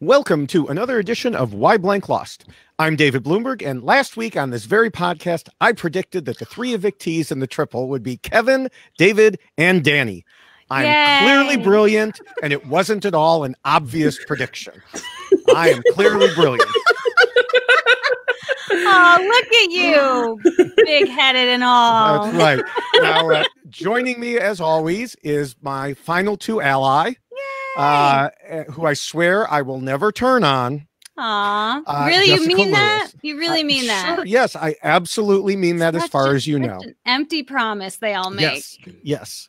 Welcome to another edition of Why Blank Lost. I'm David Bloomberg, and last week on this very podcast, I predicted that the three evictees in the triple would be Kevin, David, and Danny. I'm clearly brilliant, and it wasn't at all an obvious prediction. I am clearly brilliant. Oh, look at you, big-headed and all. That's right. Now, joining me, as always, is my final two ally, who I swear I will never turn on. Aw, really? Jessica You mean Lewis. that? You really mean that? Sure, yes, I absolutely mean that as far as you know. An empty promise they all make. Yes, yes.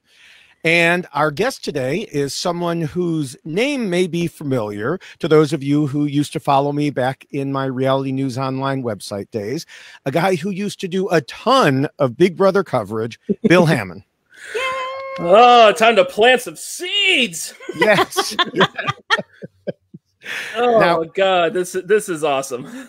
And our guest today is someone whose name may be familiar to those of you who used to follow me back in my Reality News Online website days. A guy who used to do a ton of Big Brother coverage, Bill Hammond. Oh, time to plant some seeds. Yes. Oh, now, God, this is awesome.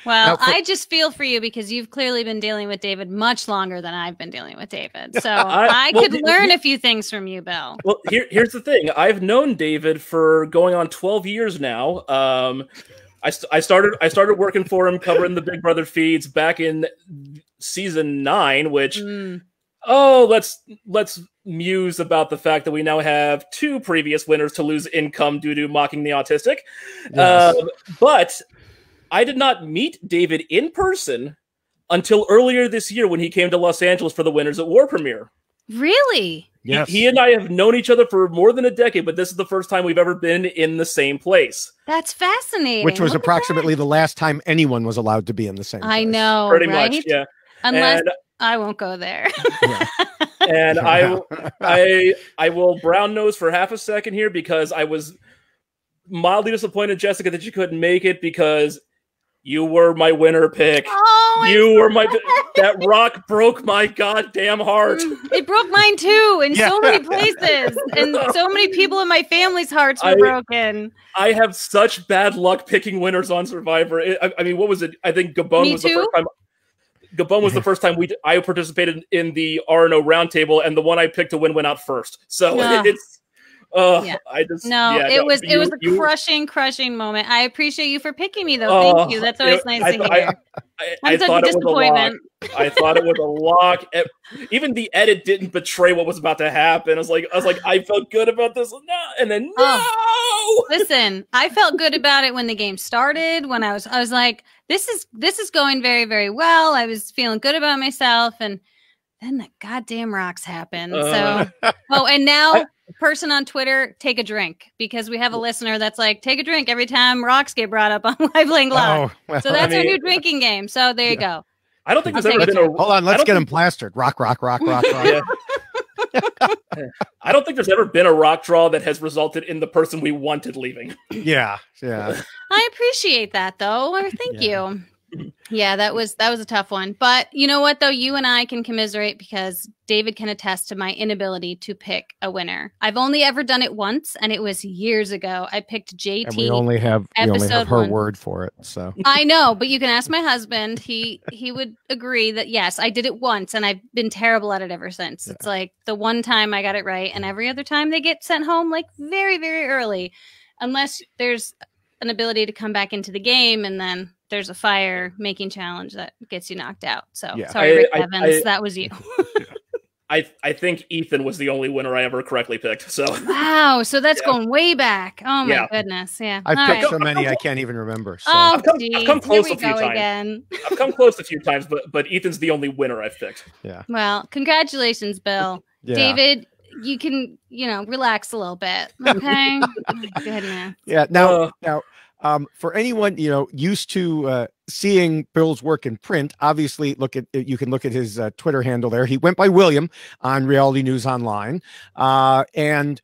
Well, I just feel for you because you've clearly been dealing with David much longer than I've been dealing with David. So I could learn a few things from you, Bill. Well, here's the thing. I've known David for going on 12 years now. I started working for him covering the Big Brother feeds back in season 9, which let's muse about the fact that we now have 2 previous winners to lose income due to mocking the autistic. Yes. But I did not meet David in person until earlier this year when he came to Los Angeles for the Winners at War premiere. Really? Yes. He and I have known each other for more than a decade, but this is the first time we've ever been in the same place. That's fascinating. Which was approximately the last time anyone was allowed to be in the same place. I know, pretty right? much, yeah. Unless I won't go there. Yeah. And I will brown nose for half a second here because I was mildly disappointed, Jessica, that you couldn't make it because you were my winner pick. Oh, you were my that rock broke my goddamn heart. It broke mine too in so many places, and so many people in my family's hearts were broken. I have such bad luck picking winners on Survivor. I mean, what was it? I think Gabon was the first time. Gabon was the first time I participated in the RNO roundtable, and the one I picked to win went out first. So it's. It was a crushing moment. I appreciate you for picking me, though. Thank you. That's always nice to hear. I thought it was a lock. I thought it was a lock. Even the edit didn't betray what was about to happen. I was like, I felt good about this, and then no. Listen, I felt good about it when the game started. When I was like, this is going very, very well. I was feeling good about myself, and then the goddamn rocks happened. And now. Person on Twitter, take a drink, because we have a listener that's like, take a drink every time rocks get brought up on Live Blank Lost. So that's our new drinking game. So there you go. I don't think there's ever been a... Hold on, let's get him plastered. Rock, rock, rock, rock, rock. Yeah. I don't think there's ever been a rock draw that has resulted in the person we wanted leaving. Yeah. I appreciate that, though. Thank you. Yeah, that was a tough one. But you know what, though? You and I can commiserate because David can attest to my inability to pick a winner. I've only ever done it once, and it was years ago. I picked JT. And we only have her word for it. So I know, but you can ask my husband. He would agree that, yes, I did it once, and I've been terrible at it ever since. It's like the one time I got it right, and every other time they get sent home like very, very early, unless there's an ability to come back into the game, and then there's a fire making challenge that gets you knocked out. So sorry, Rick Evans, that was you. I think Ethan was the only winner I ever correctly picked. So wow, so that's going way back. Oh my goodness, yeah. I've picked so many I can't even remember. So. I've come close a few times. I've come close a few times, but Ethan's the only winner I've picked. Yeah. Well, congratulations, Bill. David, you can relax a little bit, okay? Oh my goodness. Yeah. Now. For anyone used to seeing Bill's work in print, obviously you can look at his Twitter handle there. He went by William on Reality News Online, and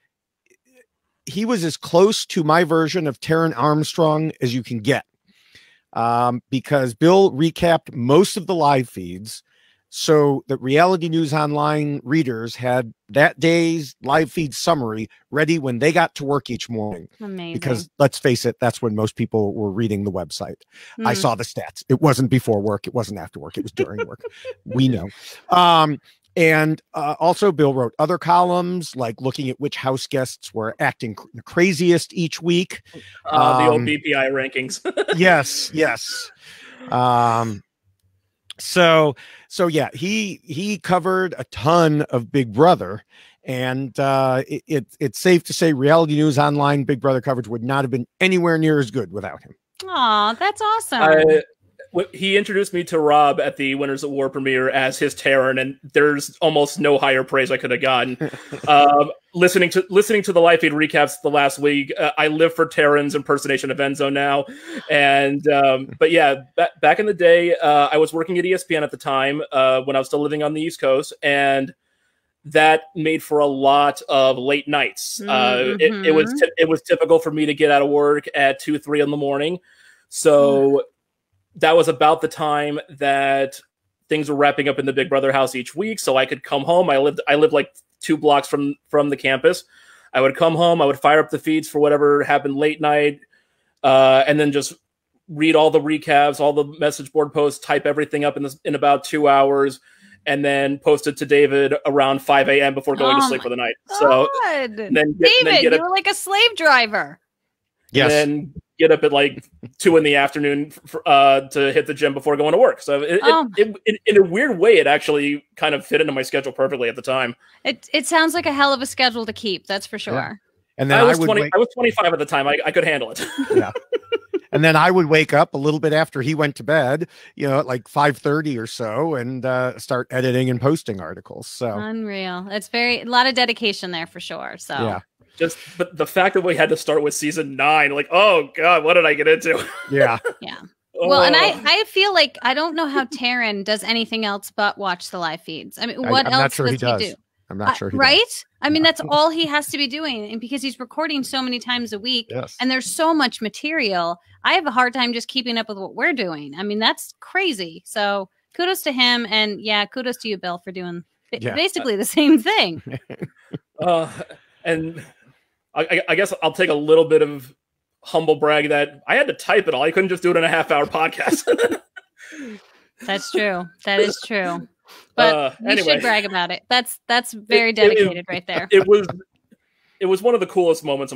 he was as close to my version of Taron Armstrong as you can get, because Bill recapped most of the live feeds. So the Reality News Online readers had that day's live feed summary ready when they got to work each morning. Amazing. Because let's face it, that's when most people were reading the website. I saw the stats. It wasn't before work. It wasn't after work. It was during work. We know. And also, Bill wrote other columns, like looking at which house guests were acting craziest each week. The old BPI rankings. Yes. So yeah, he covered a ton of Big Brother, and it's safe to say Reality News Online Big Brother coverage would not have been anywhere near as good without him. Aw, that's awesome. He introduced me to Rob at the Winners at War premiere as his Terran, and there's almost no higher praise I could have gotten. Listening to the live feed recaps the last week, I live for Terran's impersonation of Enzo now. And but yeah, back in the day, I was working at ESPN at the time when I was still living on the East Coast, and that made for a lot of late nights. It was typical for me to get out of work at 2-3 in the morning, so. That was about the time that things were wrapping up in the Big Brother house each week, so I could come home. I lived like 2 blocks from the campus. I would come home, I would fire up the feeds for whatever happened late night, and then just read all the recaps, all the message board posts, type everything up in about 2 hours, and then post it to David around 5 a.m. before going to sleep for the night. So David, you were like a slave driver. Yes. And then get up at like 2 in the afternoon to hit the gym before going to work. So in a weird way, it actually kind of fit into my schedule perfectly at the time. It sounds like a hell of a schedule to keep. That's for sure. Yeah. And then I was 25 at the time. I could handle it. Yeah. And then I would wake up a little bit after he went to bed, at like 5:30 or so, and start editing and posting articles. So unreal. It's a lot of dedication there for sure. So yeah. But the fact that we had to start with season 9, like, oh God, what did I get into? Yeah. Yeah. Well, and I feel like I don't know how Terran does anything else but watch the live feeds. I mean, what else does he do? I'm not sure he right? does. I mean, that's all he has to be doing. And because he's recording so many times a week, yes. And there's so much material, I have a hard time just keeping up with what we're doing. I mean, that's crazy. So kudos to him. And yeah, kudos to you, Bill, for doing basically the same thing. And I guess I'll take a little bit of humble brag that I had to type it all. I couldn't just do it in a half-hour podcast. That's true. That is true. But you anyway, should brag about it. That's very dedicated right there. It was one of the coolest moments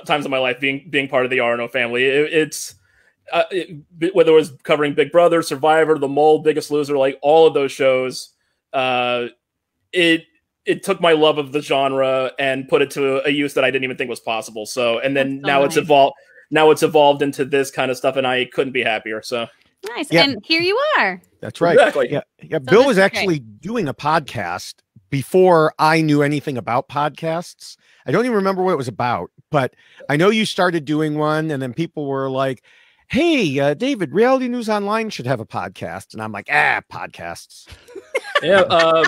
times of my life being part of the RNO family. Whether it was covering Big Brother, Survivor, The Mole, Biggest Loser, like all of those shows, it took my love of the genre and put it to a use that I didn't even think was possible. So, and then now it's evolved. Now it's evolved into this kind of stuff, and I couldn't be happier. So nice, yeah. And here you are. That's right. Exactly. Yeah. So Bill was actually doing a podcast before I knew anything about podcasts. I don't even remember what it was about, but I know you started doing one, and then people were like, "Hey, David, Reality News Online should have a podcast," and I'm like, podcasts. Yeah.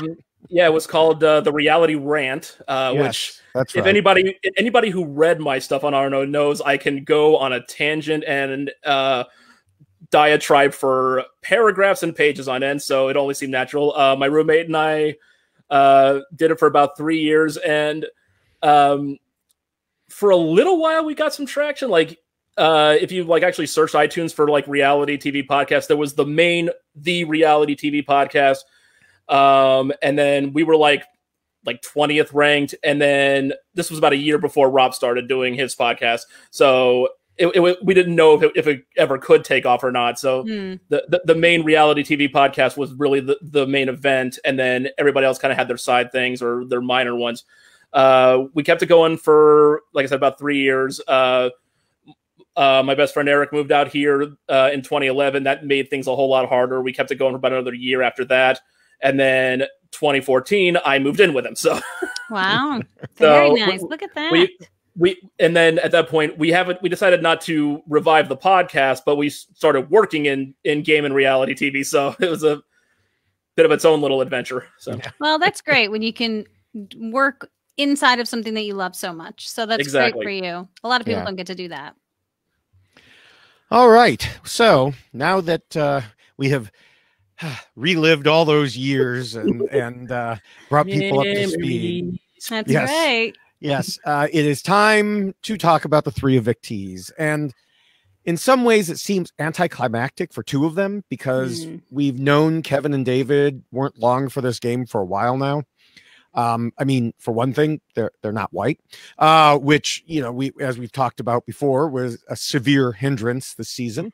Yeah, it was called the Reality Rant, which that's if right. anybody who read my stuff on RNO knows I can go on a tangent and diatribe for paragraphs and pages on end, so it only seemed natural. My roommate and I did it for about 3 years, and for a little while we got some traction. Like if you actually search iTunes for reality TV podcast, there was the reality TV podcast. And then we were like 20th ranked. And then this was about a year before Rob started doing his podcast. So we didn't know if it ever could take off or not. So the main reality TV podcast was really the main event. And then everybody else kind of had their side things or their minor ones. We kept it going for, like I said, about 3 years. My best friend Eric moved out here in 2011. That made things a whole lot harder. We kept it going for about another year after that. And then 2014, I moved in with him. So wow, very nice. Look at that. And then at that point, we decided not to revive the podcast, but we started working in game and reality TV. So it was a bit of its own little adventure. So well, that's great when you can work inside of something that you love so much. So that's exactly. great for you. A lot of people don't get to do that. All right. So now that we have relived all those years and brought people up to speed. That's right. Yes. It is time to talk about the Three Evictees. And in some ways, it seems anticlimactic for two of them because we've known Kevin and David weren't long for this game for a while now. I mean, for one thing, they're not white, which, you know, as we've talked about before, was a severe hindrance this season.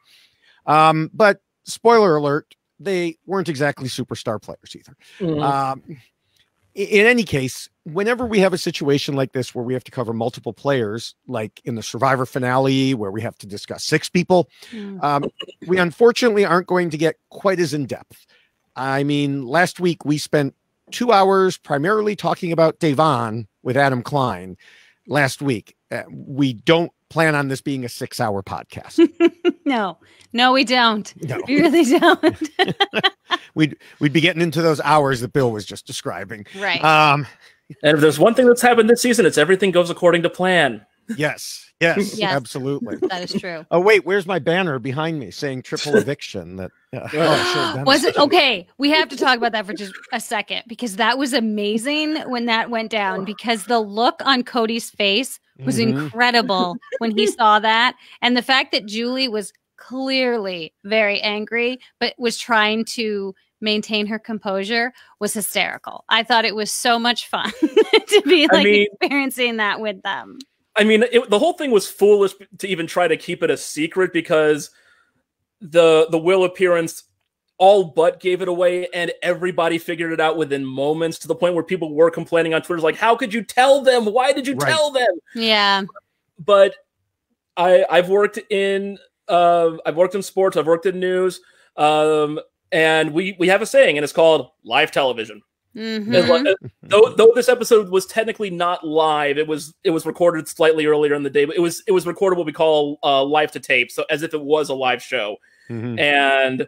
But spoiler alert, they weren't exactly superstar players either. In any case, whenever we have a situation like this where we have to cover multiple players, like in the Survivor finale where we have to discuss 6 people, we unfortunately aren't going to get quite as in depth. I mean, last week we spent 2 hours primarily talking about Devon with Adam Klein last week. We don't plan on this being a 6-hour podcast. No, we don't. No. We really don't. We'd be getting into those hours that Bill was just describing. Right. And if there's one thing that's happened this season, it's everything goes according to plan. Yes, Yes. absolutely. That is true. Oh, wait, where's my banner behind me saying triple eviction? That was it okay? We have to talk about that for just a second because that was amazing when that went down because the look on Cody's face was incredible when he saw that. And the fact that Julie was clearly very angry, but was trying to maintain her composure was hysterical. I thought it was so much fun to be experiencing that with them. I mean, the whole thing was foolish to even try to keep it a secret because the Will appearance all but gave it away, and everybody figured it out within moments to the point where people were complaining on Twitter, like, "How could you tell them? Why did you tell them?" Yeah, but I've worked in sports, I've worked in news, and we have a saying, and it's called live television. Though this episode was technically not live, it was recorded slightly earlier in the day, but it was recorded what we call live to tape, so as if it was a live show. And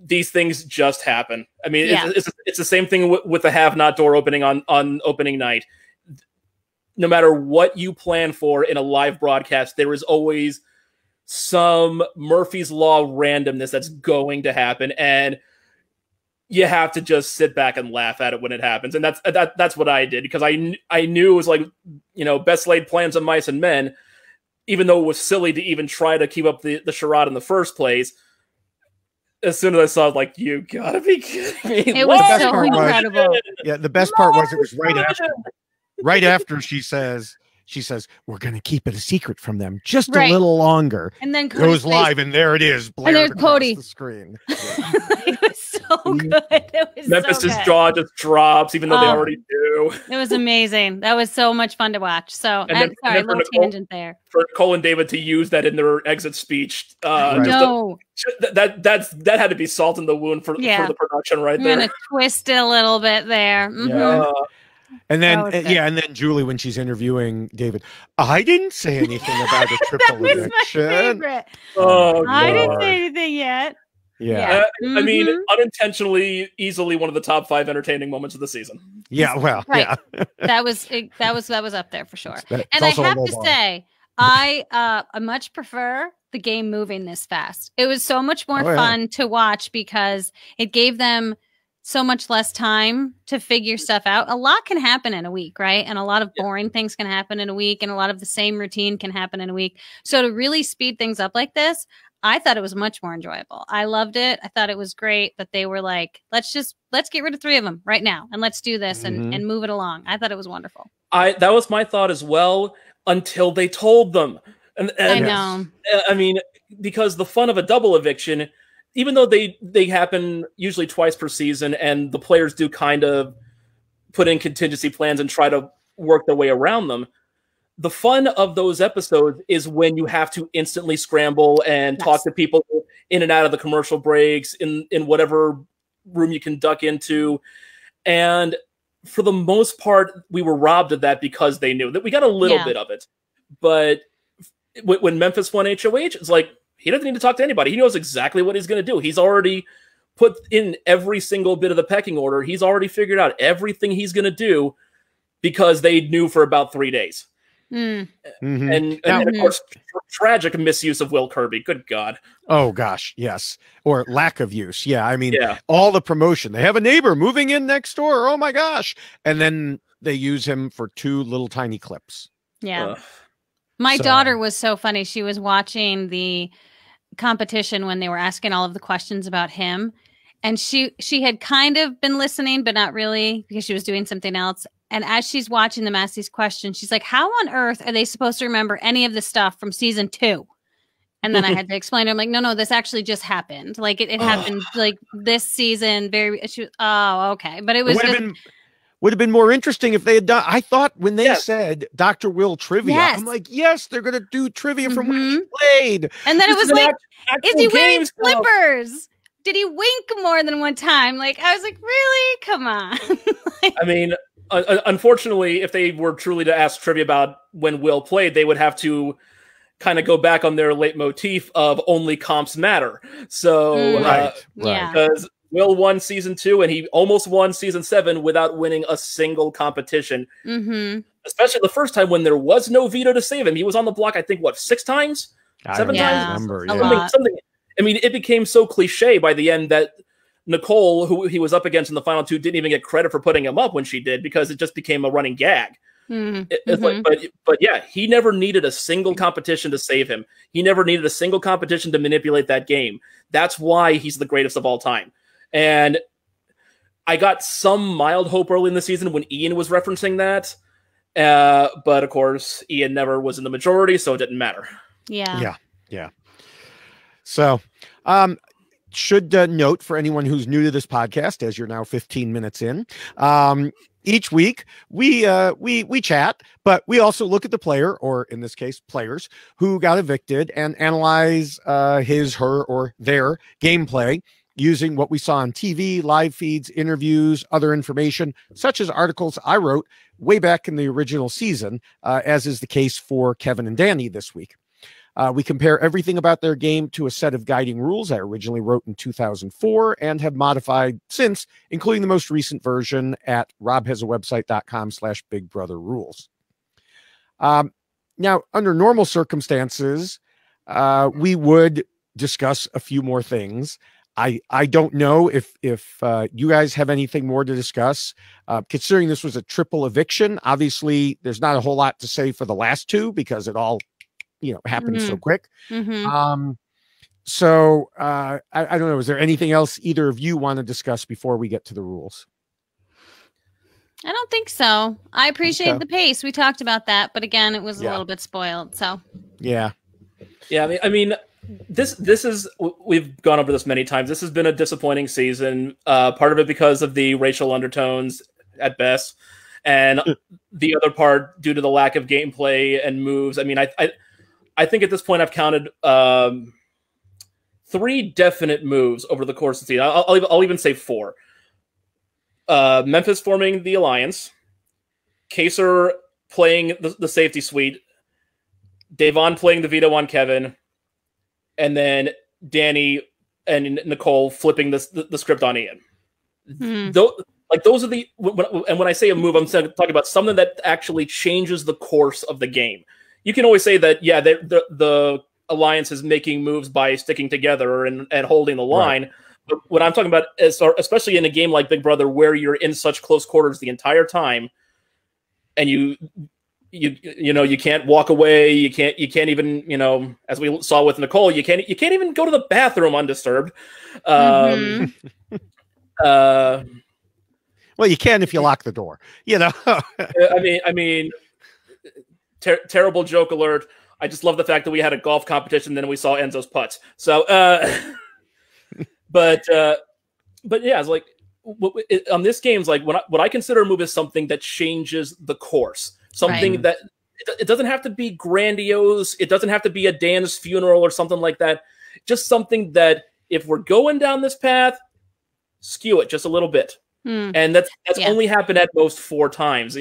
these things just happen. I mean, it's the same thing with the Have Not door opening on opening night. No matter what you plan for in a live broadcast, there is always some Murphy's Law randomness that's going to happen, and you have to just sit back and laugh at it when it happens. And that's what I did, because I knew it was like, you know, best laid plans of mice and men, even though it was silly to even try to keep up the charade in the first place. As soon as I saw it, like, you gotta be kidding me. It was so incredible. The best part was it was right after she says, we're going to keep it a secret from them just a little longer. And then goes live, and there it is. And there's Cody. The screen. It was so good. It was Memphis' jaw just drops, even though they already do. It was amazing. That was so much fun to watch. So, sorry, a little tangent there. For Nicole and David to use that in their exit speech, no. That had to be salt in the wound for the production there. I'm going to twist it a little bit there. And then, and then Julie, when she's interviewing David, I didn't say anything about a triple eviction. My favorite. Oh, I didn't say anything yet. Yeah. I mean, unintentionally, easily one of the top 5 entertaining moments of the season. Yeah, well, yeah. that was up there for sure. And I have to say, I much prefer the game moving this fast. It was so much more fun to watch because it gave them so much less time to figure stuff out. A lot can happen in a week, right? And a lot of boring things can happen in a week, and a lot of the same routine can happen in a week. So to really speed things up like this, I thought it was much more enjoyable. I loved it. I thought it was great that they were like, let's get rid of 3 of them right now, and let's do this and move it along. I thought it was wonderful. That was my thought as well, until they told them. And I know. I mean, because the fun of a double eviction, even though they happen usually twice per season, and the players do kind of put in contingency plans and try to work their way around them, the fun of those episodes is when you have to instantly scramble and talk to people in and out of the commercial breaks, in whatever room you can duck into. And for the most part, we were robbed of that because they knew that we got a little bit of it. But when Memphis won HOH, it's like, he doesn't need to talk to anybody. He knows exactly what he's going to do. He's already put in every single bit of the pecking order. He's already figured out everything he's going to do because they knew for about 3 days. And of course, tragic misuse of Will Kirby. Good God. Oh, gosh. Yes. Or lack of use. Yeah. I mean, all the promotion. They have a neighbor moving in next door. Oh, my gosh. And then they use him for 2 little tiny clips. Yeah. My daughter was so funny. She was watching the competition when they were asking all of the questions about him. And she had kind of been listening, but not really, because she was doing something else. And as she's watching them ask these questions, she's like, how on earth are they supposed to remember any of the stuff from season 2? And then I had to explain to him, like, no, this actually just happened. Like, it happened, like, this season. Okay. But it was would have been more interesting if they had done. I thought when they said Dr. Will trivia, I'm like, yes, they're going to do trivia from when he played. And then it was like, is he wearing slippers? Did he wink more than one time? Like, I was like, really? Come on. I mean, unfortunately, if they were truly to ask trivia about when Will played, they would have to kind of go back on their leitmotif of only comps matter. So, because Will won season 2 and he almost won season 7 without winning a single competition. Especially the first time when there was no veto to save him. He was on the block, I think, 6 times? 7 times? Something. I mean, it became so cliche by the end that Nicole, who he was up against in the final 2, didn't even get credit for putting him up when she did, because it just became a running gag. But yeah, he never needed a single competition to save him. He never needed a single competition to manipulate that game. That's why he's the greatest of all time. And I got some mild hope early in the season when Ian was referencing that. But of course, Ian never was in the majority, so it didn't matter. Yeah. So, should note for anyone who's new to this podcast, as you're now 15 minutes in, each week we chat, but we also look at the player, or in this case, players who got evicted, and analyze his, her, or their gameplay using what we saw on TV, live feeds, interviews, other information, such as articles I wrote way back in the original season, as is the case for Kevin and Danny this week. We compare everything about their game to a set of guiding rules I originally wrote in 2004 and have modified since, including the most recent version at robhasawebsite.com/bigbrotherrules. Now, under normal circumstances, we would discuss a few more things. I don't know if you guys have anything more to discuss. Considering this was a triple eviction, obviously there's not a whole lot to say for the last 2 because it all happened so quick. So I don't know. Is there anything else either of you want to discuss before we get to the rules? I don't think so. I appreciate the pace. We talked about that, but again, it was a little bit spoiled. So yeah. I mean, this is, we've gone over this many times. This has been a disappointing season. Part of it because of the racial undertones at best, and the other part due to the lack of gameplay and moves. I mean, I think at this point I've counted 3 definite moves over the course of the season. I'll even say 4. Memphis forming the alliance, Kaser playing the safety suite, Davon playing the veto on Kevin, and then Danny and Nicole flipping the script on Ian. Those are the, and when I say a move, I'm talking about something that actually changes the course of the game. You can always say that, the alliance is making moves by sticking together and holding the line. Right. But what I'm talking about is, especially in a game like Big Brother, where you're in such close quarters the entire time, and you can't walk away. You can't even, as we saw with Nicole, you can't even go to the bathroom undisturbed. Well, you can if you lock the door. I mean. Terrible joke alert. I just love the fact that we had a golf competition, then we saw Enzo's putts. So, but yeah, it's like on this game, it's like what I consider a move is something that changes the course. Something that it doesn't have to be grandiose. It doesn't have to be a Dan's funeral or something like that. Just something that if we're going down this path, skew it just a little bit. And that's only happened at most 4 times.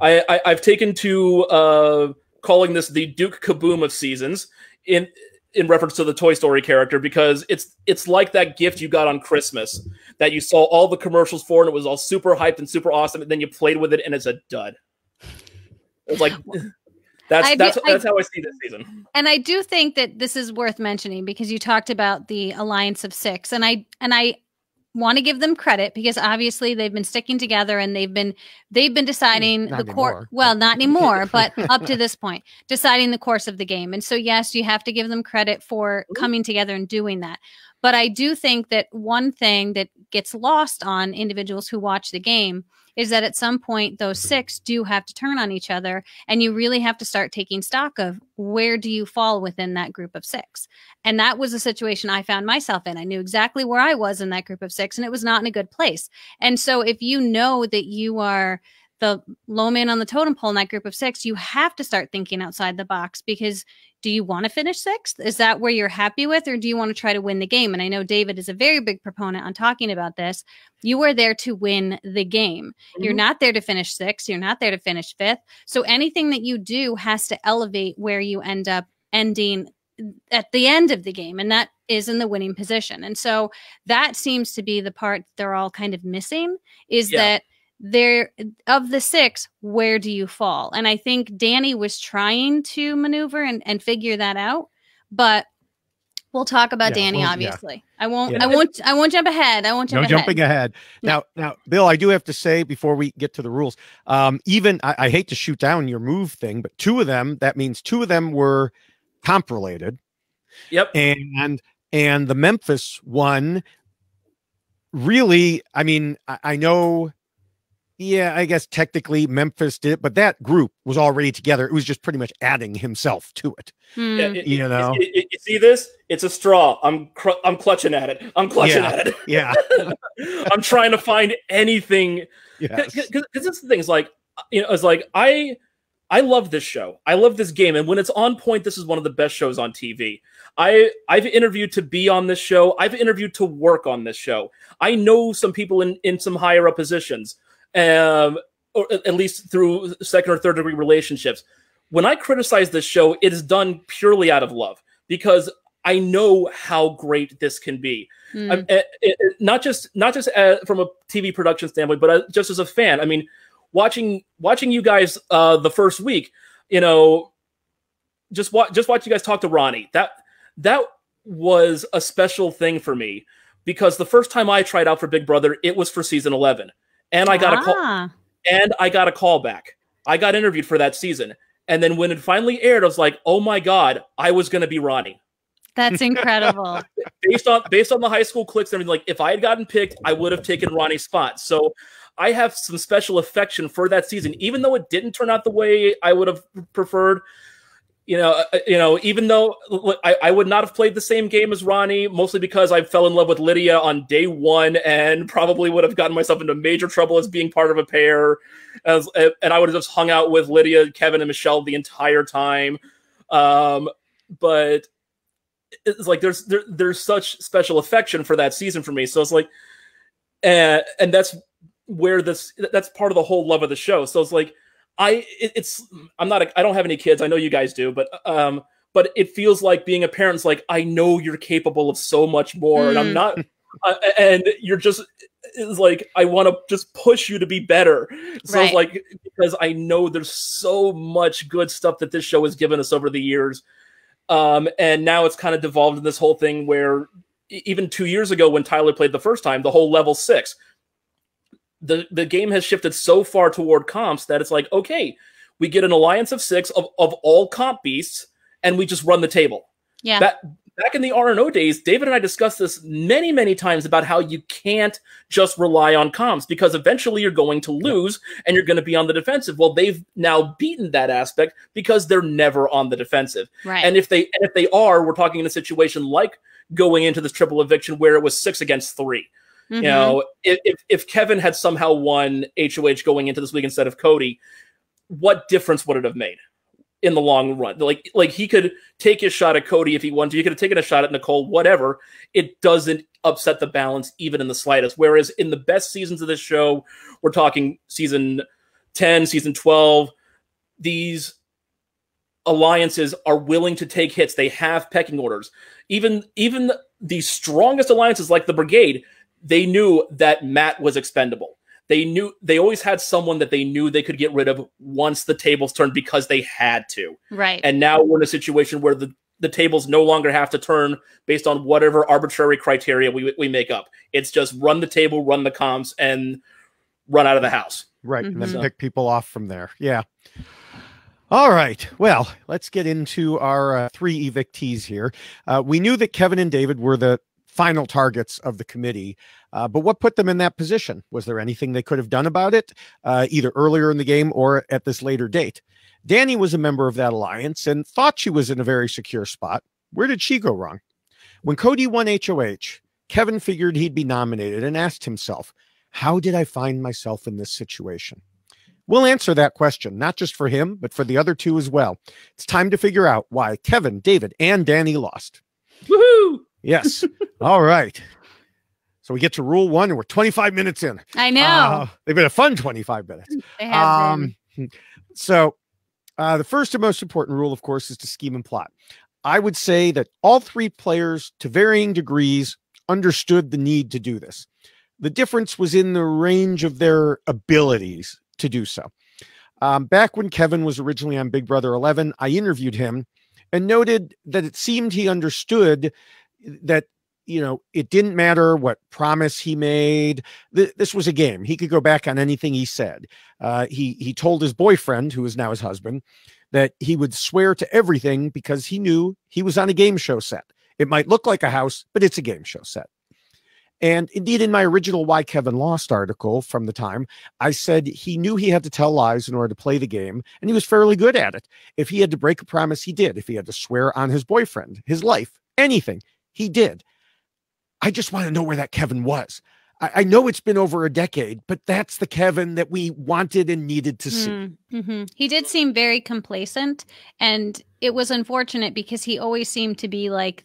I've taken to calling this the Duke Kaboom of seasons in reference to the Toy Story character, because it's like that gift you got on Christmas that you saw all the commercials for and it was all super hyped and super awesome, and then you played with it and it's a dud. It's like that's how I see this season. And I do think that this is worth mentioning because you talked about the Alliance of 6, and I want to give them credit because obviously they've been sticking together and they've been deciding the course. Well, not anymore, but up to this point, deciding the course of the game. And so, yes, you have to give them credit for coming together and doing that. But I do think that one thing that gets lost on individuals who watch the game is that at some point those six do have to turn on each other, and you really have to start taking stock of where do you fall within that group of six. And that was a situation I found myself in. I knew exactly where I was in that group of six, and it was not in a good place. And so if you know that you are the low man on the totem pole in that group of six, you have to start thinking outside the box, because do you want to finish sixth? Is that where you're happy with, or do you want to try to win the game? And I know David is a very big proponent on talking about this. You are there to win the game. You're not there to finish sixth. You're not there to finish fifth. So anything that you do has to elevate where you end up ending at the end of the game, and that is in the winning position. And so that seems to be the part they're all kind of missing, is that there, of the six, where do you fall? And I think Danny was trying to maneuver and figure that out, but we'll talk about Danny, obviously. I won't jump ahead. I won't jump ahead. No jumping ahead. No. Now, Bill, I do have to say before we get to the rules, even I hate to shoot down your move thing, but that means two of them were comp related. Yep. And the Memphis one, really, I mean, I know. Yeah, I guess technically Memphis did it, but that group was already together. It was just pretty much adding himself to it. Yeah, you see this? It's a straw. I'm clutching at it. I'm clutching at it. Yeah. I'm trying to find anything. Because it's the thing. It's like, it's like I love this show. I love this game, and when it's on point, this is one of the best shows on TV. I've interviewed to be on this show. I've interviewed to work on this show. I know some people in some higher up positions. Or at least through second or third degree relationships. When I criticize this show, it is done purely out of love, because I know how great this can be. Not just from a TV production standpoint, but just as a fan. I mean, watching you guys the first week, just watch you guys talk to Ronnie. That was a special thing for me, because the first time I tried out for Big Brother, it was for season 11. And I got a call. And I got a call back. I got interviewed for that season. And then when it finally aired, I was like, oh my God, I was going to be Ronnie. That's incredible. based on the high school clicks and everything, like if I had gotten picked, I would have taken Ronnie's spot. So I have some special affection for that season, even though it didn't turn out the way I would have preferred. Even though I would not have played the same game as Ronnie, mostly because I fell in love with Lydia on day one and probably would have gotten myself into major trouble as being part of a pair. And I would have just hung out with Lydia, Kevin, and Michelle the entire time. But it's like there's such special affection for that season for me. So it's like, and that's where that's part of the whole love of the show. So it's like, I don't have any kids. I know you guys do, but it feels like being a parent's like, I know you're capable of so much more, and I'm not, and you're just, it's like, I want to just push you to be better. So it's like, because I know there's so much good stuff that this show has given us over the years. And now it's kind of devolved in this whole thing where even 2 years ago when Tyler played the first time, the whole level 6, the game has shifted so far toward comps that it's like, okay, we get an alliance of 6 of all comp beasts, and we just run the table. Yeah. Back in the R&O days, David and I discussed this many, many times about how you can't just rely on comps, because eventually you're going to lose and you're going to be on the defensive. Well, they've now beaten that aspect because they're never on the defensive. Right. And if they are, we're talking in a situation like going into this triple eviction where it was 6 against 3. Mm-hmm. If Kevin had somehow won HOH going into this week instead of Cody, what difference would it have made in the long run? Like he could take his shot at Cody if he wanted to. He could have taken a shot at Nicole, whatever. It doesn't upset the balance even in the slightest. Whereas in the best seasons of this show, we're talking season 10, season 12, these alliances are willing to take hits. They have pecking orders. Even the strongest alliances like the Brigade, they knew that Matt was expendable. They always had someone that they knew they could get rid of once the tables turned because they had to. Right. And now we're in a situation where the tables no longer have to turn based on whatever arbitrary criteria we make up. It's just run the table, run the comps, and run out of the house. Right. And then pick people off from there. Yeah. All right. Well, let's get into our three evictees here. We knew that Kevin and David were the final targets of the committee, but what put them in that position? Was there anything they could have done about it, either earlier in the game or at this later date? Danny was a member of that alliance and thought she was in a very secure spot. Where did she go wrong? When Cody won HOH, Kevin figured he'd be nominated and asked himself, how did I find myself in this situation? We'll answer that question, not just for him, but for the other two as well. It's time to figure out why Kevin, David, and Danny lost. Woohoo! Yes. All right. So we get to rule one, and we're 25 minutes in. I know. They've been a fun 25 minutes. They have been. So the first and most important rule, of course, is to scheme and plot. I would say that all three players, to varying degrees, understood the need to do this. The difference was in the range of their abilities to do so. Back when Kevin was originally on Big Brother 11, I interviewed him and noted that it seemed he understood that, it didn't matter what promise he made. This was a game. He could go back on anything he said. He told his boyfriend, who is now his husband, that he would swear to everything because he knew he was on a game show set. It might look like a house, but it's a game show set. And indeed, in my original Why Kevin Lost article from the time, I said he knew he had to tell lies in order to play the game, and he was fairly good at it. If he had to break a promise, he did. If he had to swear on his boyfriend, his life, anything, he did. I just want to know where that Kevin was. I know it's been over a decade, but that's the Kevin that we wanted and needed to see. Mm-hmm. He did seem very complacent, and it was unfortunate because he always seemed to be like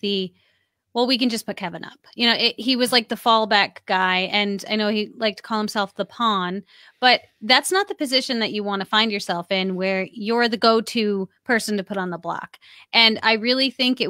well, we can just put Kevin up. He was like the fallback guy, and I know he liked to call himself the pawn, but that's not the position that you want to find yourself in, where you're the go-to person to put on the block. And I really think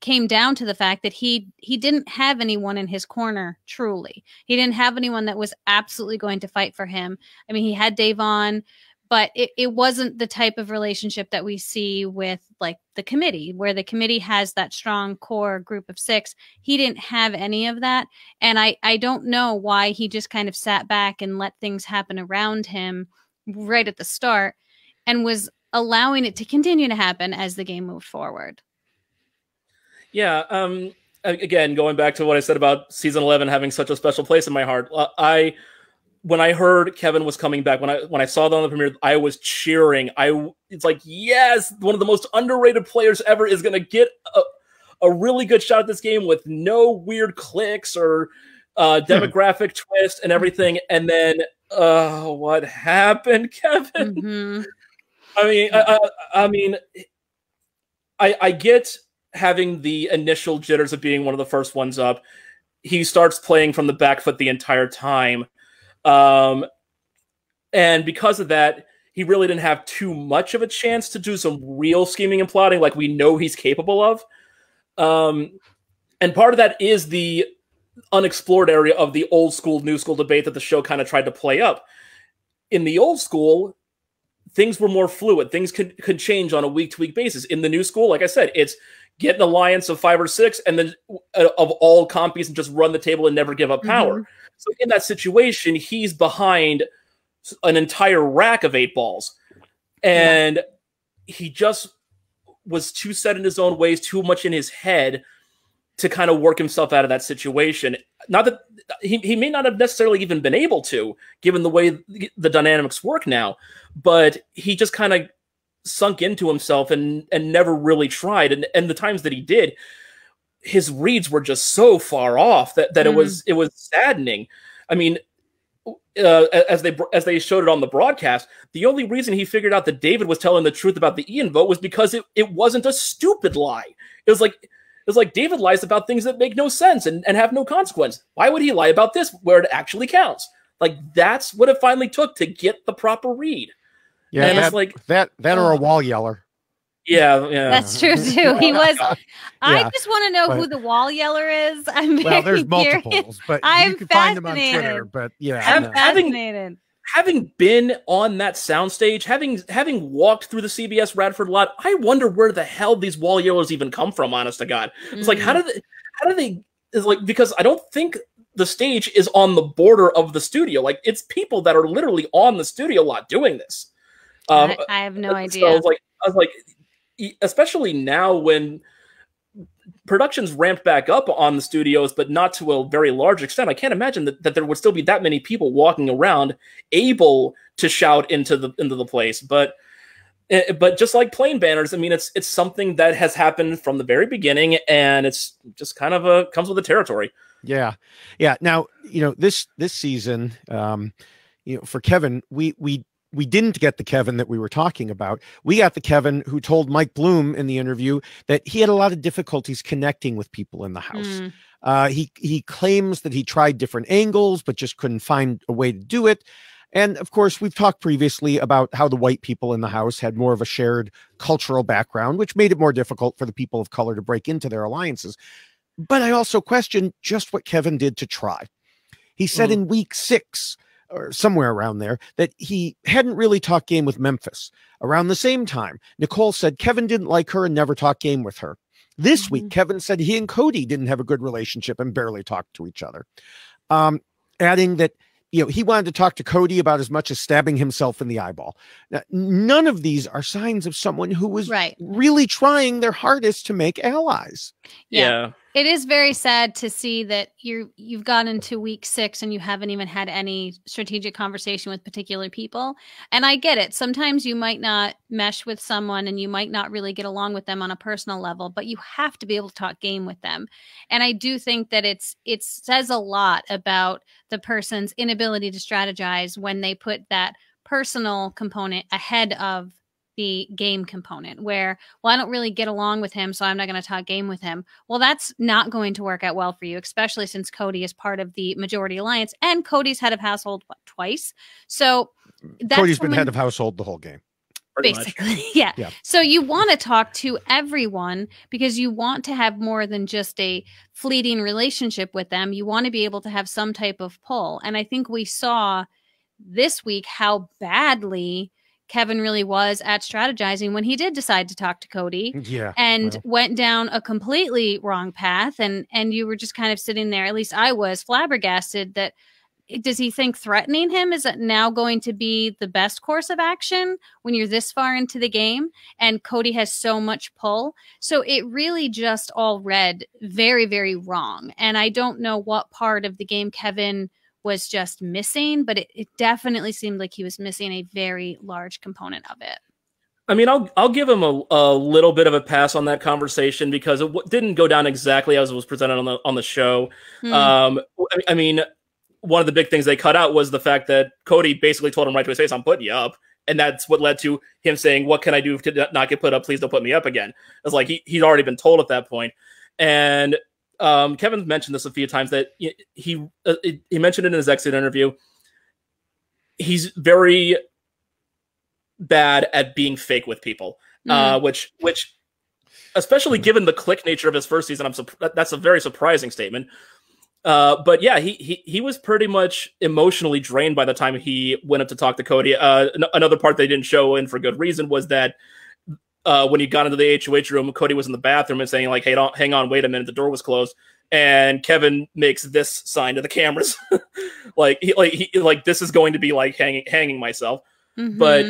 came down to the fact that he didn't have anyone in his corner, truly. He didn't have anyone that was absolutely going to fight for him. I mean, he had Dave on, but it wasn't the type of relationship that we see with like the committee, where the committee has that strong core group of 6. He didn't have any of that. And I don't know why he just kind of sat back and let things happen around him right at the start and was allowing it to continue to happen as the game moved forward. Yeah. Again, going back to what I said about season 11 having such a special place in my heart, when I heard Kevin was coming back, when I saw that on the premiere, I was cheering. It's like, yes, one of the most underrated players ever is going to get a really good shot at this game with no weird clicks or demographic twist and everything. And then, what happened, Kevin? Mm-hmm. I mean, I get having the initial jitters of being one of the first ones up. He starts playing from the back foot the entire time. And because of that, he really didn't have too much of a chance to do some real scheming and plotting like we know he's capable of. And part of that is the unexplored area of the old school, new school debate that the show kind of tried to play up. In the old school, things were more fluid. Things could change on a week-to-week basis. In the new school, like I said, it's get an alliance of 5 or 6 and then of all compies and just run the table and never give up power. Mm-hmm. So in that situation, he's behind an entire rack of 8 balls. And he just was too set in his own ways, too much in his head to kind of work himself out of that situation. Not that he may not have necessarily even been able to, given the way the dynamics work now, but he just kind of sunk into himself and never really tried. And the times that he did, his reads were just so far off that it was saddening. I mean, as they showed it on the broadcast, the only reason he figured out that David was telling the truth about the Ian vote was because it wasn't a stupid lie. It was like David lies about things that make no sense and have no consequence. Why would he lie about this where it actually counts? Like, that's what it finally took to get the proper read. Yeah, and it's like that or a wall yeller. Yeah. That's true too. He was. I just want to know who the wall yeller is. I'm very there's curious. multiples, but I'm you can find them on Twitter. But I'm fascinated. having been on that soundstage, having walked through the CBS Radford lot, I wonder where the hell these wall yellows even come from, honest to God. It's like, how do they, it's like, because I don't think the stage is on the border of the studio. Like, it's people that are literally on the studio lot doing this. I have no idea. So I was like, especially now when productions ramped back up on the studios, but not to a very large extent, I can't imagine that there would still be that many people walking around able to shout into the place. But just like plane banners, I mean, it's something that has happened from the very beginning, and it's just kind of comes with the territory. Yeah. Now, this season, for Kevin, we didn't get the Kevin that we were talking about. We got the Kevin who told Mike Bloom in the interview that he had a lot of difficulties connecting with people in the house. He claims that he tried different angles, but just couldn't find a way to do it. And of course, we've talked previously about how the white people in the house had more of a shared cultural background, which made it more difficult for the people of color to break into their alliances. But I also question just what Kevin did to try. He said in week 6, or somewhere around there, that he hadn't really talked game with Memphis. Around the same time, Nicole said Kevin didn't like her and never talked game with her. This week, Kevin said he and Cody didn't have a good relationship and barely talked to each other. Adding that, he wanted to talk to Cody about as much as stabbing himself in the eyeball. Now, none of these are signs of someone who was really trying their hardest to make allies. Yeah. It is very sad to see that you've gotten into week 6 and you haven't even had any strategic conversation with particular people. And I get it. Sometimes you might not mesh with someone and you might not really get along with them on a personal level, but you have to be able to talk game with them. And I do think that it says a lot about the person's inability to strategize when they put that personal component ahead of the game component, where, well, I don't really get along with him, so I'm not going to talk game with him. Well, that's not going to work out well for you, especially since Cody is part of the majority alliance, and Cody's head of household twice. So Cody's been head of household the whole game. Basically, yeah. So you want to talk to everyone because you want to have more than just a fleeting relationship with them. You want to be able to have some type of pull. And I think we saw this week how badly Kevin really was at strategizing when he did decide to talk to Cody and went down a completely wrong path. And you were just kind of sitting there, at least I was, flabbergasted that, does he think threatening him is now going to be the best course of action when you're this far into the game and Cody has so much pull? So it really just all read very, very wrong. And I don't know what part of the game Kevin was just missing, but it definitely seemed like he was missing a very large component of it. I mean, I'll give him a little bit of a pass on that conversation because it didn't go down exactly as it was presented on the show. I mean, one of the big things they cut out was the fact that Cody basically told him right to his face, "I'm putting you up," and that's what led to him saying, "What can I do to not get put up? Please don't put me up again." It's like he'd already been told at that point, and Kevin mentioned this a few times that he mentioned it in his exit interview. He's very bad at being fake with people, which especially given the click nature of his first season, that's a very surprising statement. But yeah, he was pretty much emotionally drained by the time he went up to talk to Cody. Another part they didn't show in for good reason was that when he got into the HOH room, Cody was in the bathroom and saying like, "Hey, don't hang on, wait a minute, the door was closed." And Kevin makes this sign to the cameras, like this is going to be like hanging myself. But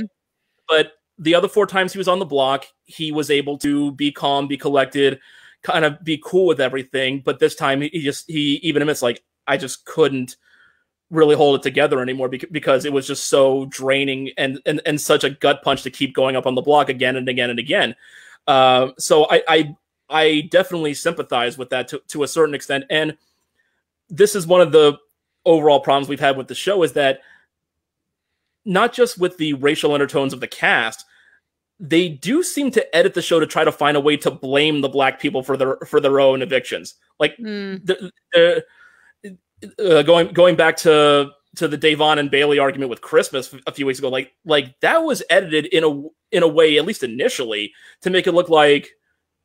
the other 4 times he was on the block, he was able to be calm, be collected, kind of be cool with everything. But this time he even admits like, I just couldn't really hold it together anymore because it was just so draining and such a gut punch to keep going up on the block again and again and again. So I definitely sympathize with that to a certain extent. And this is one of the overall problems we've had with the show is that not just with the racial undertones of the cast, they do seem to edit the show to try to find a way to blame the black people for their own evictions. Like going back to the Davon and Bailey argument with Christmas a few weeks ago, like that was edited in a way, at least initially, to make it look like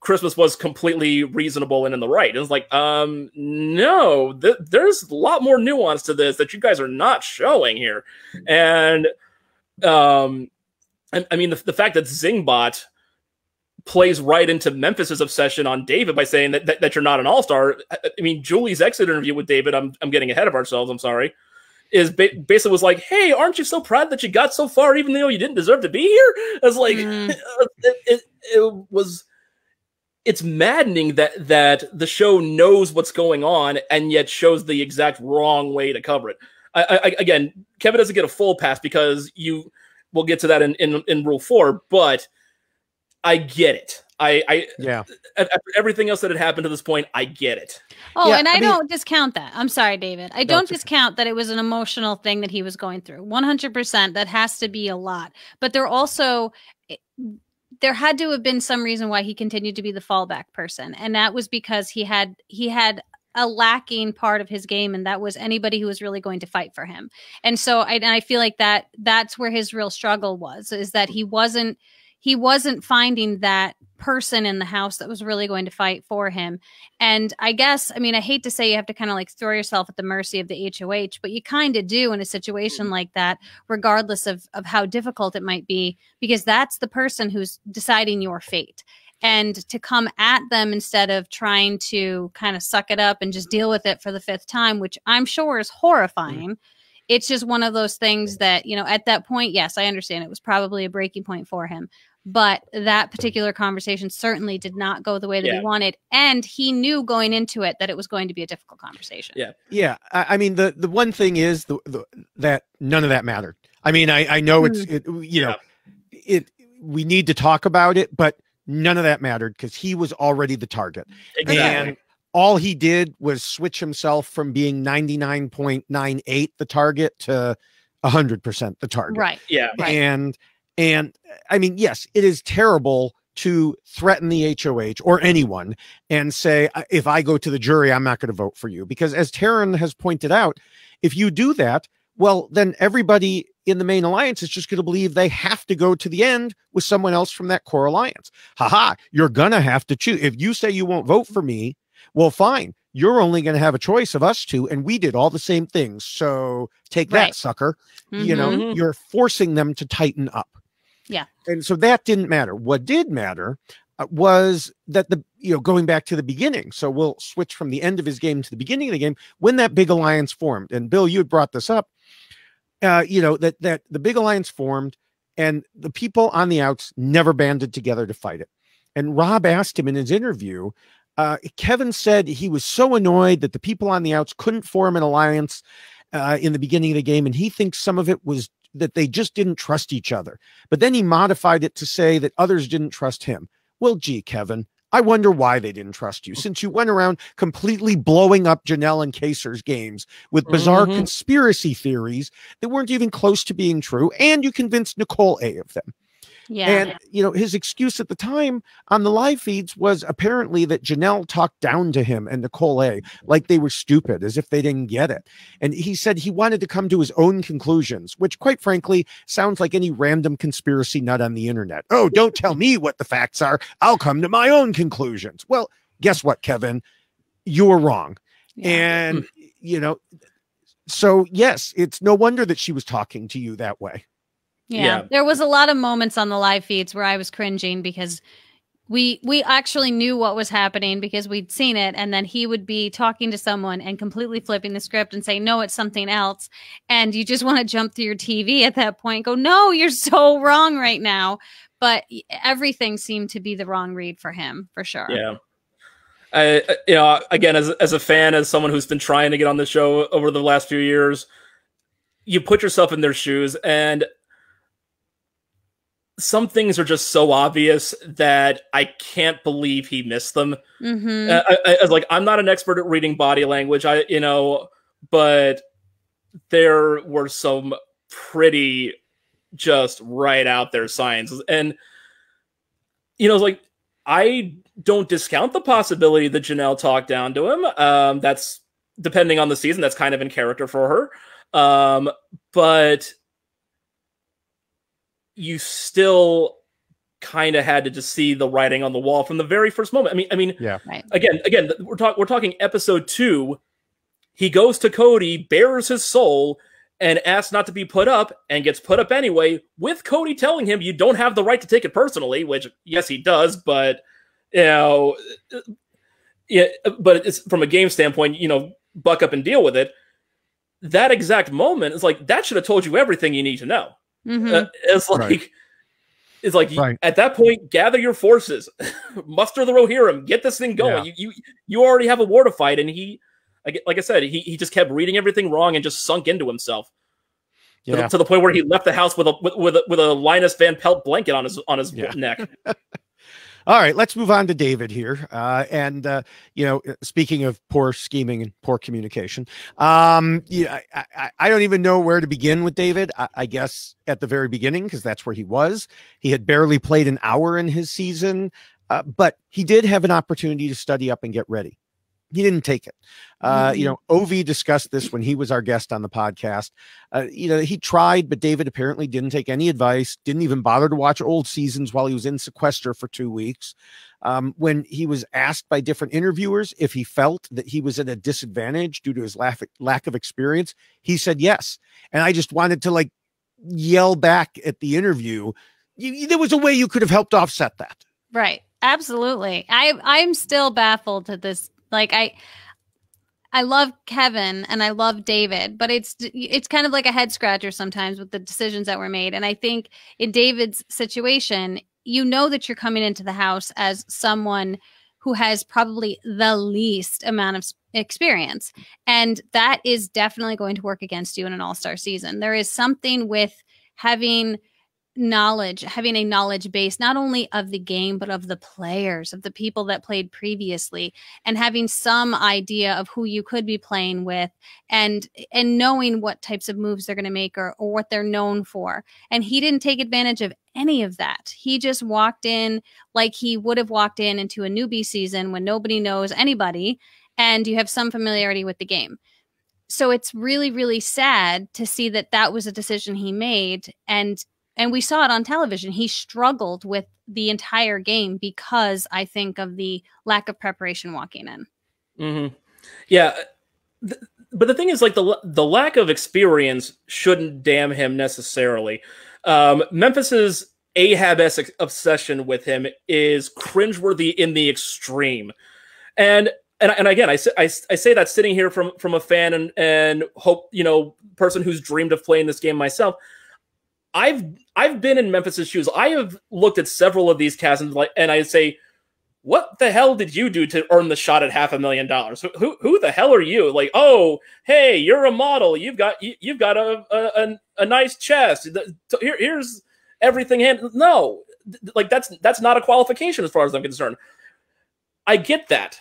Christmas was completely reasonable and in the right. It was like, no, there's a lot more nuance to this that you guys are not showing here. And I mean, the fact that Zingbot plays right into Memphis's obsession on David by saying that you're not an all-star. I mean, Julie's exit interview with David, I'm getting ahead of ourselves, I'm sorry, is basically was like, hey, aren't you so proud that you got so far even though you didn't deserve to be here? It's like, it's maddening that the show knows what's going on and yet shows the exact wrong way to cover it. Again, Kevin doesn't get a full pass because we'll get to that in Rule 4, but I get it. After everything else that had happened to this point, I get it. Oh, yeah, and I don't discount that. I'm sorry, David. I don't discount that it was an emotional thing that he was going through. 100%. That has to be a lot. But there had to have been some reason why he continued to be the fallback person. And that was because he had a lacking part of his game, and that was anybody who was really going to fight for him. And so I feel like that's where his real struggle was, is that he wasn't finding that person in the house that was really going to fight for him. And I guess, I mean, I hate to say you have to kind of like throw yourself at the mercy of the HOH, but you kind of do in a situation like that, regardless of how difficult it might be, because that's the person who's deciding your fate. And to come at them instead of trying to kind of suck it up and just deal with it for the 5th time, which I'm sure is horrifying. It's just one of those things that, you know, at that point, yes, I understand it was probably a breaking point for him. But that particular conversation certainly did not go the way that he wanted. And he knew going into it that it was going to be a difficult conversation. Yeah. Yeah. I mean, the one thing is that none of that mattered. I mean, I know we need to talk about it, but none of that mattered because he was already the target. Exactly. And all he did was switch himself from being 99.98 the target to 100% the target. Right. Yeah. Right. And I mean, yes, it is terrible to threaten the HOH or anyone and say, if I go to the jury, I'm not going to vote for you. Because as Taryn has pointed out, if you do that, well, then everybody in the main alliance is just going to believe they have to go to the end with someone else from that core alliance. You're going to have to choose. If you say you won't vote for me, well, fine. You're only going to have a choice of us two, and we did all the same things. So take that, sucker. Mm-hmm. You know, you're forcing them to tighten up. Yeah. And so that didn't matter. What did matter was that going back to the beginning. So we'll switch from the end of his game to the beginning of the game when that big alliance formed. And Bill, you had brought this up, that the big alliance formed and the people on the outs never banded together to fight it. And Rob asked him in his interview, Kevin said he was so annoyed that the people on the outs couldn't form an alliance in the beginning of the game. And he thinks some of it was that they just didn't trust each other. But then he modified it to say that others didn't trust him. Well, gee, Kevin, I wonder why they didn't trust you, since you went around completely blowing up Janelle and Kaser's games with bizarre conspiracy theories that weren't even close to being true, and you convinced Nicole A of them. Yeah. And, his excuse at the time on the live feeds was apparently that Janelle talked down to him and Nicole A like they were stupid, as if they didn't get it. And he said he wanted to come to his own conclusions, which quite frankly sounds like any random conspiracy nut on the internet. Oh, don't tell me what the facts are. I'll come to my own conclusions. Well, guess what, Kevin? You were wrong. Yeah. And, so yes, it's no wonder that she was talking to you that way. Yeah, there was a lot of moments on the live feeds where I was cringing because we actually knew what was happening because we'd seen it. And then he would be talking to someone and completely flipping the script and say, no, it's something else. And you just want to jump through your TV at that point and go, no, you're so wrong right now. But everything seemed to be the wrong read for him, for sure. Yeah. Again, as a fan, as someone who's been trying to get on the show over the last few years, you put yourself in their shoes, and some things are just so obvious that I can't believe he missed them. I'm not an expert at reading body language, but there were some pretty just right out there signs. And, I don't discount the possibility that Janelle talked down to him. That's depending on the season. That's kind of in character for her. But you still kind of had to just see the writing on the wall from the very first moment. I mean, yeah. Right. Again, we're talking episode 2. He goes to Cody, bears his soul, and asks not to be put up, and gets put up anyway, with Cody telling him you don't have the right to take it personally, which yes, he does, but yeah, but it's from a game standpoint, buck up and deal with it. That exact moment is like, that should have told you everything you need to know. Mm-hmm. It's like Right. at that point, gather your forces, muster the Rohirrim, get this thing going. Yeah. You already have a war to fight, and he, like I said, he just kept reading everything wrong and just sunk into himself. Yeah. To the point where he left the house with a Linus Van Pelt blanket on his neck. All right, let's move on to David here. Speaking of poor scheming and poor communication, I don't even know where to begin with David. I guess at the very beginning, because that's where he was. He had barely played an hour in his season, but he did have an opportunity to study up and get ready. He didn't take it. Ovi discussed this when he was our guest on the podcast. He tried, but David apparently didn't take any advice, didn't even bother to watch old seasons while he was in sequester for 2 weeks. When he was asked by different interviewers if he felt that he was at a disadvantage due to his lack of experience, he said yes. And I just wanted to yell back at the interview. There was a way you could have helped offset that. Right. Absolutely. I'm still baffled at this. I love Kevin and I love David, but it's kind of like a head scratcher sometimes with the decisions that were made. And I think in David's situation, that you're coming into the house as someone who has probably the least amount of experience. And that is definitely going to work against you in an all-star season. There is something with having a knowledge base, not only of the game, but of the players, of the people that played previously, and having some idea of who you could be playing with, and knowing what types of moves they're going to make or what they're known for. And he didn't take advantage of any of that. He just walked in like he would have walked into a newbie season when nobody knows anybody and you have some familiarity with the game. So it's really, really sad to see that was a decision he made. And we saw it on television. He struggled with the entire game because I think of the lack of preparation walking in. Mm-hmm. Yeah. But the thing is, the lack of experience shouldn't damn him necessarily. Memphis's Ahab-esque obsession with him is cringeworthy in the extreme. And again, I say that sitting here from a fan and hope, person who's dreamed of playing this game myself. I've been in Memphis's shoes. I have looked at several of these casts and I say, what the hell did you do to earn the shot at $500,000? Who the hell are you? Oh, hey, you're a model. You've got a nice chest. Here's everything. No, that's not a qualification as far as I'm concerned. I get that,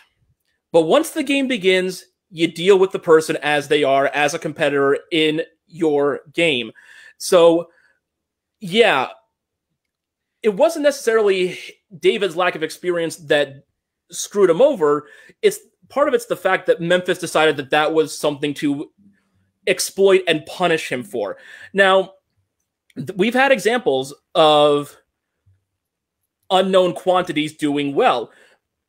but once the game begins, you deal with the person as they are, as a competitor in your game. So. Yeah, it wasn't necessarily David's lack of experience that screwed him over. It's the fact that Memphis decided that was something to exploit and punish him for. Now, we've had examples of unknown quantities doing well.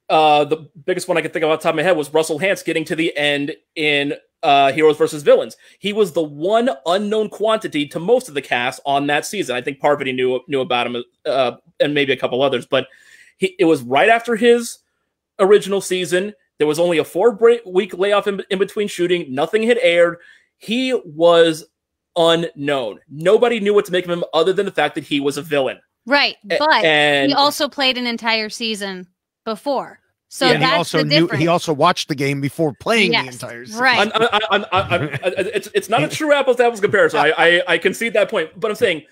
The biggest one I could think of off the top of my head was Russell Hantz getting to the end in Heroes versus Villains. He was the one unknown quantity to most of the cast on that season. I think Parvati knew about him, and maybe a couple others, but it was right after his original season. There was only a 4-week layoff in between shooting. Nothing had aired. He was unknown. Nobody knew what to make of him other than the fact that he was a villain. Right, but he also played an entire season before. So yeah, that's the difference. He also watched the game before playing the entire season. Right. It's not a true apples to apples comparison. I concede that point, but I'm saying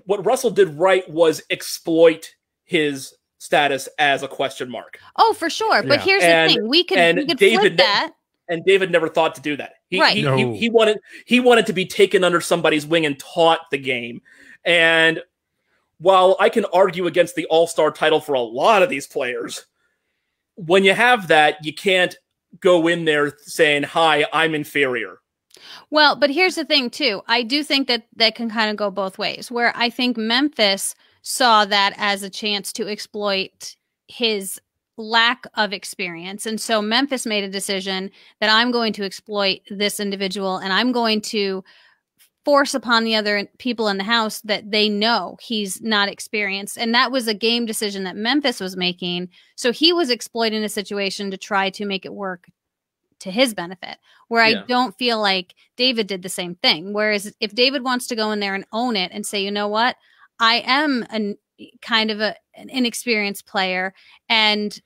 what Russell did right was exploit his status as a question mark. Oh, for sure. But here's the thing: we could flip that. And David never thought to do that. Right. He wanted to be taken under somebody's wing and taught the game. And while I can argue against the All-Star title for a lot of these players, when you have that, you can't go in there saying, hi, I'm inferior. Well, but here's the thing, too. I do think that can kind of go both ways, where I think Memphis saw that as a chance to exploit his lack of experience. And so Memphis made a decision that I'm going to exploit this individual, and I'm going to force upon the other people in the house that they know he's not experienced. And that was a game decision that Memphis was making. So he was exploiting a situation to try to make it work to his benefit, where I don't feel like David did the same thing. Whereas if David wants to go in there and own it and say, you know what, I am an inexperienced player, and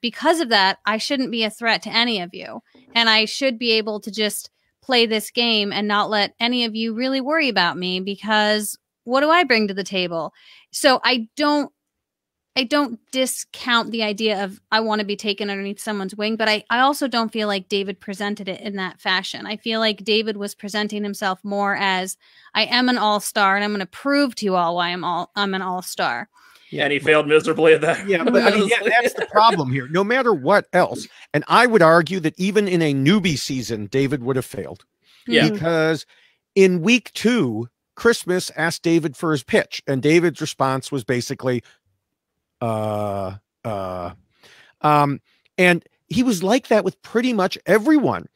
because of that, I shouldn't be a threat to any of you, and I should be able to just play this game and not let any of you really worry about me, because what do I bring to the table? So I don't discount the idea of I want to be taken underneath someone's wing, but I also don't feel like David presented it in that fashion. I feel like David was presenting himself more as, I am an all-star, and I'm going to prove to you all why I'm an all-star. Yeah, and he failed miserably at that. Yeah, but I mean, that's the problem here. No matter what else, and I would argue that even in a newbie season, David would have failed. Yeah. Because in week 2, Christmas asked David for his pitch, and David's response was basically, and he was like that with pretty much everyone.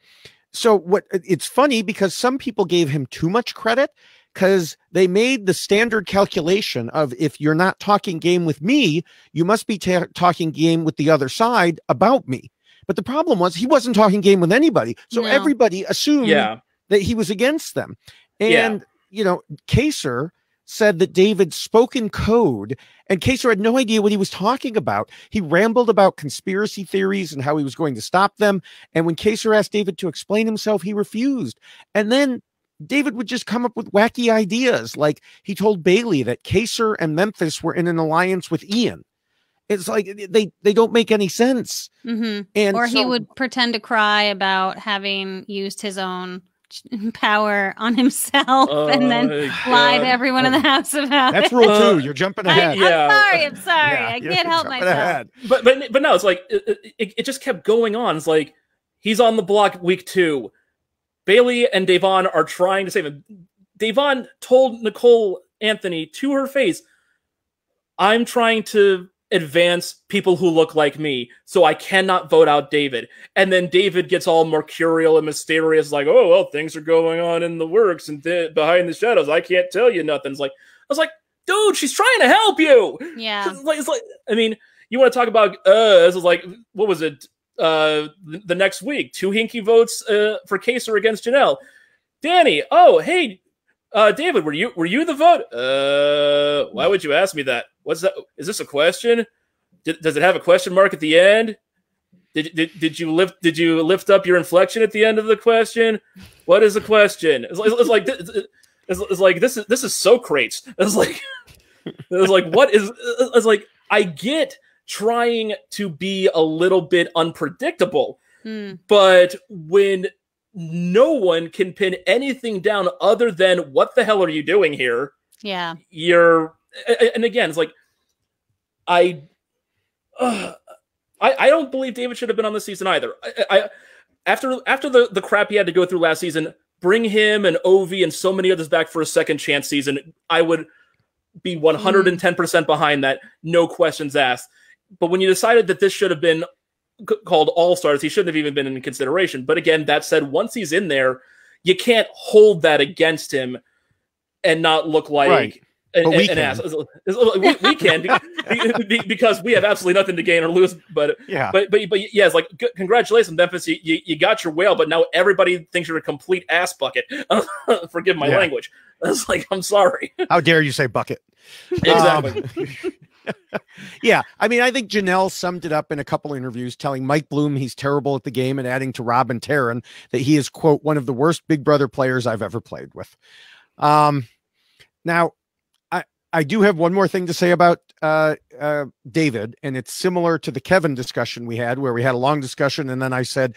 So it's funny because some people gave him too much credit, because they made the standard calculation of, if you're not talking game with me, you must be talking game with the other side about me. But the problem was he wasn't talking game with anybody. So everybody assumed that he was against them. And, you know, Kaser said that David spoke in code, and Kaser had no idea what he was talking about. He rambled about conspiracy theories and how he was going to stop them. And when Kaser asked David to explain himself, he refused. And then David would just come up with wacky ideas. Like he told Bailey that Kaser and Memphis were in an alliance with Ian. It's like they don't make any sense. And he would pretend to cry about having used his own power on himself and then lie to everyone in the house about that's it. rule 2. You're jumping ahead. I'm sorry. I can't help myself. Ahead. But no, it's like it just kept going on. It's like he's on the block week 2. Bailey and Davon are trying to save him. Davon told Nicole Anthony to her face, I'm trying to advance people who look like me, so I cannot vote out David. And then David gets all mercurial and mysterious, like, oh, well, things are going on in the works and behind the shadows. I can't tell you nothing. I was like, dude, she's trying to help you. Yeah. It's like, I mean, you want to talk about, this is like, what was it? The next week, 2 hinky votes for Kaser against Janelle. Danny, oh hey, David, were you the vote? Why would you ask me that? What's that? Is this a question? Does it have a question mark at the end? Did you lift up your inflection at the end of the question? What is the question? It's like this is Socrates. It's like what is? It's like I get trying to be a little bit unpredictable, but when no one can pin anything down other than what the hell are you doing here? Yeah, and again, it's like I don't believe David should have been on this season either. After the crap he had to go through last season, bring him and Ovi and so many others back for a second chance season. I would be 110% behind that, no questions asked. But when you decided that this should have been called All-Stars, he shouldn't have even been in consideration. But again, that said, once he's in there, you can't hold that against him and not look like an ass. We can because we have absolutely nothing to gain or lose. But yeah, it's like congratulations, Memphis. You got your whale, but now everybody thinks you're a complete ass bucket. Forgive my language. It's like, I'm sorry. How dare you say bucket? Exactly. Yeah, I mean, I think Janelle summed it up in a couple interviews, telling Mike Bloom he's terrible at the game and adding to Rob and Taryn that he is, quote, one of the worst Big Brother players I've ever played with. Now, I do have one more thing to say about David, and it's similar to the Kevin discussion we had, where we had a long discussion, and then I said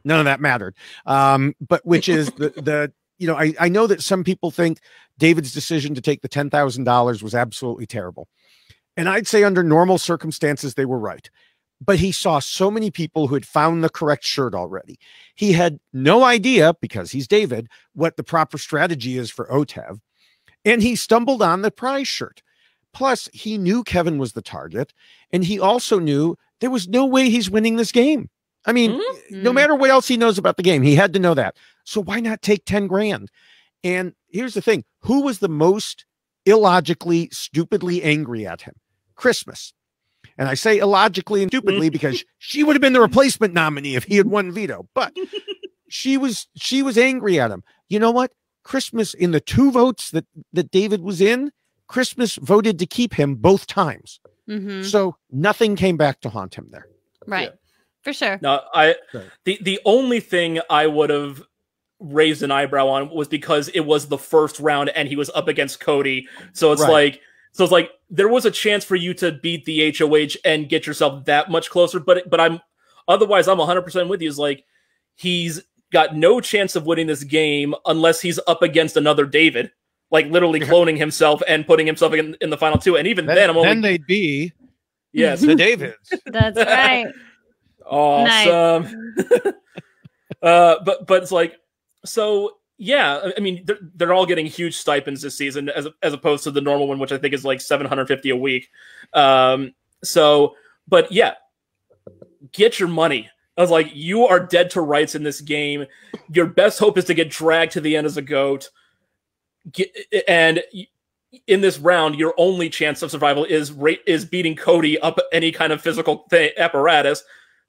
none of that mattered. But which is I know that some people think David's decision to take the $10,000 was absolutely terrible. And I'd say under normal circumstances, they were right. But he saw so many people who had found the correct shirt already. He had no idea, because he's David, what the proper strategy is for OTEV. And he stumbled on the prize shirt. Plus, he knew Kevin was the target, and he also knew there was no way he's winning this game. I mean, no matter what else he knows about the game, he had to know that. So why not take 10 grand? And here's the thing. Who was the most illogically, stupidly angry at him? Christmas. And I say illogically and stupidly because she would have been the replacement nominee if he had won veto. But she was angry at him. You know what? Christmas, in the 2 votes that David was in, Christmas voted to keep him both times. So nothing came back to haunt him there. Right. Yeah. For sure. No, the only thing I would have raised an eyebrow on was because it was the first round and he was up against Cody. So it's like there was a chance for you to beat the HOH and get yourself that much closer. But I'm 100% with you. Is like he's got no chance of winning this game unless he's up against another David, like literally cloning himself and putting himself in the final 2. And even then they'd be the Davids. That's right. Awesome. Nice. But it's like, so yeah, I mean, they're all getting huge stipends this season as opposed to the normal one, which I think is like $750 a week. But yeah, get your money. I was like, you are dead to rights in this game. Your best hope is to get dragged to the end as a goat. And in this round, your only chance of survival is beating Cody up any kind of physical apparatus.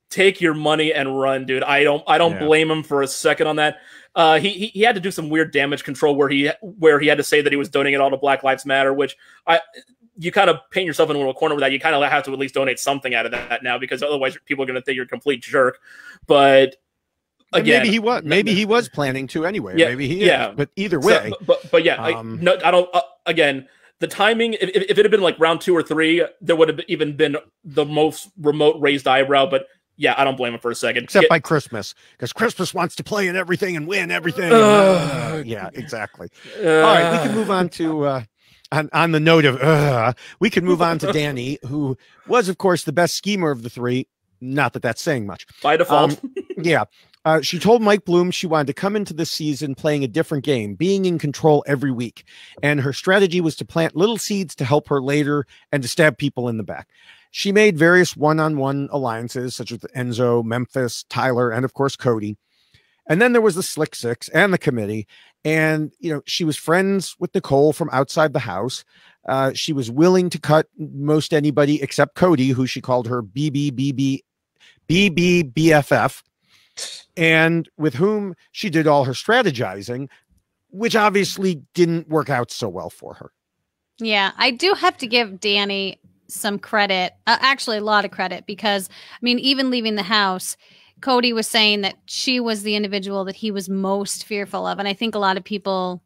Take your money and run, dude. I don't blame him for a second on that. He had to do some weird damage control where he had to say that he was donating it all to Black Lives Matter, which you kind of paint yourself into a corner with that. You kind of have to at least donate something out of that now, because otherwise people are going to think you're a complete jerk. But again, maybe he was planning to anyway. Yeah, maybe he is. But either way, but yeah, I don't. Again, the timing. If it had been like round 2 or 3, there would have even been the most remote raised eyebrow. But yeah, I don't blame him for a second. Except by Christmas, because Christmas wants to play in everything and win everything. Yeah, exactly. All right, we can move on to. On the note of, we can move on to Danny, who was, of course, the best schemer of the 3. Not that that's saying much. By default. She told Mike Bloom she wanted to come into this season playing a different game, being in control every week. And her strategy was to plant little seeds to help her later and to stab people in the back. She made various one-on-one alliances, such as Enzo, Memphis, Tyler, and, of course, Cody. And then there was the Slick Six and the committee. And, she was friends with Nicole from outside the house. She was willing to cut most anybody except Cody, who she called her BBBFF, and with whom she did all her strategizing, which obviously didn't work out so well for her. Yeah, I do have to give Danny some credit, actually a lot of credit, because, I mean, even leaving the house, Cody was saying that she was the individual that he was most fearful of. And I think a lot of people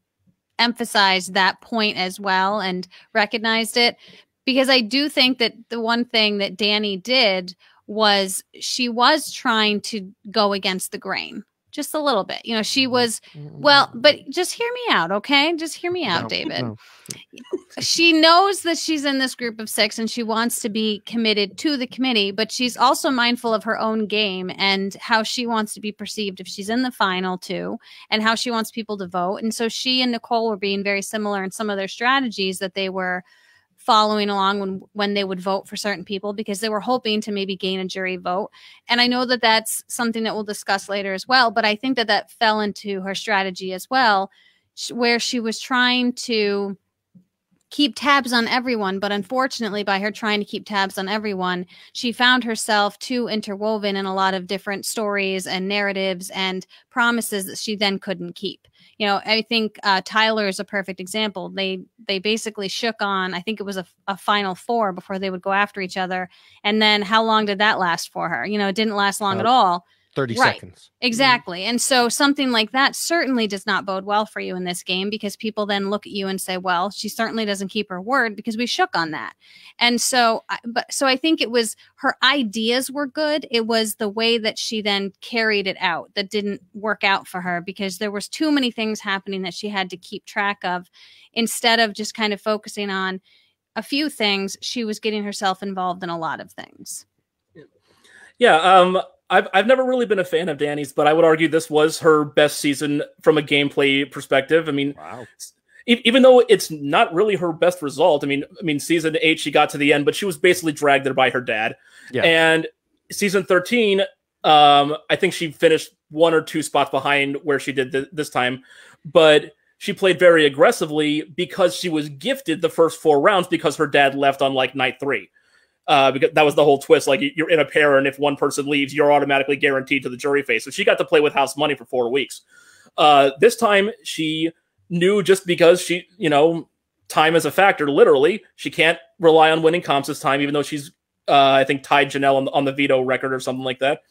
emphasized that point as well and recognized it, because I do think that the one thing that Danny did was she was trying to go against the grain just a little bit. She was, but just hear me out, okay? Just hear me out, David. No. She knows that she's in this group of 6 and she wants to be committed to the committee, but she's also mindful of her own game and how she wants to be perceived if she's in the final too, and how she wants people to vote. And so she and Nicole were being very similar in some of their strategies that they were following along when they would vote for certain people, because they were hoping to maybe gain a jury vote. And I know that that's something that we'll discuss later as well, but I think that that fell into her strategy as well, where she was trying to keep tabs on everyone. But unfortunately, by her trying to keep tabs on everyone, she found herself too interwoven in a lot of different stories and narratives and promises that she then couldn't keep. I think Tyler is a perfect example. They basically shook on, I think it was a final 4 before they would go after each other. And then how long did that last for her? It didn't last long at all. 30 seconds. Exactly. And so something like that certainly does not bode well for you in this game, because people then look at you and say, well, she certainly doesn't keep her word because we shook on that. And so I think it was her ideas were good. It was the way that she then carried it out that didn't work out for her, because there was too many things happening that she had to keep track of. Instead of just kind of focusing on a few things, she was getting herself involved in a lot of things. Yeah. I've never really been a fan of Danny's, but I would argue this was her best season from a gameplay perspective. I mean, wow. even though it's not really her best result. I mean, season 8 she got to the end, but she was basically dragged there by her dad. Yeah. And season 13, I think she finished 1 or 2 spots behind where she did this time, but she played very aggressively because she was gifted the first 4 rounds because her dad left on like night 3. Because that was the whole twist. Like, you're in a pair, and if one person leaves, you're automatically guaranteed to the jury phase. So she got to play with house money for 4 weeks. This time, she knew, just because she, time is a factor, literally. She can't rely on winning comps this time, even though she's, I think, tied Janelle on the veto record or something like that.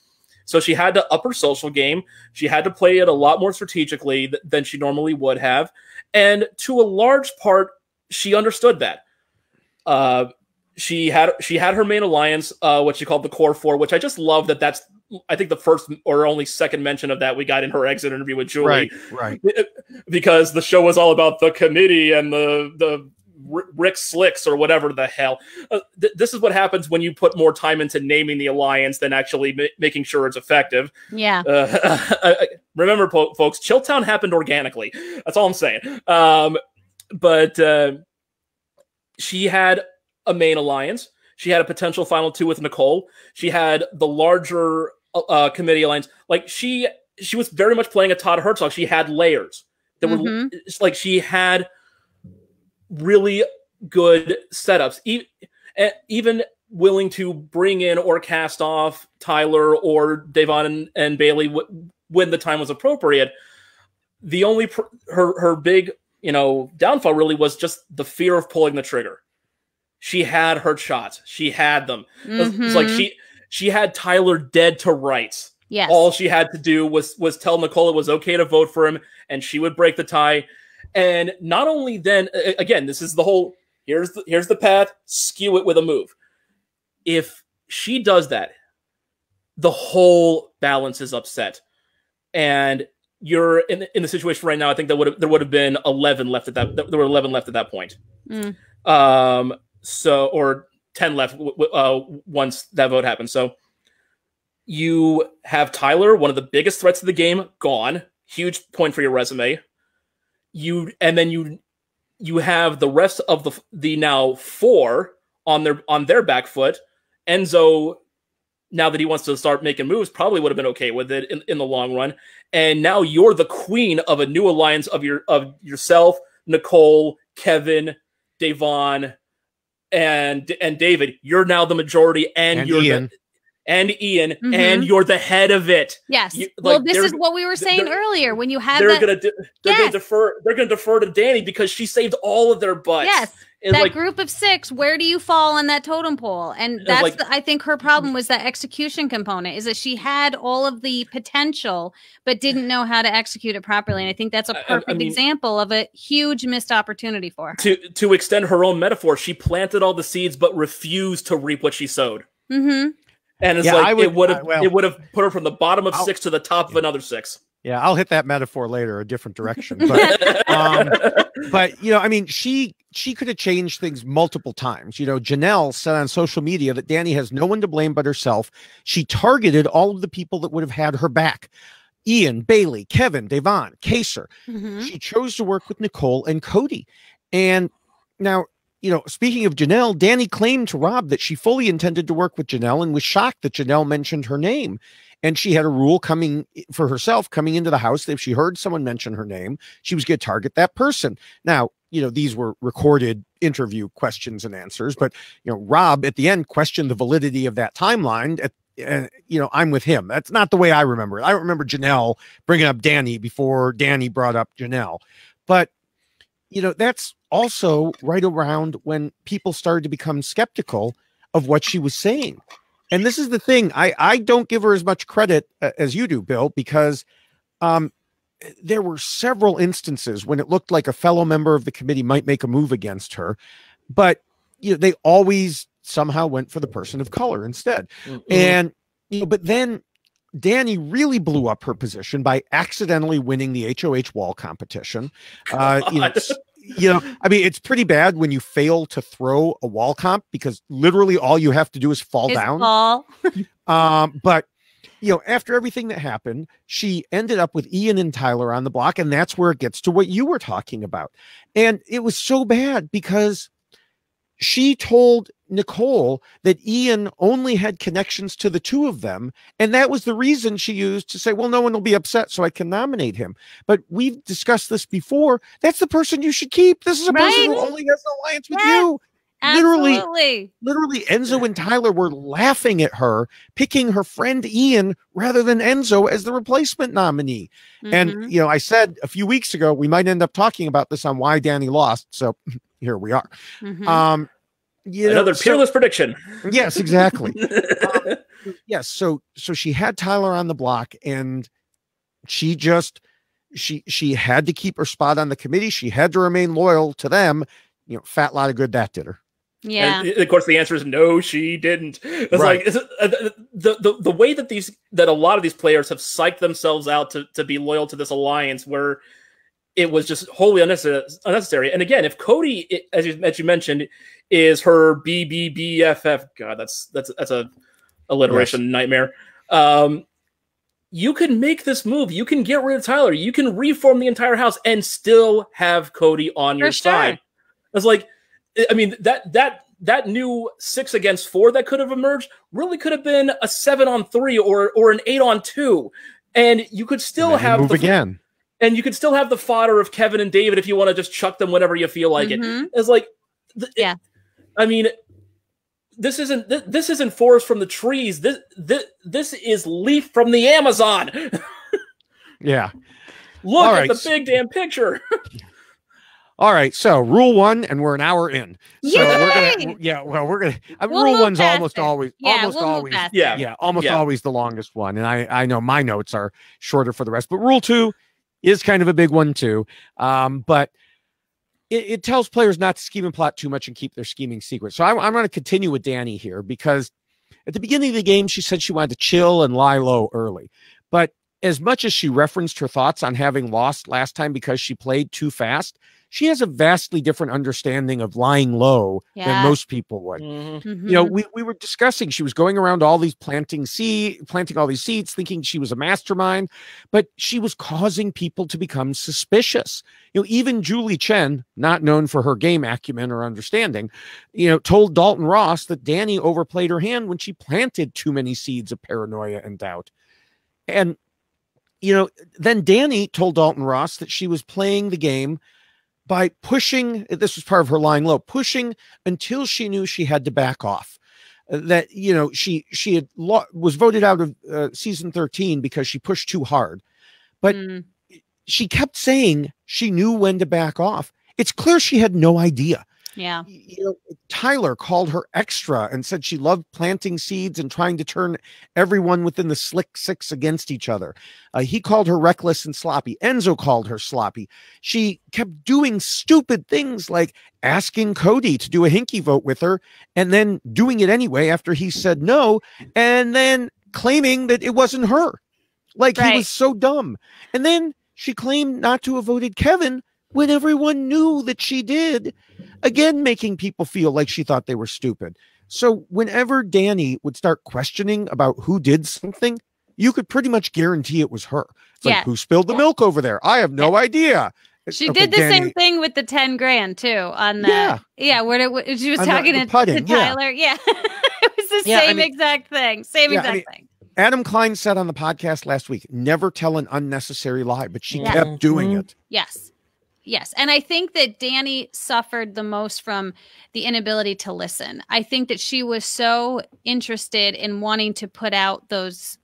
So she had to up her social game. She had to play it a lot more strategically than she normally would have. And to a large part, she understood that. She had her main alliance, what she called the Core Four, which I just love that's, I think, the first or only second mention of that we got in her exit interview with Julie. Right. Because the show was all about the committee and the Rick Slicks or whatever the hell. This is what happens when you put more time into naming the alliance than actually making sure it's effective. Yeah. Remember, folks, Chilltown happened organically. That's all I'm saying. But she had a main alliance. She had a potential final 2 with Nicole. She had the larger committee alliance. Like, she was very much playing a Todd Herzog. She had layers. That were like, she had really good setups. Even willing to bring in or cast off Tyler or Devon and Bailey when the time was appropriate. The only her big downfall really was just the fear of pulling the trigger. She had her shots. She had them. It's like she had Tyler dead to rights. Yes. All she had to do was tell Nicole it was okay to vote for him, and she would break the tie. And not only then, again, this is the whole, here's the path, skew it with a move. If she does that, the whole balance is upset. And you're in the situation right now. I think there would have been 11 left at that. There were 11 left at that point. Or 10 left once that vote happened. So you have Tyler, one of the biggest threats of the game, gone. Huge point for your resume. You have the rest of the now 4 on their back foot. Enzo, now that he wants to start making moves, probably would have been okay with it in the long run. And now you're the queen of a new alliance of yourself, Nicole, Kevin, Devon, and David. You're now the majority, and you're Ian. And you're the head of it. Yes. This is what we were saying earlier. When you have they're gonna defer to Danny because she saved all of their butts. Yes. That group of 6, where do you fall on that totem pole? And that's I think her problem was that execution component, is that she had all of the potential but didn't know how to execute it properly. And I think that's a perfect example of a huge missed opportunity for her. To extend her own metaphor, she planted all the seeds but refused to reap what she sowed. And it's it would have put her from the bottom of 6 to the top of another 6. Yeah, I'll hit that metaphor later, a different direction. But, she could have changed things multiple times. Janelle said on social media that Danny has no one to blame but herself. She targeted all of the people that would have had her back. Ian, Bailey, Kevin, Devon, Kaser. She chose to work with Nicole and Cody. And now, speaking of Janelle, Danny claimed to Rob that she fully intended to work with Janelle and was shocked that Janelle mentioned her name. And she had a rule coming into the house that if she heard someone mention her name, she was going to target that person. Now, these were recorded interview questions and answers, but, Rob at the end questioned the validity of that timeline. I'm with him. That's not the way I remember it. I don't remember Janelle bringing up Danny before Danny brought up Janelle. But, that's also right around when people started to become skeptical of what she was saying. And this is the thing. I don't give her as much credit as you do, Bill, because there were several instances when it looked like a fellow member of the committee might make a move against her, but they always somehow went for the person of color instead. And but then Danny really blew up her position by accidentally winning the HOH wall competition. It's pretty bad when you fail to throw a wall comp because literally all you have to do is fall down. Fall. But after everything that happened, she ended up with Ian and Tyler on the block. And that's where it gets to what you were talking about. And it was so bad because she told Nicole that Ian only had connections to the two of them. And that was the reason she used to say, well, no one will be upset, so I can nominate him. But we've discussed this before. That's the person you should keep. This is a person who only has an alliance with you. Absolutely. Literally, Enzo and Tyler were laughing at her, picking her friend Ian rather than Enzo as the replacement nominee. And, I said a few weeks ago, we might end up talking about this on why Danny lost. So here we are. Another peerless prediction. Yes, exactly. Yes. So she had Tyler on the block, and she had to keep her spot on the committee. She had to remain loyal to them. Fat lot of good that did her. Yeah. And of course, the answer is no, she didn't. It's right. The way that a lot of these players have psyched themselves out to be loyal to this alliance, where it was just wholly unnecessary. And again, if Cody, as you mentioned, is her BBBFF, God, that's a alliteration nightmare. You can make this move. You can get rid of Tyler. You can reform the entire house and still have Cody on your side. It's like, I mean, that new 6 against 4 that could have emerged really could have been a 7-on-3 or an 8-on-2, and you could still have move again. And you could still have the fodder of Kevin and David if you want to just chuck them whenever you feel like it. It's like, I mean, this isn't forest from the trees. This is leaf from the Amazon. Yeah. Look at the big damn picture. All right, so rule 1, and we're an hour in. So we're gonna. Rule 1's almost always always the longest one, and I know my notes are shorter for the rest. But rule 2 is kind of a big one too. But it tells players not to scheme and plot too much and keep their scheming secret. So I'm going to continue with Danny here, because at the beginning of the game she said she wanted to chill and lie low early, but as much as she referenced her thoughts on having lost last time because she played too fast, she has a vastly different understanding of lying low than most people would. We were discussing, she was going around all these planting all these seeds, thinking she was a mastermind, but she was causing people to become suspicious. Even Julie Chen, not known for her game acumen or understanding, told Dalton Ross that Danny overplayed her hand when she planted too many seeds of paranoia and doubt. And, then Danny told Dalton Ross that she was playing the game by pushing, this was part of her lying low, pushing until she knew she had to back off. That, she was voted out of season 13 because she pushed too hard. But she kept saying she knew when to back off. It's clear she had no idea. Yeah. Tyler called her extra and said she loved planting seeds and trying to turn everyone within the Slick Six against each other. He called her reckless and sloppy. Enzo called her sloppy. She kept doing stupid things like asking Cody to do a hinky vote with her and then doing it anyway after he said no, and then claiming that it wasn't her. He was so dumb. And then she claimed not to have voted Kevin when everyone knew that she did, again, making people feel like she thought they were stupid. So whenever Danny would start questioning about who did something, you could pretty much guarantee it was her. It's like, who spilled the milk over there? I have no idea. She did the same thing with the 10 grand too on the where she was talking to Tyler. Yeah. It was the same exact thing. Same thing. Adam Klein said on the podcast last week, never tell an unnecessary lie, but she kept doing it. Yes. And I think that Danny suffered the most from the inability to listen. I think that she was so interested in wanting to put out those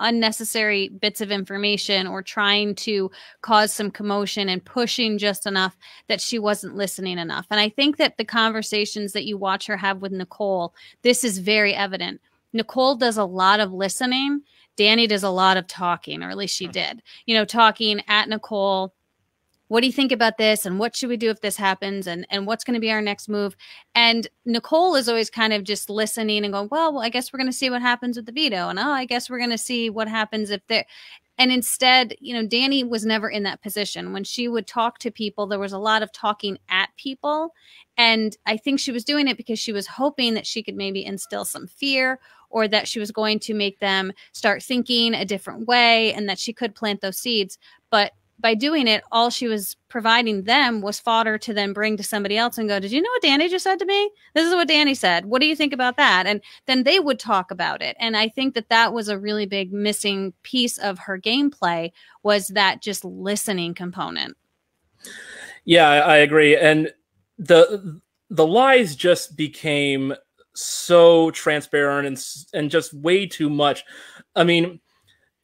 unnecessary bits of information or trying to cause some commotion and pushing just enough that she wasn't listening enough. And I think that the conversations that you watch her have with Nicole, this is very evident. Nicole does a lot of listening. Danny does a lot of talking, or at least she did, talking at Nicole. What do you think about this? And what should we do if this happens? And what's going to be our next move? And Nicole is always kind of just listening and going, well, I guess we're going to see what happens with the veto. And I guess we're going to see what happens if there. And instead, Danny was never in that position. When she would talk to people, there was a lot of talking at people. And I think she was doing it because she was hoping that she could maybe instill some fear or that she was going to make them start thinking a different way, and that she could plant those seeds. But by doing it, all she was providing them was fodder to then bring to somebody else and go, did you know what Danny just said to me? This is what Danny said. What do you think about that? And then they would talk about it. And I think that that was a really big missing piece of her gameplay, was that just listening component. Yeah, I agree. And the lies just became so transparent and just way too much. I mean,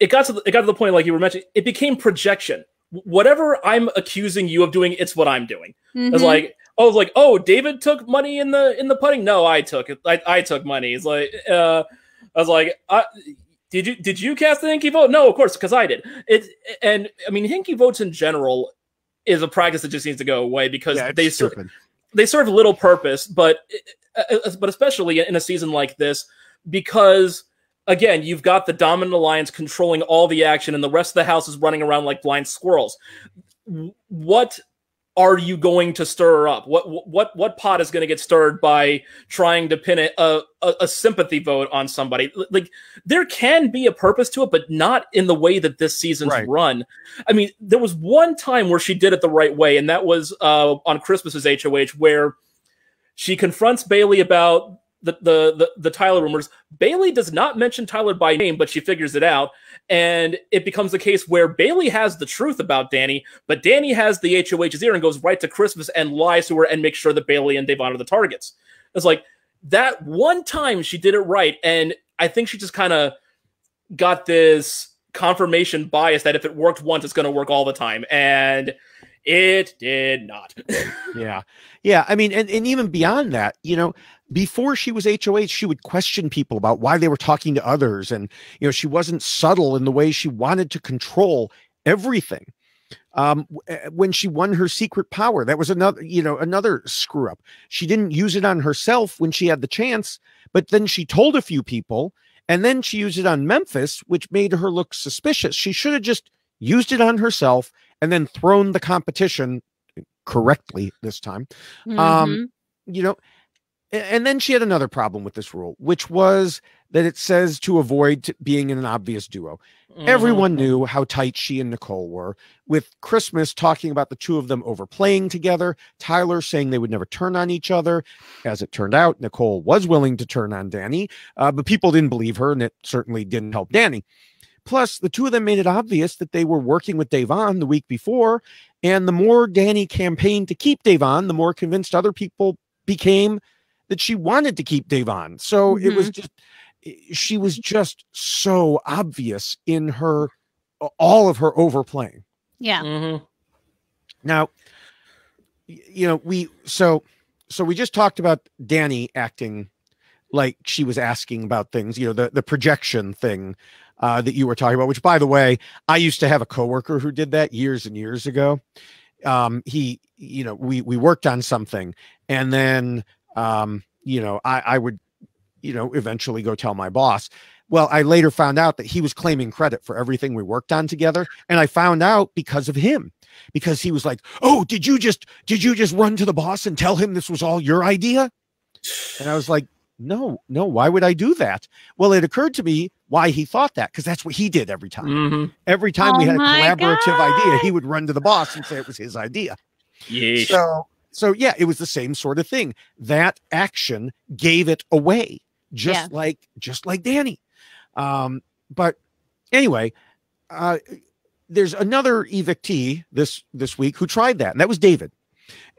it got to the point, like you were mentioning, it became projection. Whatever I'm accusing you of doing, it's what I'm doing. Mm-hmm. It's like, oh, David took money in the putting. No, I took it. I took money. It's like, I was like, did you cast the hinky vote? No, of course, because I did. And I mean, hinky votes in general is a practice that just needs to go away, because they serve little purpose, but especially in a season like this, because again, you've got the dominant alliance controlling all the action, and the rest of the house is running around like blind squirrels. What are you going to stir up? What pot is going to get stirred by trying to pin a sympathy vote on somebody? Like, there can be a purpose to it, but not in the way that this season's run. I mean, there was one time where she did it the right way, and that was on Christmas's HOH, where she confronts Bailey about the Tyler rumors. Bailey does not mention Tyler by name, but she figures it out, and it becomes the case where Bailey has the truth about Danny, but Danny has the HOH's ear and goes right to Christmas and lies to her and makes sure that Bailey and Devon are the targets. It's like, that one time she did it right, and I think she just kind of got this confirmation bias that if it worked once, it's going to work all the time, and it did not. Yeah. I mean, and even beyond that, you know, before she was HOH, she would question people about why they were talking to others. And, you know, she wasn't subtle in the way she wanted to control everything. When she won her secret power, that was another screw up. She didn't use it on herself when she had the chance, but then she told a few people, and then she used it on Memphis, which made her look suspicious. She should have just used it on herself and then thrown the competition correctly this time. Mm-hmm. You know, and then she had another problem with this rule, which was that it says to avoid being in an obvious duo. Mm-hmm. Everyone knew how tight she and Nicole were, with Christmas talking about the two of them overplaying together, Tyler saying they would never turn on each other. As it turned out, Nicole was willing to turn on Danny, but people didn't believe her, and it certainly didn't help Danny. Plus, the two of them made it obvious that they were working with Devon the week before, and the more Danny campaigned to keep Devon, the more convinced other people became that she wanted to keep Devon. So it was just, she was just so obvious in all of her overplaying. Yeah. Mm-hmm. Now, you know, we just talked about Danny acting like she was asking about things, you know, the projection thing that you were talking about, which, by the way, I used to have a coworker who did that years and years ago. We worked on something, and then, I would, eventually go tell my boss. Well, I later found out that he was claiming credit for everything we worked on together. And I found out because of him, because he was like, "Oh, did you just run to the boss and tell him this was all your idea?" And I was like, no, why would I do that? Well, it occurred to me why he thought that, because that's what he did every time. Mm-hmm. Every time we had a collaborative idea, he would run to the boss and say it was his idea. Yeesh. So yeah, it was the same sort of thing. That action gave it away, just like Danny. But anyway, there's another evictee this week who tried that, and that was David.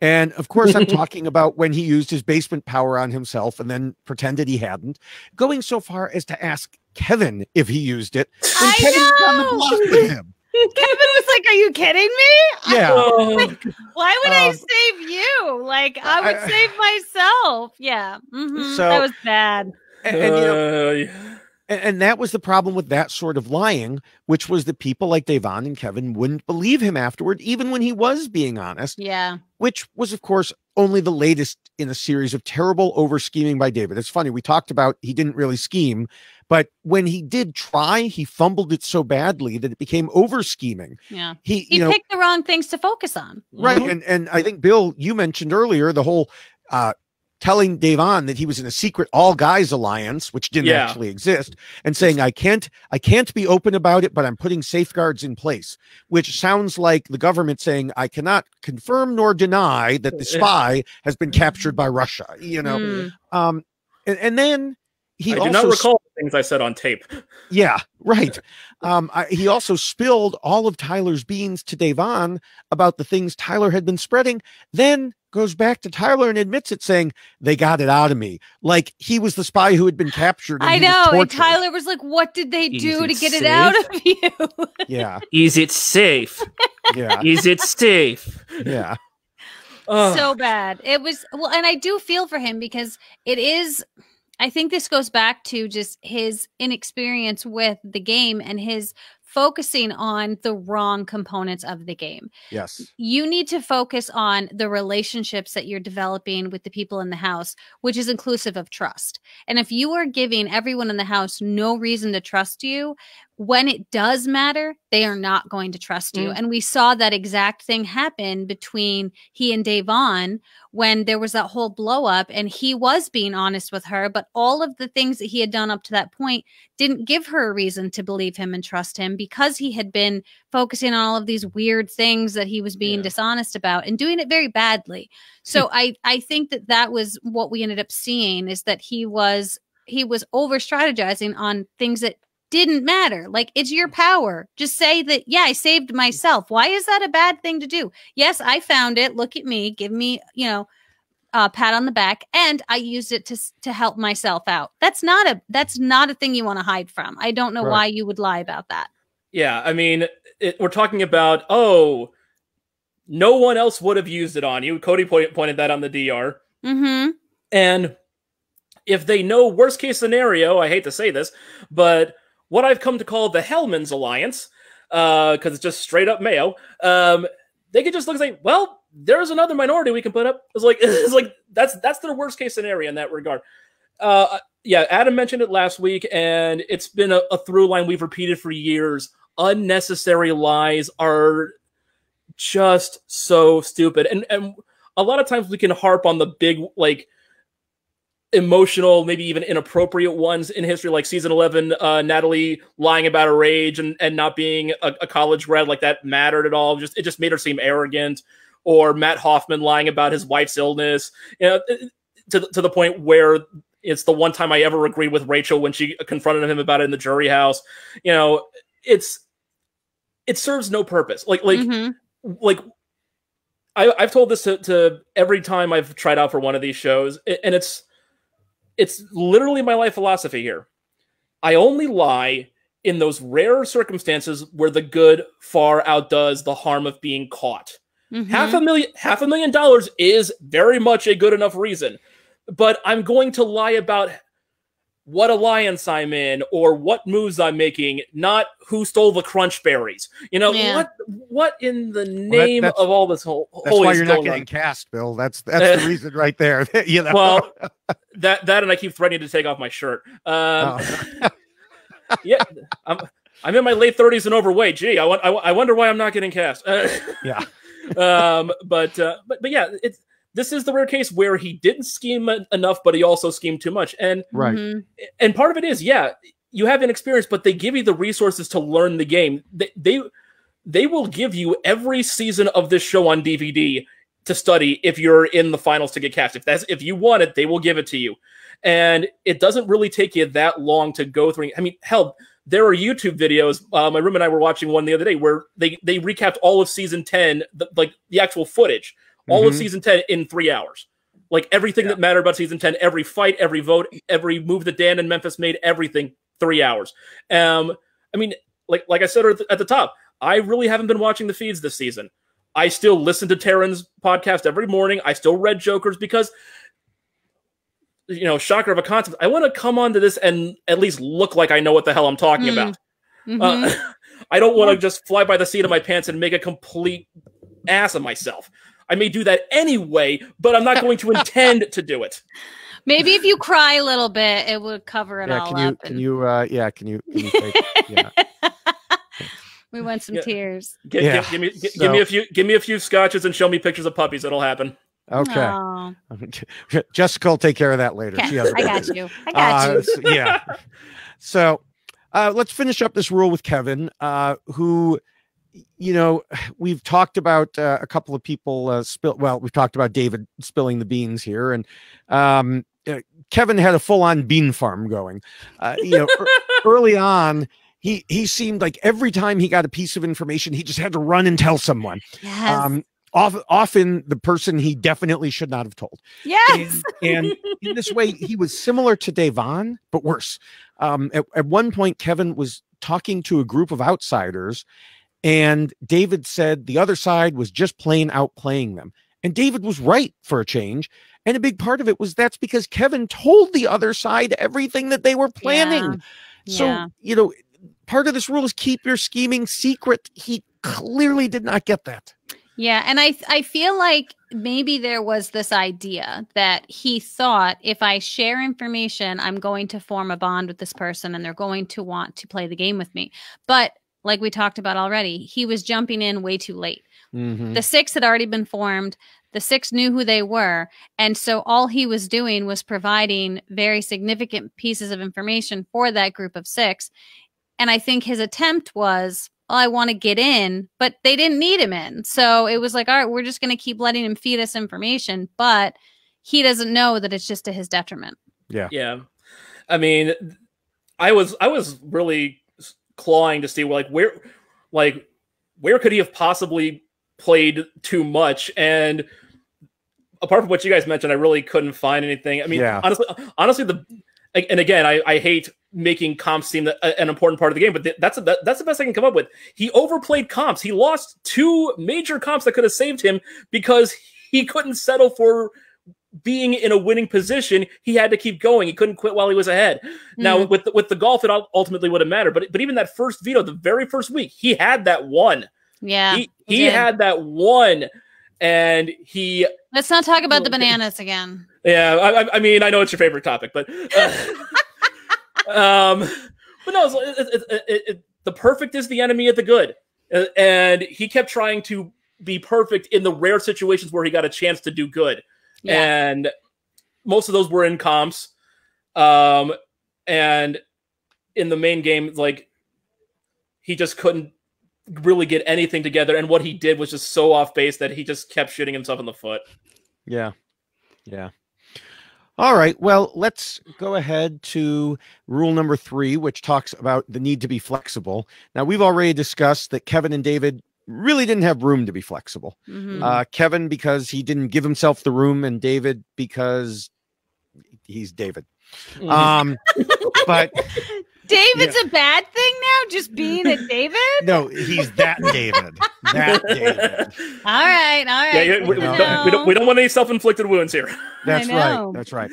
And of course, I'm talking about when he used his basement power on himself and then pretended he hadn't, going so far as to ask Kevin if he used it when Kevin was on the block with him. Kevin was like, "Are you kidding me? Yeah. Why would I save you? Like, I would save myself." Yeah. Mm-hmm. So that was bad. And that was the problem with that sort of lying, which was that people like Devon and Kevin wouldn't believe him afterward, even when he was being honest. Yeah. Which was, of course, only the latest in a series of terrible over-scheming by David. It's funny, we talked about he didn't really scheme, but when he did try, he fumbled it so badly that it became over-scheming. Yeah. He picked the wrong things to focus on. Right. And I think, Bill, you mentioned earlier the whole telling Devon that he was in a secret all guys alliance, which didn't actually exist, and saying, I can't be open about it, but I'm putting safeguards in place, which sounds like the government saying, I cannot confirm nor deny that the spy has been captured by Russia, you know? And then I do not recall the things I said on tape. Yeah, right. He also spilled all of Tyler's beans to Devon about the things Tyler had been spreading, then goes back to Tyler and admits it, saying, they got it out of me. Like he was the spy who had been captured. I know. And Tyler was like, what did they do to get it out of you? Yeah. Is it safe? Yeah. Is it safe? Yeah. So bad. It was, well, and I do feel for him because it is, I think this goes back to just his inexperience with the game and his focusing on the wrong components of the game. Yes. You need to focus on the relationships that you're developing with the people in the house, which is inclusive of trust. And if you are giving everyone in the house no reason to trust you, when it does matter, they are not going to trust you. And we saw that exact thing happen between he and Devon when there was that whole blow up and he was being honest with her, but all of the things that he had done up to that point didn't give her a reason to believe him and trust him because he had been focusing on all of these weird things that he was being dishonest about and doing it very badly. So I think that was what we ended up seeing, is that he was over strategizing on things that didn't matter. Like, it's your power. Just say that, yeah, I saved myself. Why is that a bad thing to do? Yes, I found it. Look at me. Give me, a pat on the back, and I used it to help myself out. That's not a thing you want to hide from. I don't know why you would lie about that. Yeah, I mean, we're talking about, no one else would have used it on you. Cody pointed that on the DR. Mm-hmm. And if they know worst case scenario, I hate to say this, but what I've come to call the Hellman's Alliance, because it's just straight up Mayo, they could just look and say, well, there's another minority we can put up. It's like that's their worst case scenario in that regard. Yeah, Adam mentioned it last week, and it's been a through line we've repeated for years. Unnecessary lies are just so stupid. And a lot of times we can harp on the big, like, emotional, maybe even inappropriate ones in history, like season 11, Natalie lying about her age and not being a college grad, like that mattered at all. It just made her seem arrogant. Or Matt Hoffman lying about his wife's illness, to the point where it's the one time I ever agreed with Rachel when she confronted him about it in the jury house. It serves no purpose. I've told this to every time I've tried out for one of these shows, and it's literally my life philosophy here. I only lie in those rare circumstances where the good far outdoes the harm of being caught. Mm-hmm. $500,000 is very much a good enough reason, but I'm going to lie about what alliance I'm in or what moves I'm making, not who stole the crunch berries. What in the name of all this whole that's why you're not getting cast, Bill. That's the reason right there. Well, that and I keep threatening to take off my shirt. Yeah, I'm in my late 30s and overweight. Gee, I wonder why I'm not getting cast. Yeah. But yeah, this is the rare case where he didn't scheme enough, but he also schemed too much. And and part of it is, yeah, you have inexperience, but they give you the resources to learn the game. They will give you every season of this show on DVD to study if you're in the finals to get cast. If you want it, they will give it to you. And it doesn't really take you that long to go through. I mean, hell, there are YouTube videos. My room and I were watching one the other day where they recapped all of season 10, the actual footage, all of season 10 in 3 hours. Like everything that mattered about season 10, every fight, every vote, every move that Dan and Memphis made, everything, 3 hours. I mean, like I said at the top, I really haven't been watching the feeds this season. I still listen to Taryn's podcast every morning. I still read Jokers because, shocker of a concept, I want to come onto this and at least look like I know what the hell I'm talking about. I don't want to just fly by the seat of my pants and make a complete ass of myself. I may do that anyway, but I'm not going to intend to do it. Maybe if you cry a little bit, it would cover it all up. Can you take, yeah. We want some tears. Give me a few scotches and show me pictures of puppies. It'll happen. Okay. Oh. Jessica will take care of that later. Okay. She has I got you. I got you. Yeah. So let's finish up this rule with Kevin, who, you know, we've talked about a couple of people we've talked about David spilling the beans here, and Kevin had a full-on bean farm going. You know, early on, he seemed like every time he got a piece of information, he just had to run and tell someone. Yes. Often the person he definitely should not have told. Yes. And in this way, he was similar to Devon, but worse. At one point, Kevin was talking to a group of outsiders, and David said the other side was just plain outplaying them. And David was right for a change. And a big part of it was that's because Kevin told the other side everything that they were planning. Yeah. So, you know, part of this rule is keep your scheming secret. He clearly did not get that. Yeah, and I feel like maybe there was this idea that he thought if I share information, I'm going to form a bond with this person and they're going to want to play the game with me. But like we talked about already, he was jumping in way too late. Mm-hmm. The 6 had already been formed. The 6 knew who they were. And so all he was doing was providing very significant pieces of information for that group of 6. And I think his attempt was, well, I want to get in, but they didn't need him in. So it was like, all right, we're just going to keep letting him feed us information. But he doesn't know that it's just to his detriment. Yeah. Yeah. I mean, I was really clawing to see where could he have possibly played too much. And apart from what you guys mentioned, I really couldn't find anything. I mean, honestly, and again, I hate making comps seem an important part of the game, but that's the best I can come up with. He overplayed comps. He lost 2 major comps that could have saved him because he couldn't settle for being in a winning position. He had to keep going. He couldn't quit while he was ahead. Now with the golf, it ultimately would have mattered. But even that first veto, the very first week, he had that one. Yeah, he had that one, and he. Let's not talk about the bananas again. Yeah, I mean, I know it's your favorite topic, but but no, the perfect is the enemy of the good, and he kept trying to be perfect in the rare situations where he got a chance to do good. Yeah. And most of those were in comps. And in the main game, like, he just couldn't really get anything together. And what he did was just so off base that he just kept shooting himself in the foot. Yeah. Yeah. All right. Well, let's go ahead to rule number 3, which talks about the need to be flexible. Now, we've already discussed that Kevin and David really didn't have room to be flexible. Mm-hmm. Kevin, because he didn't give himself the room, and David, because he's David. But David's a bad thing now, just being a David? No, he's that David. That David. All right. Yeah, we don't want any self-inflicted wounds here. That's right.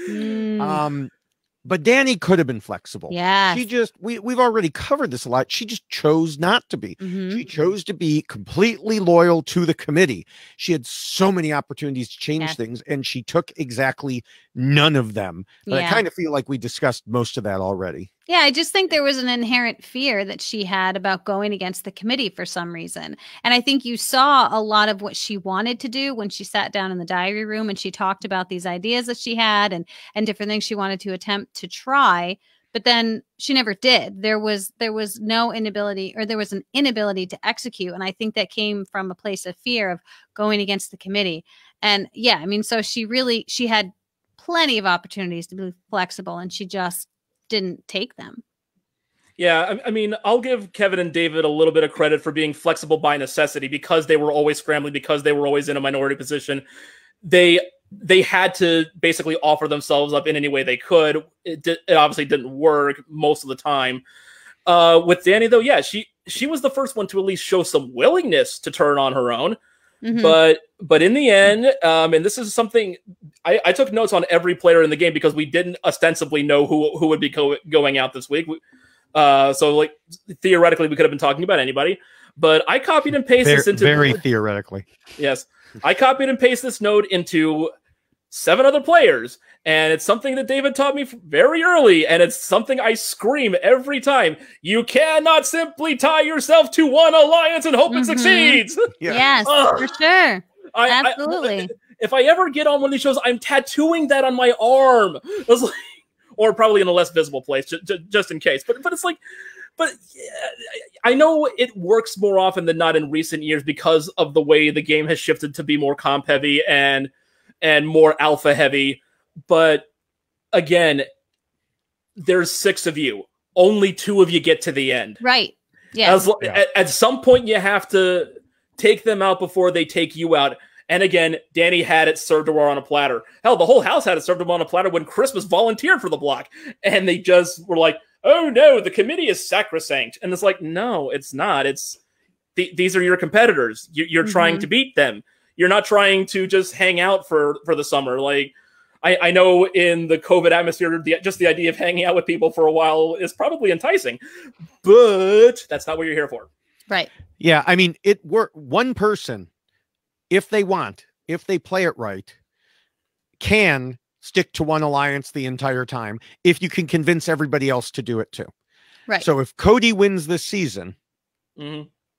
But Danny could have been flexible. Yeah. She just, we've already covered this a lot. She just chose not to be. Mm-hmm. She chose to be completely loyal to the committee. She had so many opportunities to change things, and she took exactly none of them. But I kind of feel like we discussed most of that already. Yeah, I just think there was an inherent fear that she had about going against the committee for some reason. And I think you saw a lot of what she wanted to do when she sat down in the diary room and she talked about these ideas that she had and different things she wanted to attempt to try. But then she never did. There was no inability, or there was an inability to execute. And I think that came from a place of fear of going against the committee. And yeah, I mean, so she had plenty of opportunities to be flexible, and she just didn't take them. Yeah, I mean, I'll give Kevin and David a little bit of credit for being flexible by necessity, because they were always scrambling, because they were always in a minority position. They had to basically offer themselves up in any way they could. It obviously didn't work most of the time. With Danny, though, yeah, she was the first one to at least show some willingness to turn on her own. Mm-hmm. But in the end, and this is something I took notes on every player in the game, because we didn't ostensibly know who would be going out this week. So like theoretically, we could have been talking about anybody, but I copied and pasted this into very theoretically. Yes, I copied and pasted this note into 7 other players, and it's something that David taught me very early, and it's something I scream every time. You cannot simply tie yourself to one alliance and hope it succeeds. Yes, for sure. Absolutely. if I ever get on one of these shows, I'm tattooing that on my arm. I was like, or probably in a less visible place, just in case. But it's like, but I know it works more often than not in recent years because of the way the game has shifted to be more comp heavy and more alpha heavy. But again, there's 6 of you. Only 2 of you get to the end. Right. Yeah. At some point, you have to take them out before they take you out. And again, Danny had it served to her on a platter. Hell, the whole house had it served to him on a platter when Christmas volunteered for the block. And they just were like, oh no, the committee is sacrosanct. And it's like, no, it's not. These are your competitors. You're trying to beat them. You're not trying to just hang out for the summer. Like, I know in the COVID atmosphere, just the idea of hanging out with people for a while is probably enticing, but that's not what you're here for. Right. Yeah. I mean, one person, if they play it right, can stick to one alliance the entire time if you can convince everybody else to do it too. Right. So if Cody wins this season,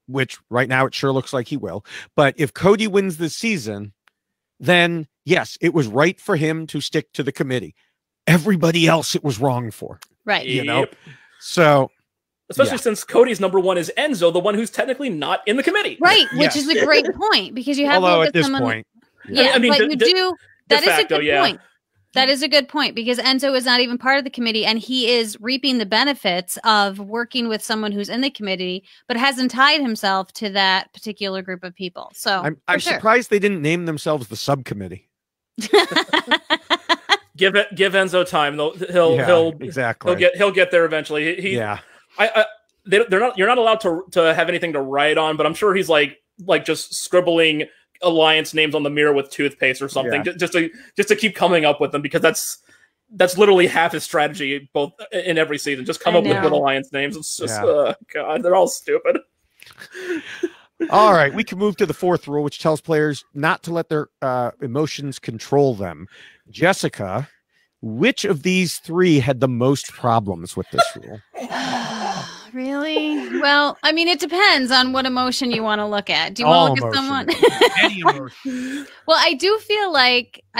which right now it sure looks like he will, but if Cody wins this season, then yes, it was right for him to stick to the committee. Everybody else it was wrong for. Right. You know? So especially since Cody's number 1 is Enzo, the one who's technically not in the committee. Right, which is a great point because you have at this point. Yeah, I mean, but you do that is facto, a good point. That is a good point because Enzo is not even part of the committee and he is reaping the benefits of working with someone who's in the committee, but hasn't tied himself to that particular group of people. So I'm surprised they didn't name themselves the subcommittee. Give Enzo time. He'll exactly. He'll get there eventually. You're not allowed to have anything to write on, but I'm sure he's like just scribbling alliance names on the mirror with toothpaste or something, just to keep coming up with them, because that's literally half his strategy, both in every season. Just come up with good alliance names. It's just God, they're all stupid. All right, we can move to the 4th rule, which tells players not to let their emotions control them. Jessica, which of these 3 had the most problems with this rule? Really? Well, I mean, it depends on what emotion you want to look at. Do you want to look at someone? Any emotion. Well, I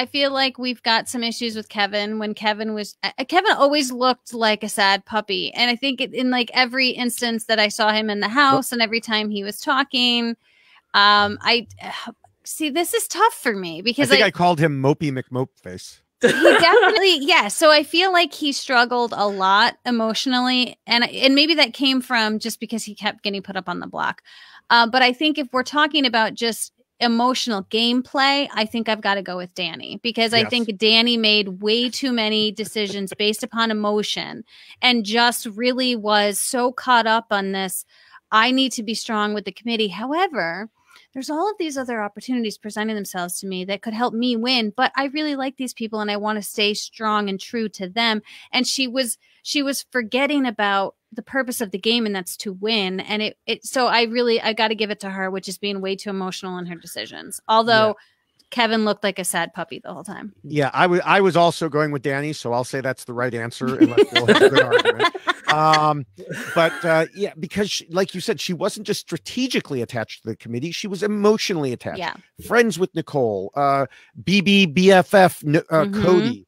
feel like we've got some issues with Kevin. When Kevin always looked like a sad puppy, and I think in like every instance that I saw him in the house, and every time he was talking, I see this is tough for me because I called him Mopey McMopeface. He definitely, so I feel like he struggled a lot emotionally, and maybe that came from just because he kept getting put up on the block. But I think if we're talking about just emotional gameplay, I think I've got to go with Danny, because I think Danny made way too many decisions based upon emotion and just really was so caught up on this. I need to be strong with the committee. However, there's all of these other opportunities presenting themselves to me that could help me win, but I really like these people and I want to stay strong and true to them. And she was forgetting about the purpose of the game, and that's to win. And so I got to give it to her, which is being way too emotional in her decisions. Although Kevin looked like a sad puppy the whole time. Yeah, I was also going with Danny, so I'll say that's the right answer unless we'll have a good argument. Because like you said, she wasn't just strategically attached to the committee, she was emotionally attached. Yeah. Friends with Nicole, BFF Cody,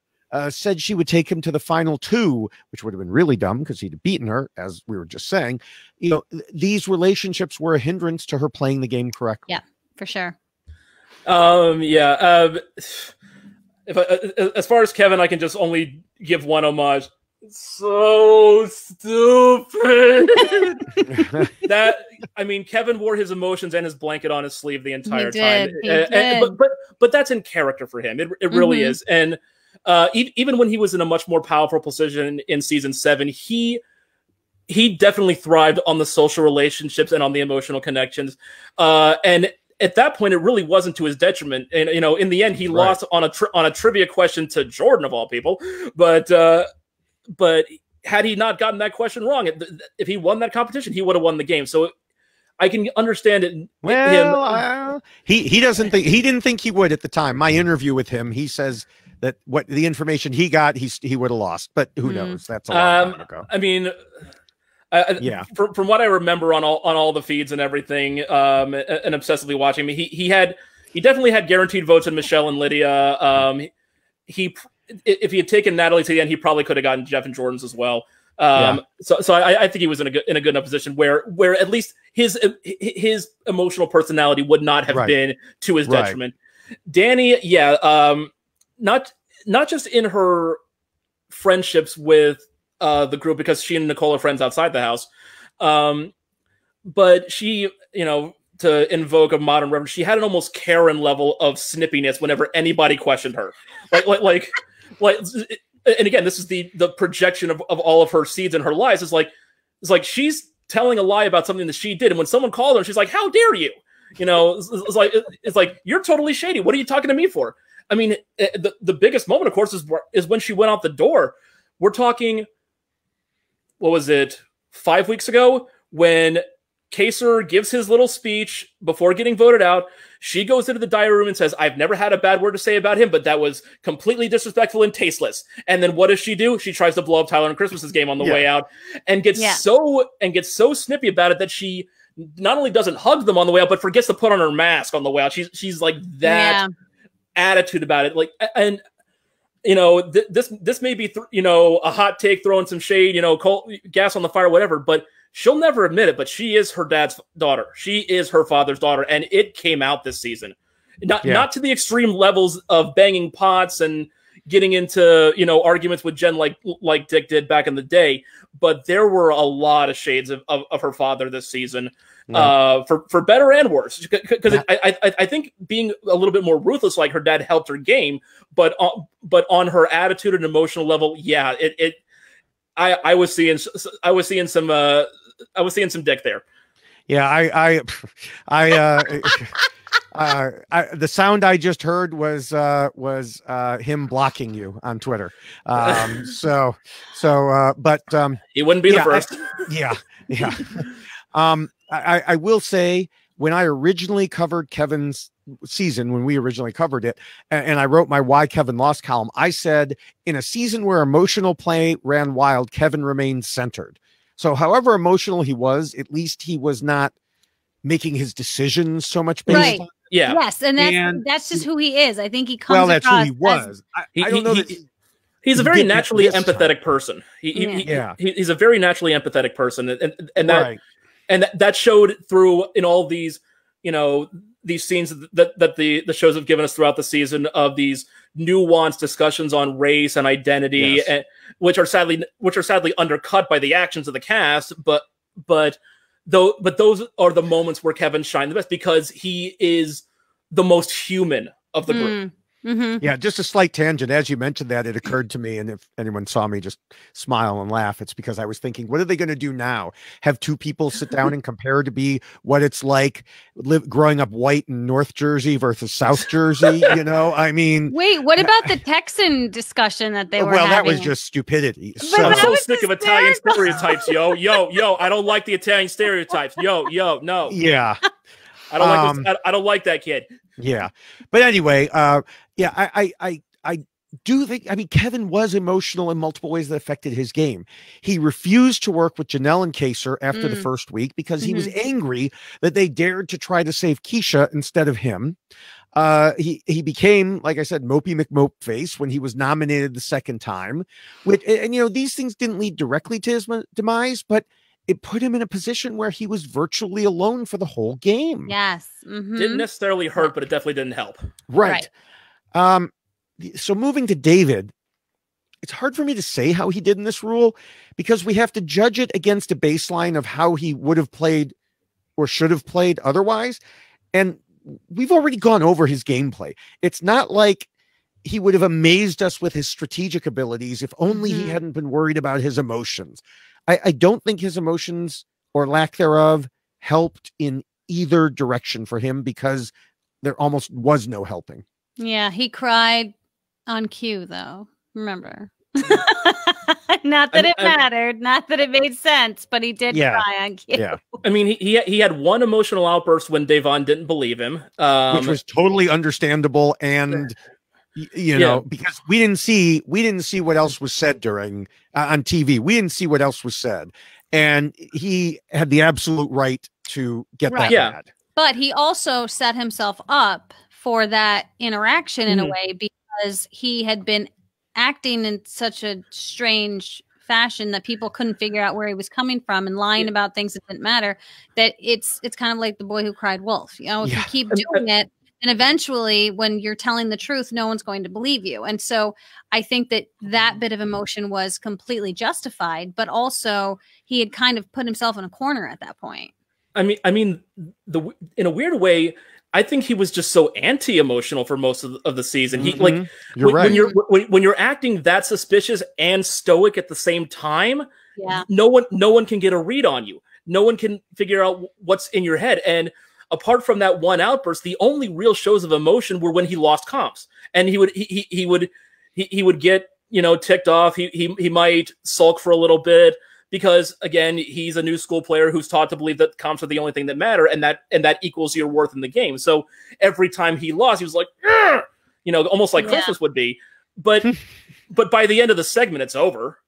said she would take him to the final 2, which would have been really dumb because he'd have beaten her, as we were just saying. You know, these relationships were a hindrance to her playing the game correctly. Yeah, for sure. As far as Kevin, I can just only give one homage. So stupid. Kevin wore his emotions and his blanket on his sleeve the entire time. But that's in character for him. It really is. And even when he was in a much more powerful position in season 7, he definitely thrived on the social relationships and on the emotional connections. And at that point, it really wasn't to his detriment. And, you know, in the end, he lost on a trivia question to Jordan, of all people. But had he not gotten that question wrong, if he won that competition, he would have won the game. So I can understand it. He didn't think he would at the time. My interview with him, he says that what the information he got, he would have lost. But who knows? That's a long time ago. I mean, from what I remember on all the feeds and everything, and obsessively watching me, he had he definitely had guaranteed votes in Michelle and Lydia. If he had taken Natalie to the end, he probably could have gotten Jeff and Jordan's as well. So I think he was in a good enough position where at least his emotional personality would not have been to his detriment. Danny, not just in her friendships with the group, because she and Nicole are friends outside the house, but she, to invoke a modern reference, she had an almost Karen level of snippiness whenever anybody questioned her, like. And again, this is the projection of all of her seeds in her lies. It's like she's telling a lie about something that she did, and when someone called her, she's like, "How dare you?" It's like you're totally shady. What are you talking to me for? I mean, the biggest moment, of course, is when she went out the door. We're talking, what was it, 5 weeks ago, when Kaser gives his little speech before getting voted out. She goes into the diary room and says, "I've never had a bad word to say about him, but that was completely disrespectful and tasteless." And then what does she do? She tries to blow up Tyler and Christmas's game on the way out, and gets so snippy about it that she not only doesn't hug them on the way out, but forgets to put on her mask on the way out. She's like that attitude about it. Like, and this may be a hot take, throwing some shade, gas on the fire, whatever, but she'll never admit it, but she is her dad's daughter. She is her father's daughter, and it came out this season. Not to the extreme levels of banging pots and getting into arguments with Jen like Dick did back in the day, but there were a lot of shades of her father this season, for better and worse. Because I think being a little bit more ruthless like her dad helped her game, but on her attitude and emotional level, I was seeing some dick there. Yeah, the sound I just heard was him blocking you on Twitter. But he wouldn't be the first. I will say, when I originally covered Kevin's season, when we originally covered it, and I wrote my Why Kevin Lost column, I said, in a season where emotional play ran wild, Kevin remained centered. So however emotional he was, at least he was not making his decisions so much based on. Yeah. Yes, and that's just who he is. I think he comes that's who he was. I don't know that he's a very naturally empathetic person. He's a very naturally empathetic person, and that showed through in all these, these scenes that the shows have given us throughout the season, of these nuanced discussions on race and identity, and which are sadly undercut by the actions of the cast, but those are the moments where Kevin shined the best, because he is the most human of the group. Mm-hmm. Yeah, just a slight tangent. As you mentioned that, it occurred to me, and if anyone saw me just smile and laugh, it's because I was thinking, what are they going to do now? Have two people sit down and compare to be what it's like growing up white in North Jersey versus South Jersey? I mean, wait, what about the Texan discussion that they were having? That was just stupidity. I'm so sick of Italian stereotypes, yo. I don't like the Italian stereotypes. Yo, no. Yeah. I don't like this. I don't like that kid. Yeah. But anyway, I do think, Kevin was emotional in multiple ways that affected his game. He refused to work with Janelle and Kaser after the first week because he was angry that they dared to try to save Keisha instead of him. He became, like I said, Mopey McMopeface when he was nominated the second time. And these things didn't lead directly to his demise, but it put him in a position where he was virtually alone for the whole game. Yes. Mm-hmm. Didn't necessarily hurt, but it definitely didn't help. Right. So moving to David, it's hard for me to say how he did in this rule, because we have to judge it against a baseline of how he would have played or should have played otherwise. And we've already gone over his gameplay. It's not like he would have amazed us with his strategic abilities if only he hadn't been worried about his emotions. I don't think his emotions, or lack thereof, helped in either direction for him, because there almost was no helping. Yeah, he cried on cue, though. Remember? Not that it mattered, not that it made sense, but he did cry on cue. Yeah. I mean, he had one emotional outburst when Davon didn't believe him, which was totally understandable, and because we didn't see what else was said during on TV. We didn't see what else was said, and he had the absolute right to get that mad. But he also set himself up for that interaction in a way, because he had been acting in such a strange fashion that people couldn't figure out where he was coming from and lying about things that didn't matter, that it's kind of like the boy who cried wolf. You know, if you keep doing it, and eventually when you're telling the truth, no one's going to believe you. And so I think that bit of emotion was completely justified, but also he had kind of put himself in a corner at that point. I mean, in a weird way, I think he was just so anti-emotional for most of the season. He when you're acting that suspicious and stoic at the same time, no one can get a read on you. No one can figure out what's in your head. And apart from that one outburst, the only real shows of emotion were when he lost comps, and he would get, you know, ticked off. He might sulk for a little bit, because again, he's a new school player who's taught to believe that comps are the only thing that matter, and that equals your worth in the game. So every time he lost, he was like, "Argh!" You know, almost like Christmas would be. But by the end of the segment, it's over.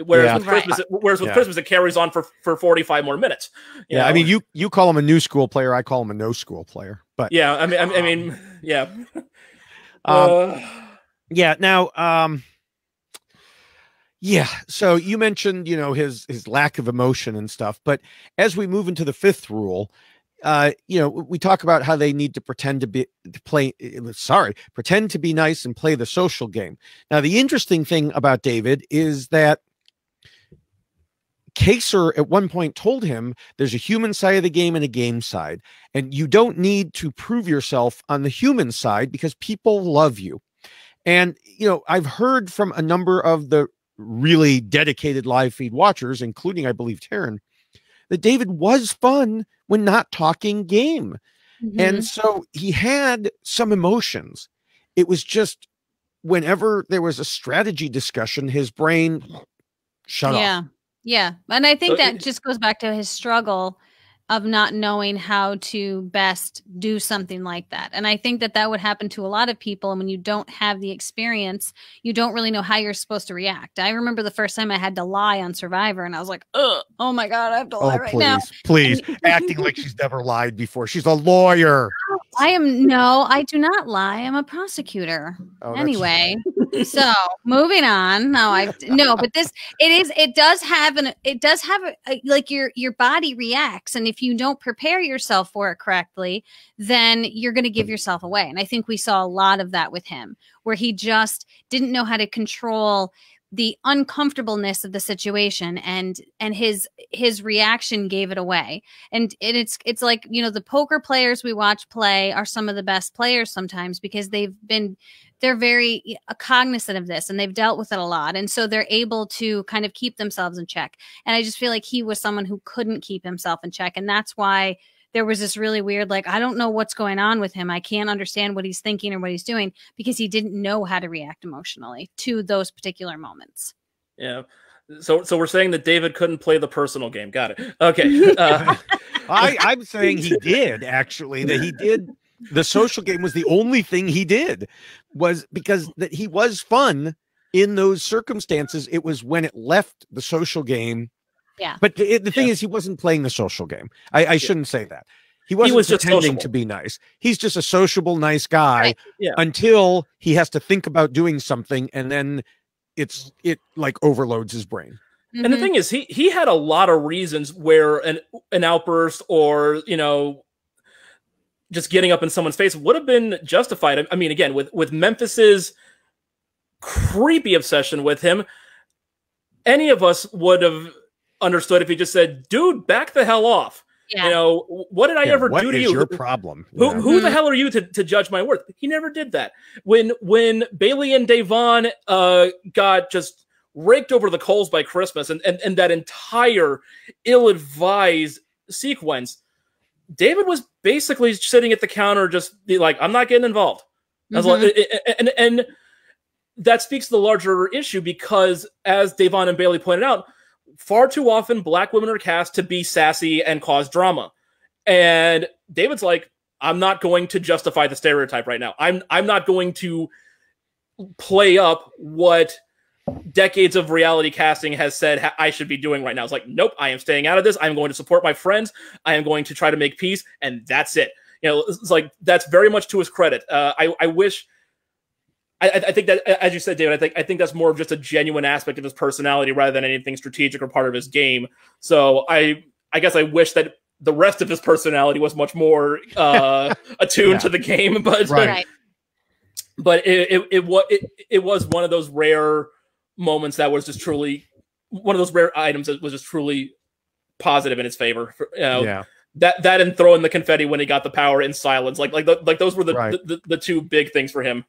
Whereas with Christmas, it carries on for 45 more minutes. You know? I mean, you call him a new school player, I call him a no school player. But I mean, yeah. Now, so you mentioned, you know, his lack of emotion and stuff, but as we move into the fifth rule, you know, we talk about how they need to pretend to be nice and play the social game. Now, the interesting thing about David is that Kaser at one point told him there's a human side of the game and a game side, and you don't need to prove yourself on the human side because people love you. And, you know, I've heard from a number of the really dedicated live feed watchers, including, I believe, Taryn, that David was fun when not talking game. And so he had some emotions. It was just whenever there was a strategy discussion, his brain shut off. Yeah. And I think that just goes back to his struggle of not knowing how to best do something like that. And I think that would happen to a lot of people. And when you don't have the experience, you don't really know how you're supposed to react. I remember the first time I had to lie on Survivor, and I was like, oh my God, I have to lie right now. Please, acting like she's never lied before. She's a lawyer. I do not lie. I'm a prosecutor. Anyway, so moving on. But it does have like your body reacts. And if you don't prepare yourself for it correctly, then you're going to give yourself away. And I think we saw a lot of that with him, where he just didn't know how to control the uncomfortableness of the situation, and his reaction gave it away. And it's like, you know, the poker players we watch play are some of the best players sometimes, because they're very cognizant of this, and they've dealt with it a lot. And so they're able to kind of keep themselves in check. And I just feel like he was someone who couldn't keep himself in check. And that's why there was this really weird, like, I don't know what's going on with him. I can't understand what he's thinking or what he's doing, because he didn't know how to react emotionally to those particular moments. Yeah. So we're saying that David couldn't play the personal game. Got it. Okay. I'm saying he did, actually, that he did. The social game was the only thing he did, was because that he was fun in those circumstances. It was when it left the social game. Yeah. But the thing is, he wasn't playing the social game. I shouldn't say that. He was pretending to be nice. He's just a sociable, nice guy until he has to think about doing something, and then it like overloads his brain. And the thing is, he had a lot of reasons where an outburst, or, you know, just getting up in someone's face would have been justified. I mean, again, with Memphis's creepy obsession with him, any of us would have understood if he just said, dude, back the hell off. You know, what did I ever do to you? What is your problem? Who the hell are you to judge my worth? He never did that. When Bailey and Davon got just raked over the coals by Christmas, and that entire ill-advised sequence, David was basically sitting at the counter just like, I'm not getting involved. And that speaks to the larger issue, because as Davon and Bailey pointed out, far too often Black women are cast to be sassy and cause drama. And David's like, I'm not going to justify the stereotype right now. I'm not going to play up what decades of reality casting has said I should be doing right now. It's like, nope, I am staying out of this. I'm going to support my friends. I am going to try to make peace, and that's it. it's like that's very much to his credit. I wish. I think that, as you said, David, I think that's more of just a genuine aspect of his personality rather than anything strategic or part of his game. So I guess I wish that the rest of his personality was much more attuned to the game, but but it was one of those rare moments that was just truly one of those rare items that was just truly positive in his favor. That and throwing the confetti when he got the power in silence, like those were the two big things for him.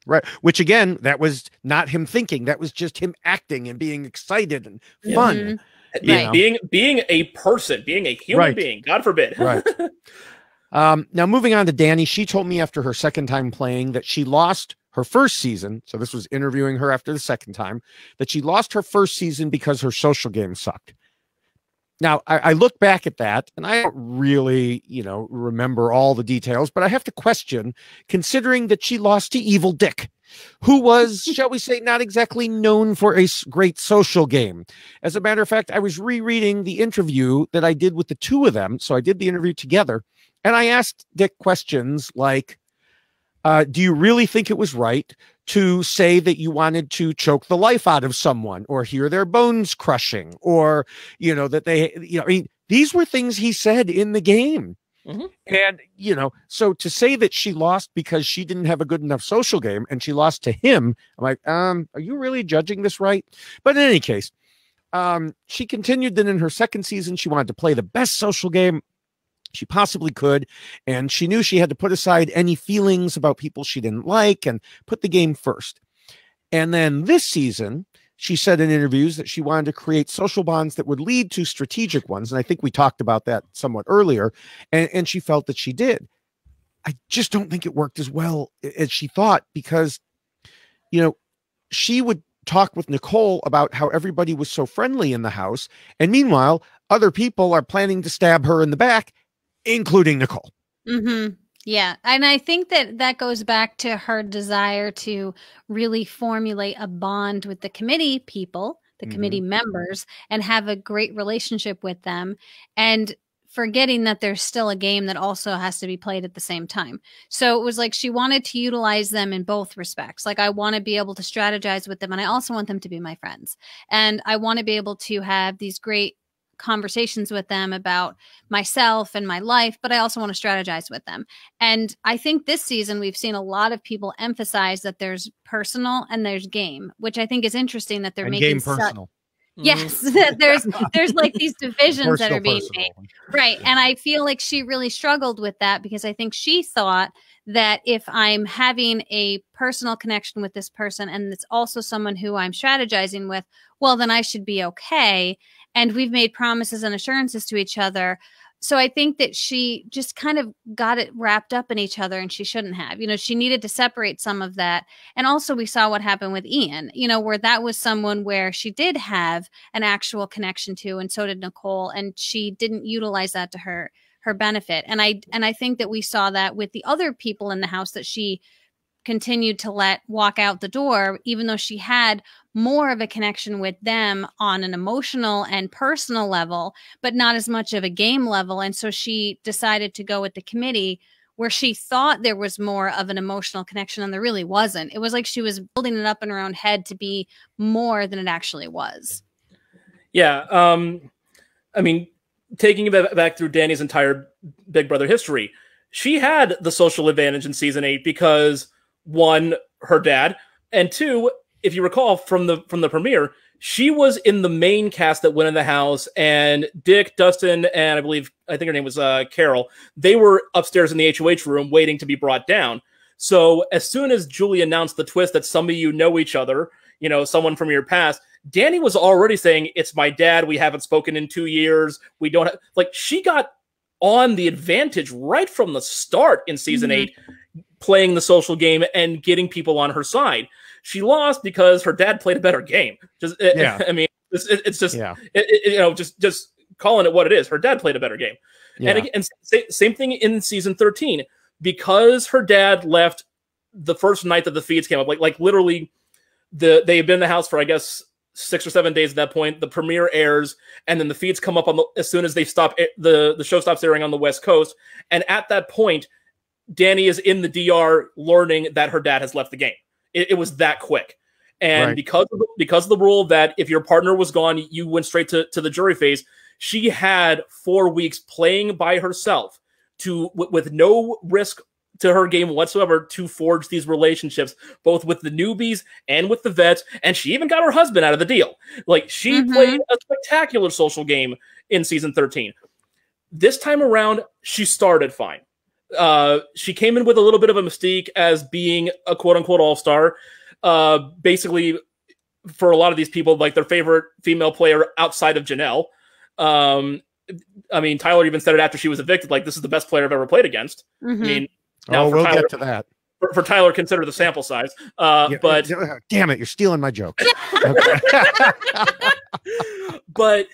Right. Which again, that was not him thinking. That was just him acting and being excited and fun. Being a person, being a human being, God forbid. Right. Now moving on to Danny, she told me after her second time playing that she lost her first season. So this was interviewing her after the second time, that she lost her first season because her social game sucked. Now, I look back at that and I don't really, remember all the details, but I have to question, considering that she lost to Evil Dick, who was, shall we say, not exactly known for a great social game. As a matter of fact, I was rereading the interview that I did with the two of them. So I did the interview together and I asked Dick questions like, do you really think it was right to say that you wanted to choke the life out of someone or hear their bones crushing or, that they, I mean, these were things he said in the game. Mm-hmm. And, so to say that she lost because she didn't have a good enough social game and she lost to him, I'm like, are you really judging this right? But in any case, she continued that in her second season, she wanted to play the best social game she possibly could, and she knew she had to put aside any feelings about people she didn't like and put the game first. And then this season, she said in interviews that she wanted to create social bonds that would lead to strategic ones, and I think we talked about that somewhat earlier, and she felt that she did. I just don't think it worked as well as she thought because, she would talk with Nicole about how everybody was so friendly in the house, and meanwhile, other people are planning to stab her in the back, including Nicole. Mm-hmm. Yeah. And I think that goes back to her desire to really formulate a bond with the committee people, the committee members, and have a great relationship with them. And forgetting that there's still a game that also has to be played at the same time. So it was like she wanted to utilize them in both respects. Like I want to be able to strategize with them, and I also want them to be my friends. And I want to be able to have these great conversations with them about myself and my life, but I also want to strategize with them. And I think this season we've seen a lot of people emphasize that there's personal and there's game, which I think is interesting that they're making game personal. Yes, there's like these divisions that are being made. Right. And I feel like she really struggled with that because I think she thought that if I'm having a personal connection with this person and it's also someone who I'm strategizing with, well, then I should be okay. And we've made promises and assurances to each other. So I think that she just kind of got it wrapped up in each other and she shouldn't have. She needed to separate some of that. And also we saw what happened with Ian, where that was someone where she did have an actual connection to, and so did Nicole, and she didn't utilize that to her benefit. And I think that we saw that with the other people in the house that she continued to let walk out the door, even though she had more of a connection with them on an emotional and personal level, but not as much of a game level. And so she decided to go with the committee where she thought there was more of an emotional connection and there really wasn't. It was like she was building it up in her own head to be more than it actually was. Yeah. I mean, taking it back through Danny's entire Big Brother history, she had the social advantage in season 8 because one, her dad, and two, if you recall from the premiere, she was in the main cast that went in the house, and Dick, Dustin, and I think her name was Carol, they were upstairs in the HOH room waiting to be brought down. So as soon as Julie announced the twist that some of you know each other, someone from your past, Danny was already saying, it's my dad, we haven't spoken in 2 years, we don't have, she got on the advantage right from the start in season 8, playing the social game and getting people on her side. She lost because her dad played a better game. I mean, it's just, just calling it what it is. Her dad played a better game. Yeah. And again, same thing in season 13, because her dad left the first night that the feeds came up, like literally they had been in the house for, I guess, 6 or 7 days at that point. The premiere airs, and then the feeds come up as soon as they stop. The show stops airing on the West Coast, and at that point, Danny is in the DR learning that her dad has left the game. It was that quick. And because of the rule that if your partner was gone, you went straight to the jury phase, she had 4 weeks playing by herself with no risk to her game whatsoever to forge these relationships, both with the newbies and with the vets. And she even got her husband out of the deal. Like, she played a spectacular social game in season 13. This time around, she started fine. She came in with a little bit of a mystique as being a quote-unquote all-star. Basically, for a lot of these people, like, their favorite female player outside of Janelle. I mean, Tyler even said it after she was evicted, like, this is the best player I've ever played against. I mean, now we'll get to that. For Tyler, consider the sample size. But damn it, you're stealing my joke. But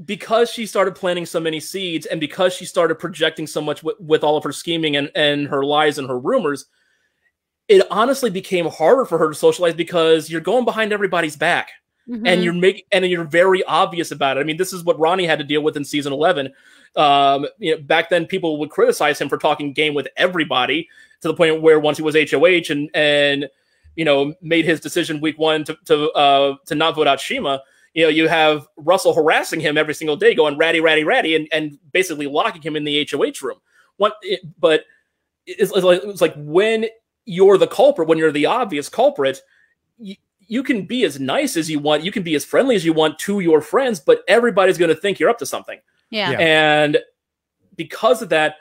because she started planting so many seeds, and because she started projecting so much with all of her scheming and her lies and her rumors, it honestly became harder for her to socialize, because you're going behind everybody's back. And you're very obvious about it. I mean, this is what Ronnie had to deal with in season 11. Back then, people would criticize him for talking game with everybody, to the point where once he was HOH and made his decision week 1 to not vote out Shima. You have Russell harassing him every single day, going ratty, ratty, ratty, and basically locking him in the HOH room. But it's like when you're the culprit, when you're the obvious culprit, you can be as nice as you want, you can be as friendly as you want to your friends, but everybody's going to think you're up to something. Yeah. And because of that,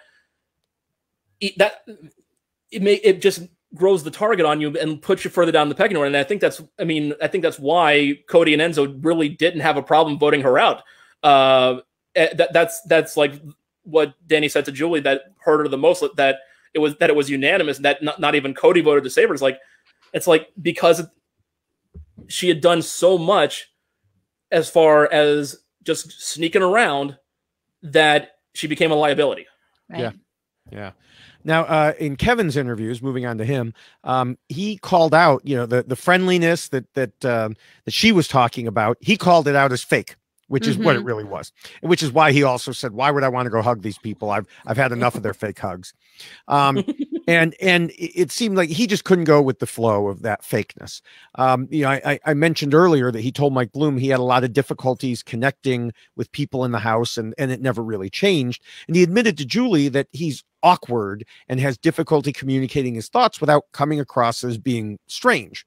it just grows the target on you and puts you further down the pecking order. And I think that's why Cody and Enzo really didn't have a problem voting her out. That's like what Danny said to Julie that hurt her the most, that it was unanimous, that not even Cody voted to save her. It's like because she had done so much as far as just sneaking around that she became a liability. Right. Yeah. Now, in Kevin's interviews, moving on to him, he called out, the friendliness that she was talking about. He called it out as fake, which is what it really was, which is why he also said, "Why would I want to go hug these people? I've had enough of their fake hugs." And it seemed like he just couldn't go with the flow of that fakeness. I mentioned earlier that he told Mike Bloom he had a lot of difficulties connecting with people in the house, and it never really changed. And he admitted to Julie that he's awkward and has difficulty communicating his thoughts without coming across as being strange.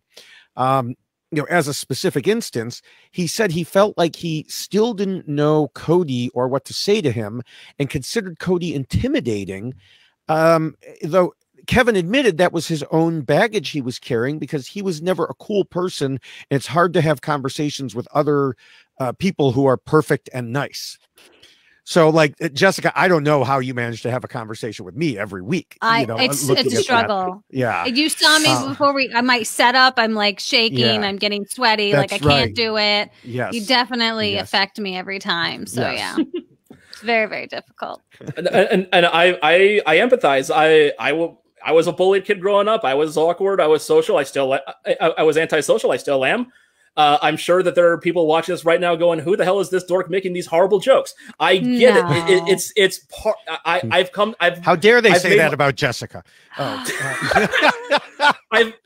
As a specific instance, he said he felt like he still didn't know Cody or what to say to him, and considered Cody intimidating, though Kevin admitted that was his own baggage he was carrying, because he was never a cool person, and it's hard to have conversations with other people who are perfect and nice. So, like, Jessica, I don't know how you manage to have a conversation with me every week. It's a struggle. That. Yeah. You saw me before I might set up. I'm like shaking. Yeah. I'm getting sweaty. Like I can't do it. Yes. You definitely affect me every time. So yeah, it's very, very difficult. And I empathize. I was a bullied kid growing up. I was awkward. I was social. I was antisocial. I still am. I'm sure that there are people watching this right now going, "Who the hell is this dork making these horrible jokes?" I get it. It's part. How dare they say that about Jessica? Oh.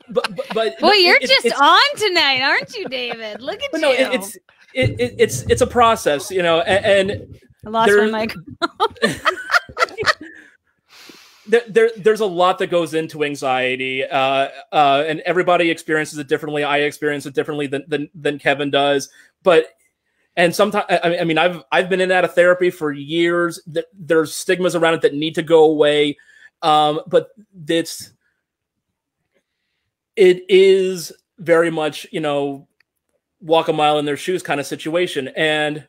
but boy, you're just on tonight, aren't you, David? Look at you. No, it's a process, and I lost my microphone. There's a lot that goes into anxiety, and everybody experiences it differently. I experience it differently than Kevin does, and sometimes I mean I've been in and out of therapy for years. There's stigmas around it that need to go away, but it is very much walk a mile in their shoes kind of situation. And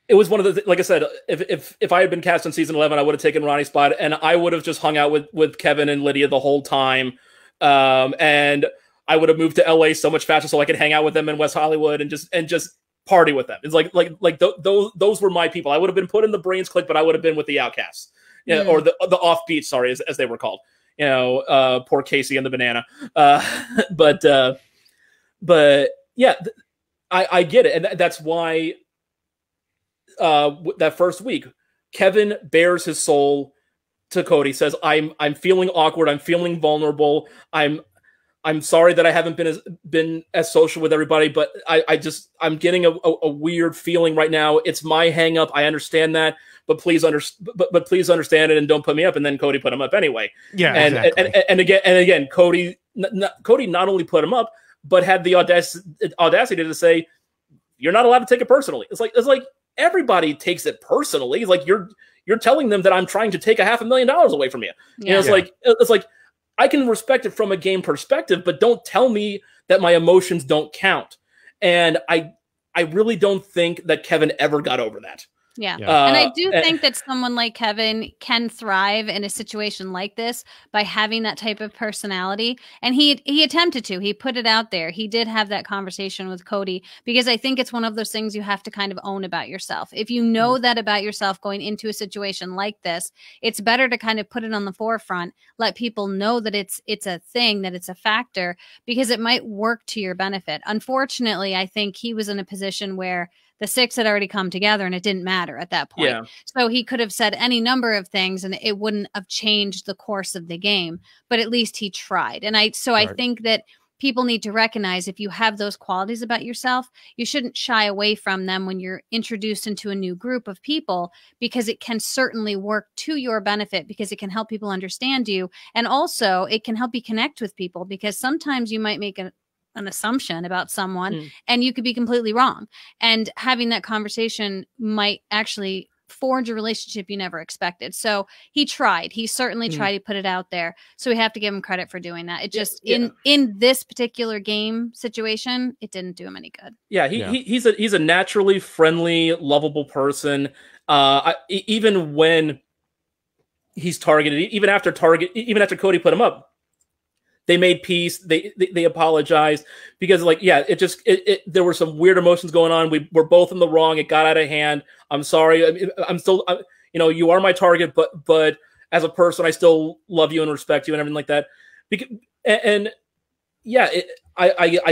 it was one of the, like I said, if I had been cast in season 11, I would have taken Ronnie's spot, and I would have just hung out with Kevin and Lydia the whole time. And I would have moved to LA so much faster so I could hang out with them in West Hollywood and just party with them. It's like those were my people. I would have been put in the Brains clique, but I would have been with the Outcasts, or the Offbeat, sorry, as they were called. Poor Casey and the Banana. But But yeah, I get it, and that's why that first week, Kevin bares his soul to Cody. Says, "I'm feeling awkward. I'm feeling vulnerable. I'm sorry that I haven't been as social with everybody, but I'm getting a weird feeling right now. It's my hang up. I understand that, but please understand it and don't put me up." And then Cody put him up anyway. Yeah, and exactly. and again, Cody not only put him up, but had the audacity to say, "You're not allowed to take it personally." It's like everybody takes it personally. It's like you're telling them that I'm trying to take $500,000 away from you. Yeah. You know, it's like I can respect it from a game perspective, but don't tell me that my emotions don't count. And I really don't think that Kevin ever got over that. Yeah. And I do think that someone like Kevin can thrive in a situation like this by having that type of personality. And he attempted to. He put it out there. He did have that conversation with Cody, because I think it's one of those things you have to kind of own about yourself. If you know that about yourself going into a situation like this, it's better to kind of put it on the forefront, let people know that it's a thing, that it's a factor, because it might work to your benefit. Unfortunately, I think he was in a position where the six had already come together and it didn't matter at that point. Yeah. So he could have said any number of things and it wouldn't have changed the course of the game, but at least he tried. And I think that people need to recognize, if you have those qualities about yourself, you shouldn't shy away from them when you're introduced into a new group of people, because it can certainly work to your benefit, because it can help people understand you. And also it can help you connect with people, because sometimes you might make an assumption about someone and you could be completely wrong. And having that conversation might actually forge a relationship you never expected. So he tried. He certainly tried to put it out there. So we have to give him credit for doing that. It just in this particular game situation, it didn't do him any good. Yeah, he's a naturally friendly, lovable person. Even when he's targeted, even after Cody put him up, they made peace. They apologized, because there were some weird emotions going on. We were both in the wrong. It got out of hand. I'm sorry. I'm still, you are my target, but as a person, I still love you and respect you and everything like that. I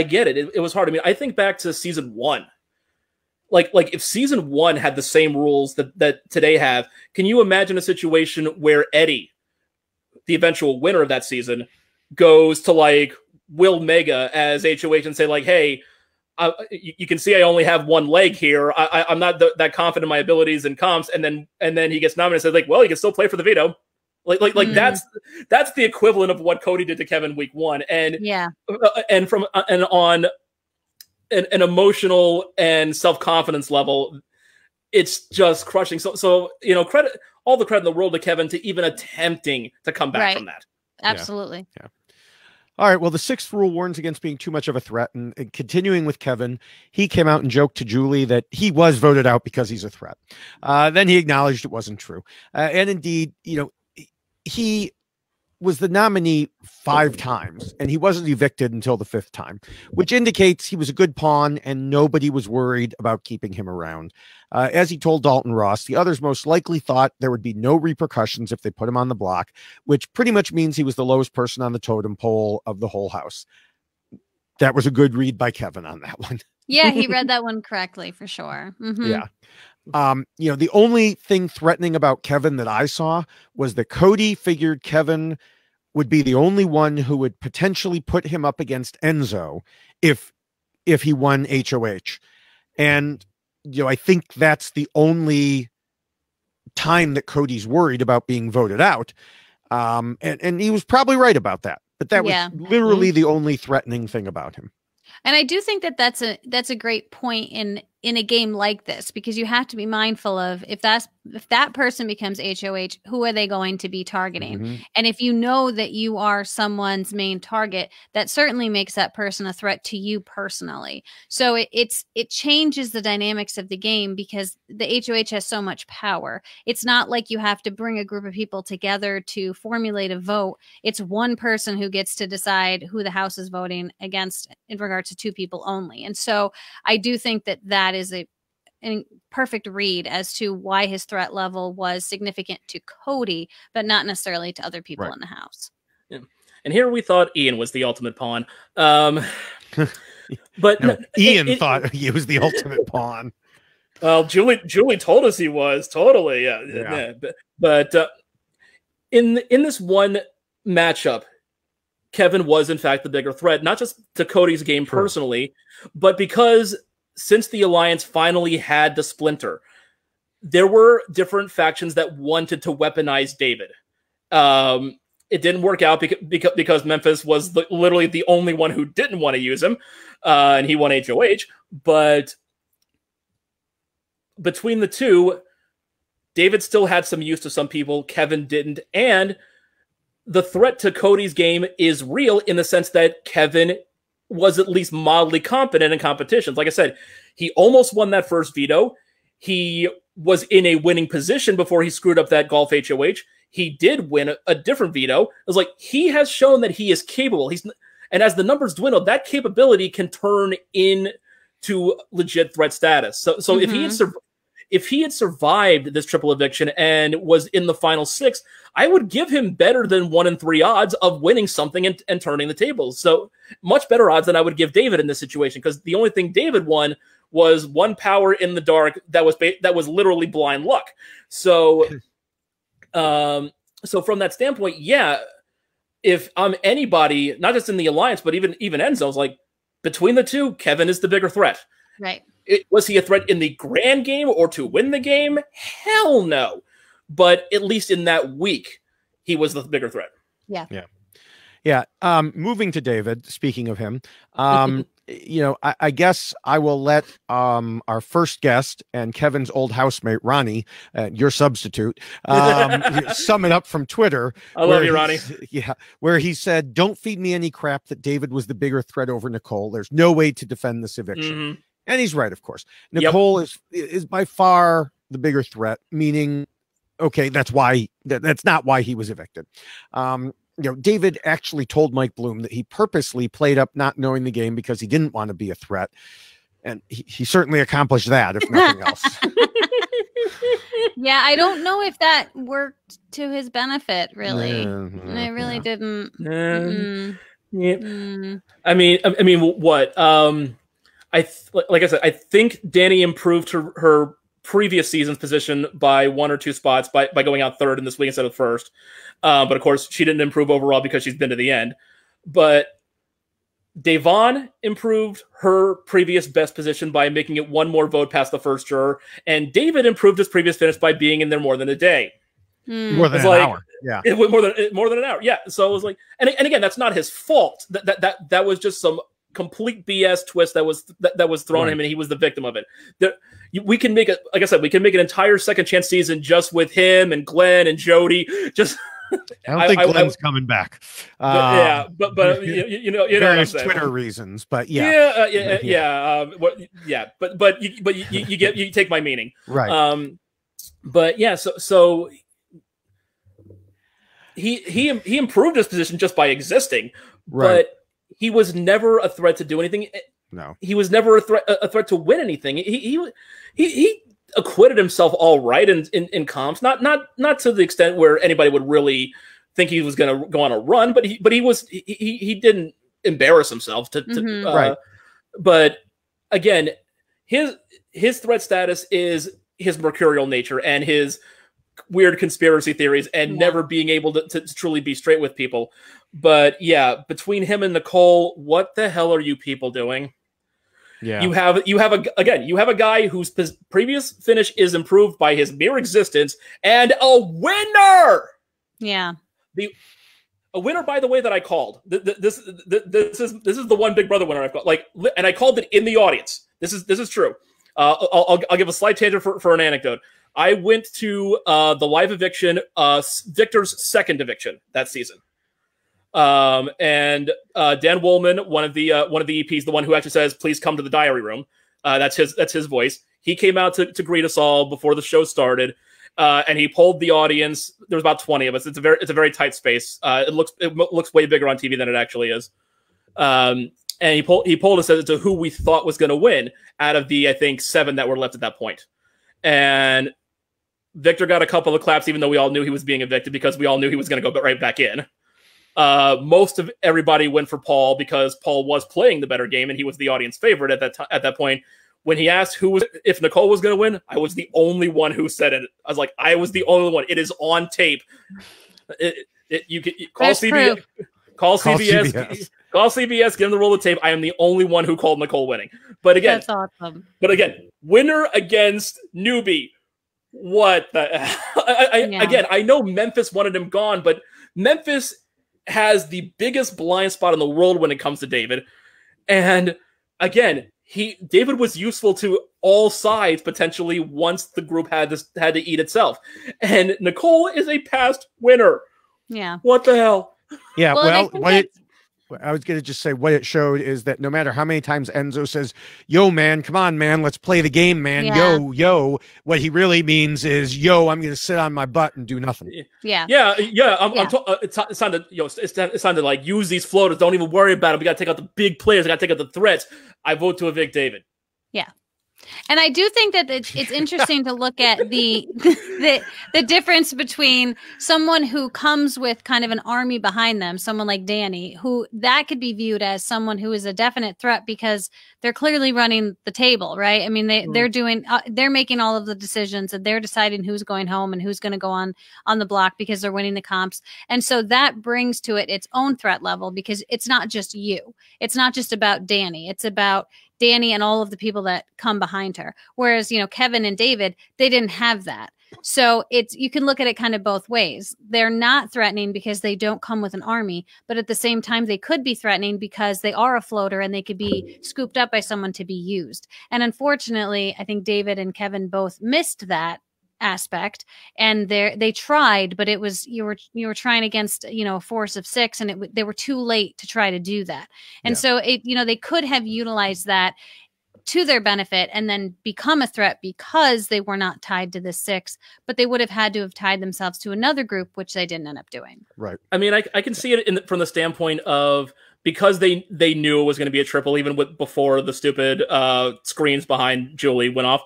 get it. It was hard. I mean, I think back to season 1. Like if season 1 had the same rules that today have, can you imagine a situation where Eddie, the eventual winner of that season, goes to Will Mega as HOH and say hey, you can see I only have one leg here. I'm not that confident in my abilities and comps. And then he gets nominated and says well, you can still play for the veto. That's the equivalent of what Cody did to Kevin week 1. And on an emotional and self-confidence level, it's just crushing. So credit, all the credit in the world to Kevin to even attempting to come back from that. Absolutely. Yeah. All right. Well, the 6th rule warns against being too much of a threat. And continuing with Kevin, he came out and joked to Julie that he was voted out because he's a threat. Then he acknowledged it wasn't true. And indeed, he was the nominee 5 times, and he wasn't evicted until the 5th time, which indicates he was a good pawn and nobody was worried about keeping him around. As he told Dalton Ross, the others most likely thought there would be no repercussions if they put him on the block, which pretty much means he was the lowest person on the totem pole of the whole house. That was a good read by Kevin on that one. Yeah, he read that one correctly for sure. Mm-hmm. Yeah. The only thing threatening about Kevin that I saw was that Cody figured Kevin would be the only one who would potentially put him up against Enzo if he won HOH. And, I think that's the only time that Cody's worried about being voted out. And he was probably right about that, but that was literally the only threatening thing about him. And I do think that that's a great point in a game like this, because you have to be mindful of if that person becomes HOH, who are they going to be targeting? Mm-hmm. And if you know that you are someone's main target, that certainly makes that person a threat to you personally. So it changes the dynamics of the game, because the HOH has so much power. It's not like you have to bring a group of people together to formulate a vote. It's one person who gets to decide who the house is voting against in regard to 2 people only. And so I do think that is a perfect read as to why his threat level was significant to Cody, but not necessarily to other people in the house. Yeah. And here we thought Ian was the ultimate pawn. But no, Ian thought he was the ultimate pawn. Well, Julie told us he was totally, yeah. But in this one matchup, Kevin was in fact the bigger threat, not just to Cody's game personally, but because since the Alliance finally had the splinter, there were different factions that wanted to weaponize David. It didn't work out because Memphis was literally the only one who didn't want to use him, and he won HOH. But between the two, David still had some use to some people, Kevin didn't, and the threat to Cody's game is real in the sense that Kevin was at least mildly competent in competitions. Like I said, he almost won that first veto. He was in a winning position before he screwed up that golf HOH. He did win a different veto. It was like, he has shown that he is capable. And as the numbers dwindle, that capability can turn into legit threat status. So if he had survived this triple eviction and was in the final 6, I would give him better than 1 in 3 odds of winning something and turning the tables. So much better odds than I would give David in this situation, because the only thing David won was 1 power in the dark that was literally blind luck. So, so from that standpoint, yeah, if I'm anybody, not just in the Alliance, but even Enzo's, like, between the two, Kevin is the bigger threat. Right. Was he a threat in the grand game or to win the game? Hell no. But at least in that week, he was the bigger threat. Yeah. Yeah. Moving to David, speaking of him, I guess I will let our first guest and Kevin's old housemate, Ronnie, your substitute, sum it up from Twitter. I love you, Ronnie. Yeah. Where he said, "Don't feed me any crap that David was the bigger threat over Nicole. There's no way to defend this eviction." Mm-hmm. And he's right, of course. Nicole is by far the bigger threat, meaning, okay, that's not why he was evicted. David actually told Mike Bloom that he purposely played up not knowing the game because he didn't want to be a threat. And he certainly accomplished that, if nothing else. Yeah, I don't know if that worked to his benefit, really. It really didn't. I mean, what? Like I said, I think Danny improved her previous season's position by 1 or 2 spots by going out 3rd in this week instead of 1st. But of course, she didn't improve overall because she's been to the end. But Devon improved her previous best position by making it 1 more vote past the first juror, and David improved his previous finish by being in there more than a day. More than an hour. Yeah. More than an hour. Yeah. So it was like, and again, that's not his fault. That was just some complete BS twist that was thrown at him, and he was the victim of it. We can make it, like I said, we can make an entire second chance season just with him and Glenn and Jody. Just I don't think Glenn's coming back. But you know various Twitter reasons, but But you take my meaning, right? But yeah, so he improved his position just by existing, right. But he was never a threat to do anything. No, he was never a threat to win anything. He acquitted himself all right in comps, not to the extent where anybody would really think he was going to go on a run, but he didn't embarrass himself right. But again, his threat status is his mercurial nature and his weird conspiracy theories and never being able to truly be straight with people. But yeah, between him and Nicole, what the hell are you people doing? Yeah, you have a guy whose previous finish is improved by his mere existence, and a winner. Yeah, a winner, by the way, that I called. This is the one Big Brother winner I've got. And I called it in the audience. This is true. I'll give a slight tangent for an anecdote. I went to the live eviction, Victor's second eviction that season. And Dan Woolman, one of the EPs, the one who actually says, "Please come to the diary room." That's his voice. He came out to greet us all before the show started, and he polled the audience. There was about 20 of us. It's a very tight space. It looks way bigger on TV than it actually is. And he polled us as to who we thought was going to win out of the, I think, 7 that were left at that point. And Victor got a couple of claps, even though we all knew he was being evicted, because we all knew he was going to go right back in. Most of everybody went for Paul because Paul was playing the better game and he was the audience favorite at that point. When he asked if Nicole was going to win, I was the only one who said it. I was like, I was the only one. It is on tape. You can call CBS. Call CBS. Call CBS. Give them the roll of tape. I am the only one who called Nicole winning. But again, that's awesome. But again, winner against newbie. What the? Again, I know Memphis wanted him gone, but Memphis has the biggest blind spot in the world when it comes to David. And again, David was useful to all sides potentially once the group had to eat itself. And Nicole is a past winner. Yeah. What the hell? Yeah. Well, I was going to just say what it showed is that no matter how many times Enzo says, "Yo, man, come on, man, let's play the game, man." Yeah. Yo, what he really means is, "Yo, I'm going to sit on my butt and do nothing." Yeah. It's time to, it's time to like use these floaters. Don't even worry about it. We got to take out the big players. We got to take out the threats. I vote to evict David. Yeah. And I do think that it's interesting to look at the difference between someone who comes with kind of an army behind them, someone like Danny, who that could be viewed as someone who is a definite threat because they're clearly running the table, right? I mean, they're making all of the decisions and they're deciding who's going home and who's going to go on the block because they're winning the comps. And so that brings to it its own threat level because it's not just you. It's not just about Danny. It's about Danny and all of the people that come behind her. Whereas, Kevin and David, they didn't have that. So you can look at it kind of both ways. They're not threatening because they don't come with an army, but at the same time, they could be threatening because they are a floater and they could be scooped up by someone to be used. And unfortunately, I think David and Kevin both missed that aspect, and they tried, but it was you were trying against a force of 6, and they were too late to try to do that. And so they could have utilized that to their benefit and then become a threat because they were not tied to the 6, but they would have had to have tied themselves to another group, which they didn't end up doing. Right. I mean, I can see it from the standpoint of because they knew it was going to be a triple even before the stupid screens behind Julie went off.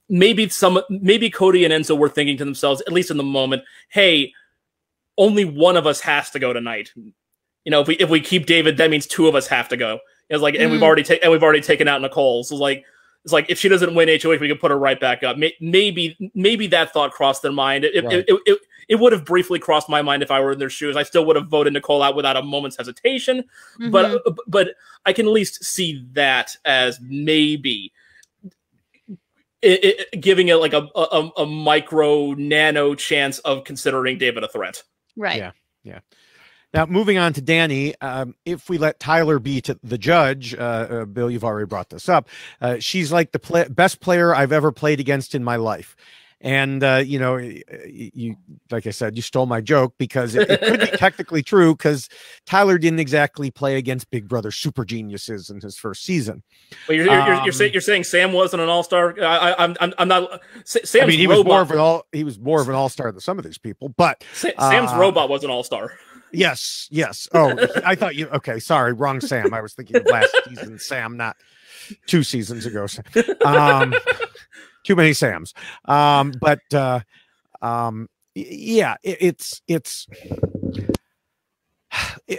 Maybe Cody and Enzo were thinking to themselves, at least in the moment, hey, only one of us has to go tonight. If we keep David, that means 2 of us have to go. It's like, and we've already taken out Nicole. So it's like if she doesn't win HOH, we can put her right back up. Maybe that thought crossed their mind. It would have briefly crossed my mind if I were in their shoes. I still would have voted Nicole out without a moment's hesitation. Mm-hmm. But I can at least see that as maybe giving it like a micro nano chance of considering David a threat. Right. Yeah. Now, moving on to Danny, if we let Tyler be the judge, Bill, you've already brought this up. She's like the best player I've ever played against in my life. And, you like I said, you stole my joke because it could be technically true because Tyler didn't exactly play against Big Brother super geniuses in his first season. Well, you're saying Sam wasn't an all-star? I'm not. Sam's I mean, he was more of an all-star than some of these people, but Sam's robot was an all-star. Yes. Oh, I thought you. Okay, sorry, wrong Sam. I was thinking of last season Sam, not 2 seasons ago. Too many Sams. It's.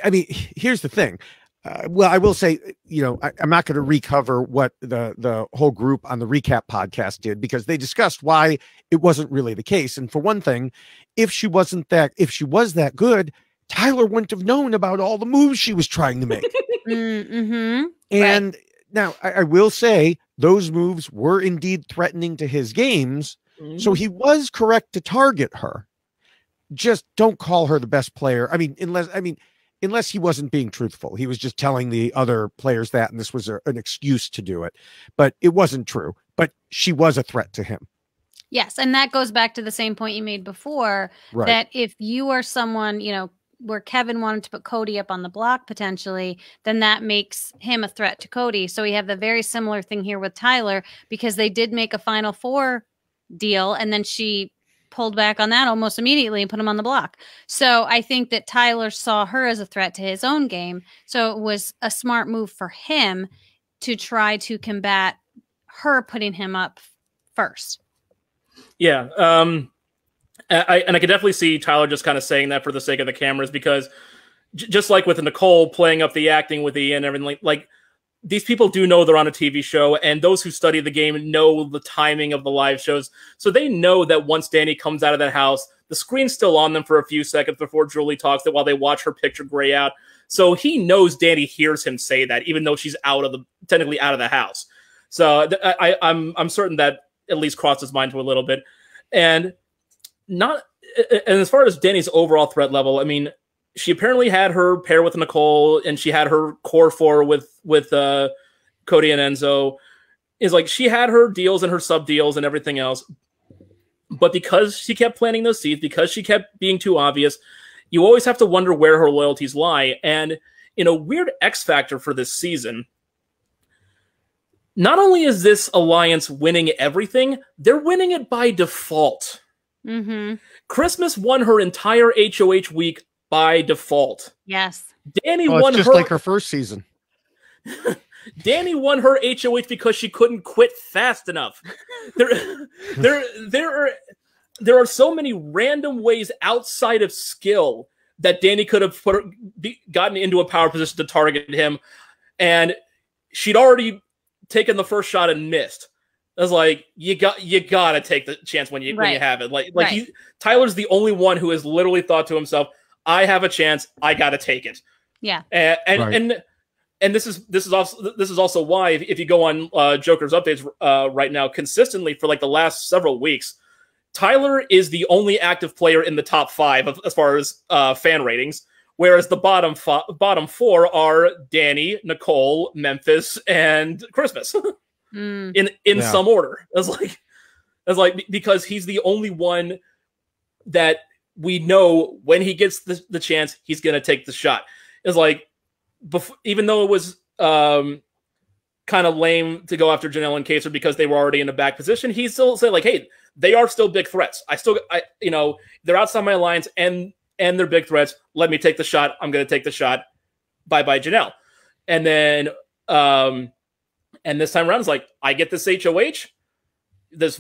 I mean, here's the thing. Well, I will say, I'm not going to recover what the whole group on the recap podcast did because they discussed why it wasn't really the case. And for one thing, if she was that good, Tyler wouldn't have known about all the moves she was trying to make. Mm-hmm. And now I will say those moves were indeed threatening to his games. Mm-hmm. So he was correct to target her. Just don't call her the best player. Unless he wasn't being truthful. He was just telling the other players that, and this was an excuse to do it. But it wasn't true. But she was a threat to him. Yes. And that goes back to the same point you made before, right, that if you are someone, where Kevin wanted to put Cody up on the block potentially, then that makes him a threat to Cody. So we have the very similar thing here with Tyler because they did make a Final Four deal and then she pulled back on that almost immediately and put him on the block. So I think that Tyler saw her as a threat to his own game. So it was a smart move for him to try to combat her putting him up first. Yeah. I can definitely see Tyler just kind of saying that for the sake of the cameras because just like with Nicole playing up the acting with Ian and everything, like these people do know they're on a TV show, and those who study the game know the timing of the live shows. So they know that once Danny comes out of that house, the screen's still on them for a few seconds before Julie talks, that while they watch her picture gray out. So he knows Danny hears him say that, even though she's technically out of the house. So I'm certain that at least crossed his mind to a little bit. And as far as Danny's overall threat level, I mean, she apparently had her pair with Nicole, and she had her core four with Cody and Enzo. Is like she had her deals and her sub deals and everything else. But because she kept planting those seeds, because she kept being too obvious, you always have to wonder where her loyalties lie. And in a weird X factor for this season, not only is this alliance winning everything, they're winning it by default. Mm-hmm. Christmas won her entire HOH week by default. Yes. Danny won just like her first season. Danny won her HOH because she couldn't quit fast enough. There are so many random ways outside of skill that Danny could have gotten into a power position to target him, and she'd already taken the first shot and missed. I was like, you gotta take the chance when you have it. Like Tyler's the only one who has literally thought to himself, I have a chance, I gotta take it. Yeah. And this is also why if you go on Joker's updates right now consistently for like the last several weeks, Tyler is the only active player in the top 5 as far as fan ratings, whereas the bottom 4 are Danny, Nicole, Memphis, and Christmas in some order. As like because he's the only one that we know when he gets the chance, he's gonna take the shot. It's like, even though it was kind of lame to go after Janelle and Kaser because they were already in a back position, he still said like, hey, they are still big threats. They're outside my alliance and they're big threats. Let me take the shot. I'm going to take the shot. Bye-bye, Janelle. And then, and this time around, it's like, I get this HOH, this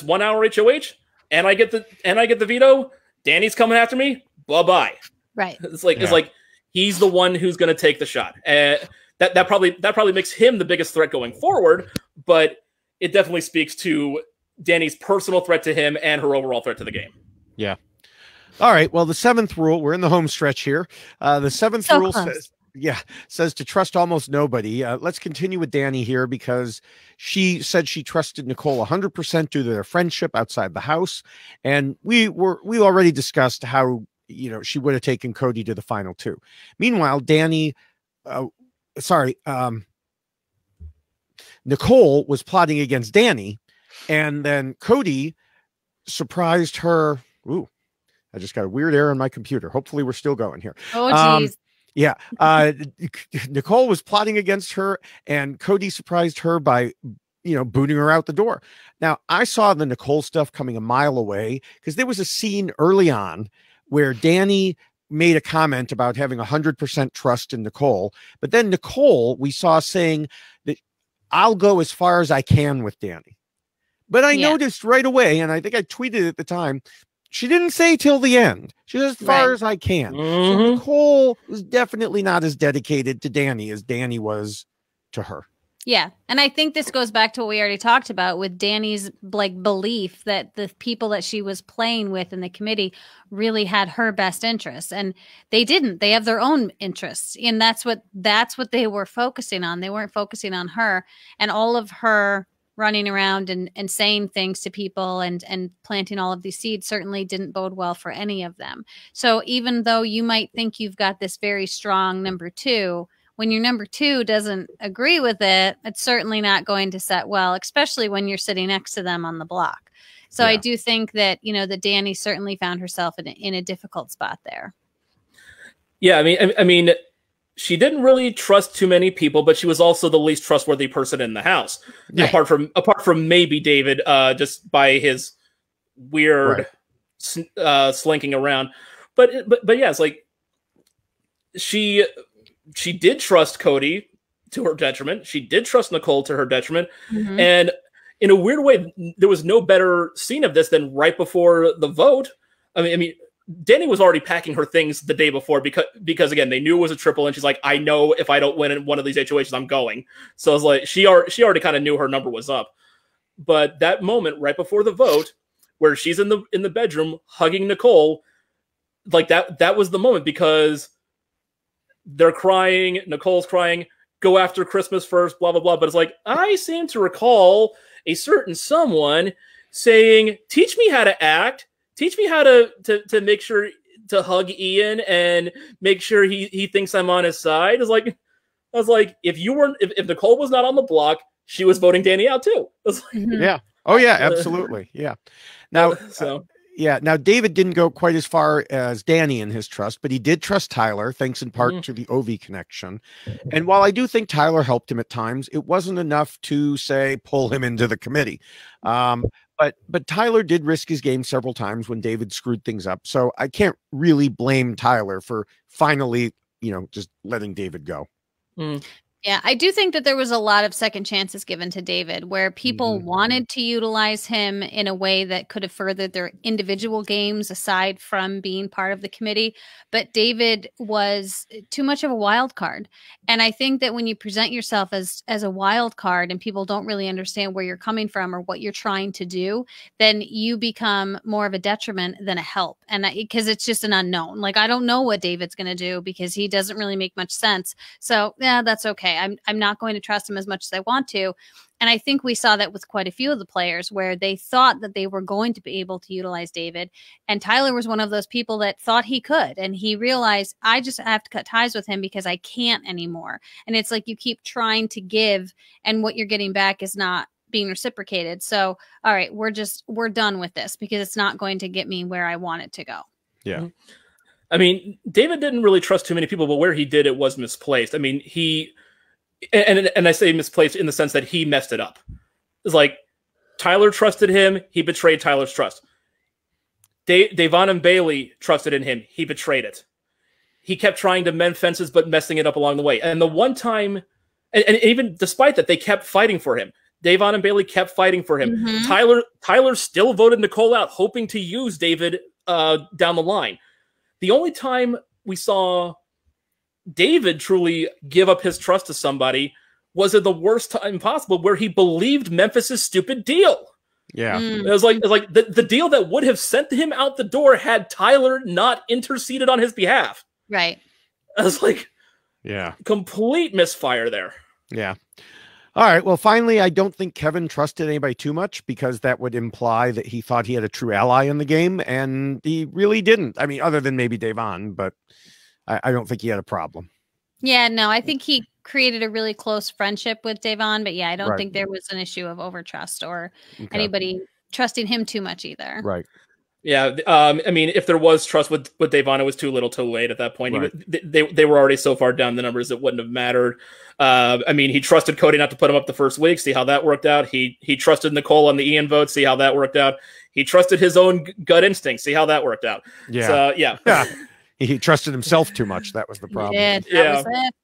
1 hour HOH, and I get the veto. Danny's coming after me. Bye-bye. Right. It's like he's the one who's going to take the shot. That probably makes him the biggest threat going forward, but it definitely speaks to Danny's personal threat to him and her overall threat to the game. Yeah. All right. Well, the 7th rule, we're in the home stretch here. The 7th rule says to trust almost nobody. Let's continue with Danny here because she said she trusted Nicole 100% due to their friendship outside the house. And we already discussed how, she would have taken Cody to the final 2. Meanwhile, Nicole was plotting against Danny, and then Cody surprised her. Ooh, I just got a weird error on my computer. Hopefully we're still going here. Oh, geez. Yeah. Nicole was plotting against her, and Cody surprised her by, booting her out the door. Now, I saw the Nicole stuff coming a mile away because there was a scene early on where Danny made a comment about having 100% trust in Nicole. But then Nicole, we saw saying that I'll go as far as I can with Danny. But I noticed right away, and I think I tweeted at the time, she didn't say till the end. She said as far as I can. Mm-hmm. So Nicole was definitely not as dedicated to Danny as Danny was to her. Yeah. And I think this goes back to what we already talked about with Danny's belief that the people that she was playing with in the committee really had her best interests, and they didn't. They have their own interests, and that's what they were focusing on. They weren't focusing on her, and all of her running around and saying things to people and planting all of these seeds certainly didn't bode well for any of them. So even though you might think you've got this very strong number 2, when your number 2 doesn't agree with it, it's certainly not going to set well, especially when you're sitting next to them on the block. So I do think that, that Danny certainly found herself in a difficult spot there. Yeah, I mean, she didn't really trust too many people, but she was also the least trustworthy person in the house, apart from maybe David, just by his weird slinking around. But yeah, it's like she did trust Cody to her detriment. She did trust Nicole to her detriment. Mm-hmm. And in a weird way, there was no better scene of this than right before the vote. I mean, Danny was already packing her things the day before because again, they knew it was a triple, and she's like, I know if I don't win in one of these situations, I'm going. So I was like, she already kind of knew her number was up. But that moment right before the vote, where she's in the bedroom hugging Nicole, like that was the moment, because they're crying, Nicole's crying, go after Christmas first, blah blah blah. But it's like, I seem to recall a certain someone saying, teach me how to act. Teach me how to make sure to hug Ian and make sure he thinks I'm on his side. I was like, if Nicole was not on the block, she was voting Danny out too. Yeah. Oh yeah, absolutely. Yeah. Now, now David didn't go quite as far as Danny in his trust, but he did trust Tyler, thanks in part to the OV connection. And while I do think Tyler helped him at times, it wasn't enough to say pull him into the committee. But Tyler did risk his game several times when David screwed things up. So I can't really blame Tyler for finally, just letting David go. Yeah, I do think that there was a lot of second chances given to David where people wanted to utilize him in a way that could have furthered their individual games aside from being part of the committee. But David was too much of a wild card. And I think that when you present yourself as a wild card and people don't really understand where you're coming from or what you're trying to do, then you become more of a detriment than a help. And because it's just an unknown. Like, I don't know what David's going to do because he doesn't really make much sense. So yeah, that's okay. I'm not going to trust him as much as I want to. And I think we saw that with quite a few of the players where they thought that they were going to be able to utilize David. And Tyler was one of those people that thought he could. And he realized, I just have to cut ties with him because I can't anymore. And it's like you keep trying to give and what you're getting back is not being reciprocated. So, all right, we're done with this because it's not going to get me where I want it to go. Yeah. I mean, David didn't really trust too many people, but where he did, it was misplaced. I mean, and I say misplaced in the sense that he messed it up. It's like Tyler trusted him. He betrayed Tyler's trust. Davon and Bailey trusted in him. He betrayed it. He kept trying to mend fences, but messing it up along the way. And the one time, and even despite that, they kept fighting for him. Davon and Bailey kept fighting for him. Tyler still voted Nicole out, hoping to use David down the line. The only time we saw David truly give up his trust to somebody was at the worst time possible, where he believed Memphis's stupid deal. Yeah. It was like the deal that would have sent him out the door had Tyler not interceded on his behalf. Right. I was like, yeah, complete misfire there. Yeah. All right. Well, finally, I don't think Kevin trusted anybody too much because that would imply that he thought he had a true ally in the game, and he really didn't. I mean, other than maybe Davon, but I don't think he had a problem. Yeah, no, I think he created a really close friendship with Davon, but yeah, I don't think there was an issue of overtrust or anybody trusting him too much either. Right. Yeah, I mean, if there was trust with Davon, it was too little too late at that point. Right. They were already so far down the numbers it wouldn't have mattered. I mean, he trusted Cody not to put him up the first week, see how that worked out. He trusted Nicole on the Ian vote, see how that worked out. He trusted his own gut instinct, see how that worked out. Yeah. So, yeah. He trusted himself too much. That was the problem. That was it.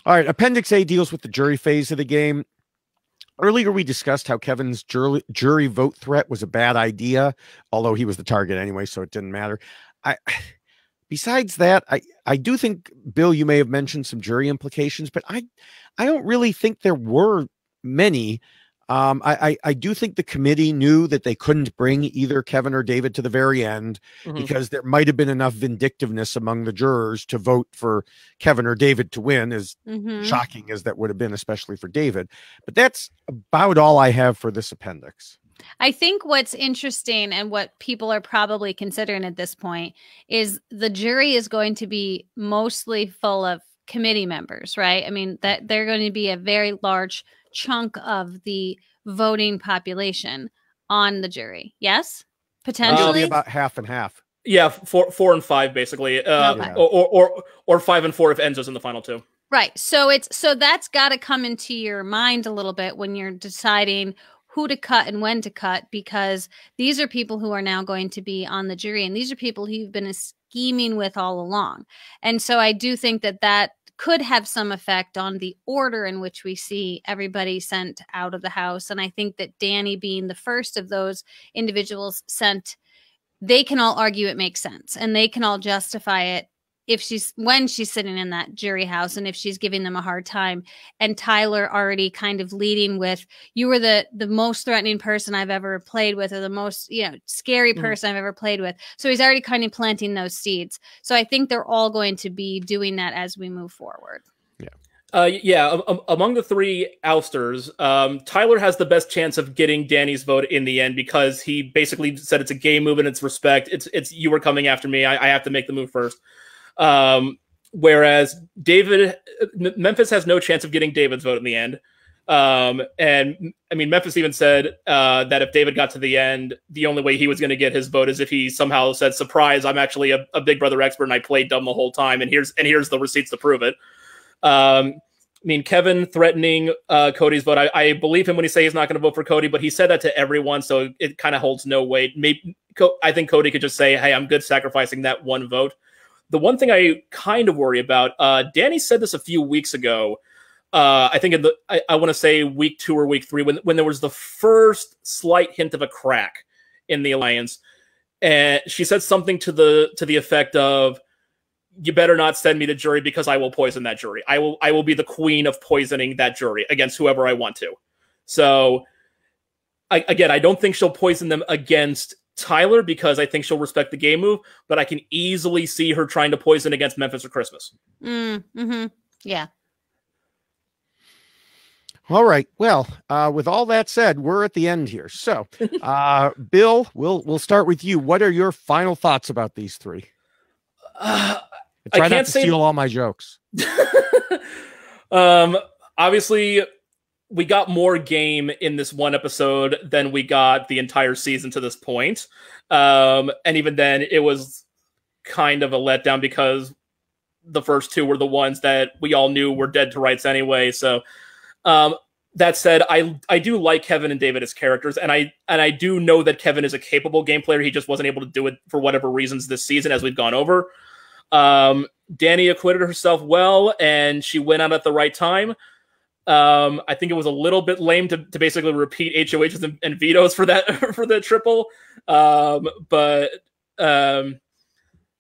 All right. Appendix A deals with the jury phase of the game. Earlier, we discussed how Kevin's jury vote threat was a bad idea, although he was the target anyway, so it didn't matter. Besides that, I do think, Bill, you may have mentioned some jury implications, but I don't really think there were many. I do think the committee knew that they couldn't bring either Kevin or David to the very end because there might have been enough vindictiveness among the jurors to vote for Kevin or David to win, as shocking as that would have been, especially for David. But that's about all I have for this appendix. I think what's interesting and what people are probably considering at this point is the jury is going to be mostly full of committee members, right? I mean, that they're going to be a very large chunk of the voting population on the jury. Yes, potentially about half and half. Yeah, 4 and 5 basically, or 5 and 4 if Enzo's in the final two. Right. So that's got to come into your mind a little bit when you're deciding who to cut and when to cut, because these are people who are now going to be on the jury, and these are people who you've been scheming with all along. And so I do think that could have some effect on the order in which we see everybody sent out of the house. And I think that Danny being the first of those individuals sent they can all argue it makes sense, and they can all justify it when she's sitting in that jury house, and if she's giving them a hard time. And Tyler already kind of leading with, you were the most threatening person I've ever played with, or the most, scary person I've ever played with. So he's already kind of planting those seeds. So I think they're all going to be doing that as we move forward. Among the three ousters, Tyler has the best chance of getting Danny's vote in the end, because he basically said it's a game move and it's respect. It's you were coming after me. I have to make the move first. Whereas Memphis has no chance of getting David's vote in the end. And I mean, Memphis even said that if David got to the end, the only way he was going to get his vote is if he somehow said, "Surprise, I'm actually a Big Brother expert and I played dumb the whole time, and here's the receipts to prove it." I mean, Kevin threatening Cody's vote, I believe him when he say he's not going to vote for Cody, but he said that to everyone, so it kind of holds no weight. Maybe I think Cody could just say, "Hey, I'm good sacrificing that one vote." The one thing I kind of worry about, Danny said this a few weeks ago, I think I want to say week 2 or week 3, when there was the first slight hint of a crack in the alliance. And she said something to the effect of, "You better not send me to jury, because I will poison that jury. I will be the queen of poisoning that jury against whoever I want to." So I don't think she'll poison them against Tyler, because I think she'll respect the game move, but I can easily see her trying to poison against Memphis or Christmas. Yeah. All right. Well, with all that said, we're at the end here. So, Bill, we'll start with you. What are your final thoughts about these three? I try not to steal all my jokes. Obviously, we got more game in this one episode than we got the entire season to this point. And even then, it was kind of a letdown, because the first 2 were the ones that we all knew were dead to rights anyway. So that said, I do like Kevin and David as characters, and I do know that Kevin is a capable game player. He just wasn't able to do it for whatever reasons this season, as we've gone over. Danny acquitted herself well, and she went out at the right time. I think it was a little bit lame to basically repeat HOHs and vetoes for that for the triple.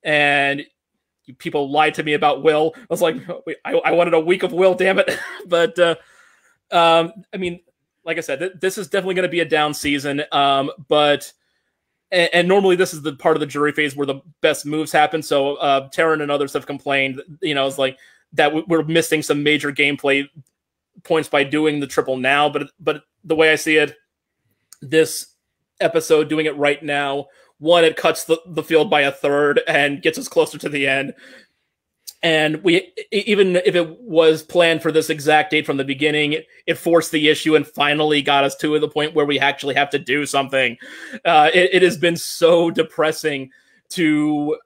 And people lied to me about Will. I was like, I wanted a week of Will, damn it. But I mean, like I said, this is definitely going to be a down season. But normally this is the part of the jury phase where the best moves happen. So Taryn and others have complained, it's like that we're missing some major gameplay points by doing the triple now, but the way I see it, this episode doing it right now, one, it cuts the field by a third and gets us closer to the end. And we, even if it was planned for this exact date from the beginning, it forced the issue and finally got us to the point where we actually have to do something. It has been so depressing to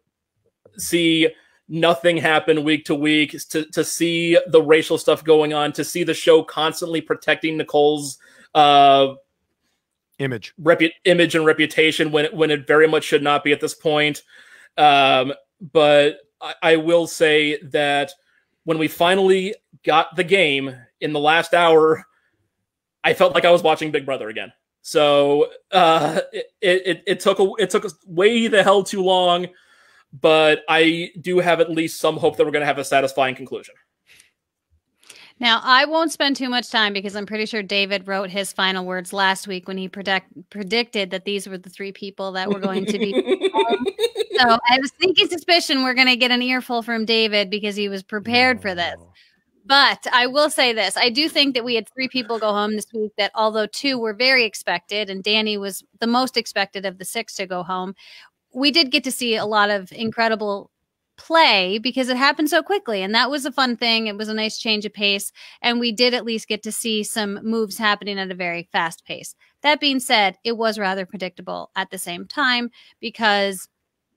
see nothing happen week to week, to see the racial stuff going on, to see the show constantly protecting Nicole's image and reputation when it very much should not be at this point. But I will say that when we finally got the game in the last hour, I felt like I was watching Big Brother again. So it took us way the hell too long, but I do have at least some hope that we're going to have a satisfying conclusion. Now, I won't spend too much time because I'm pretty sure David wrote his final words last week when he predicted that these were the 3 people that were going to be. So I have a sneaky suspicion we're going to get an earful from David because he was prepared for this. But I will say this. I do think that we had 3 people go home this week that, although 2 were very expected and Danny was the most expected of the 6 to go home, we did get to see a lot of incredible play because it happened so quickly. And that was a fun thing. It was a nice change of pace. And we did at least get to see some moves happening at a very fast pace. That being said, it was rather predictable at the same time because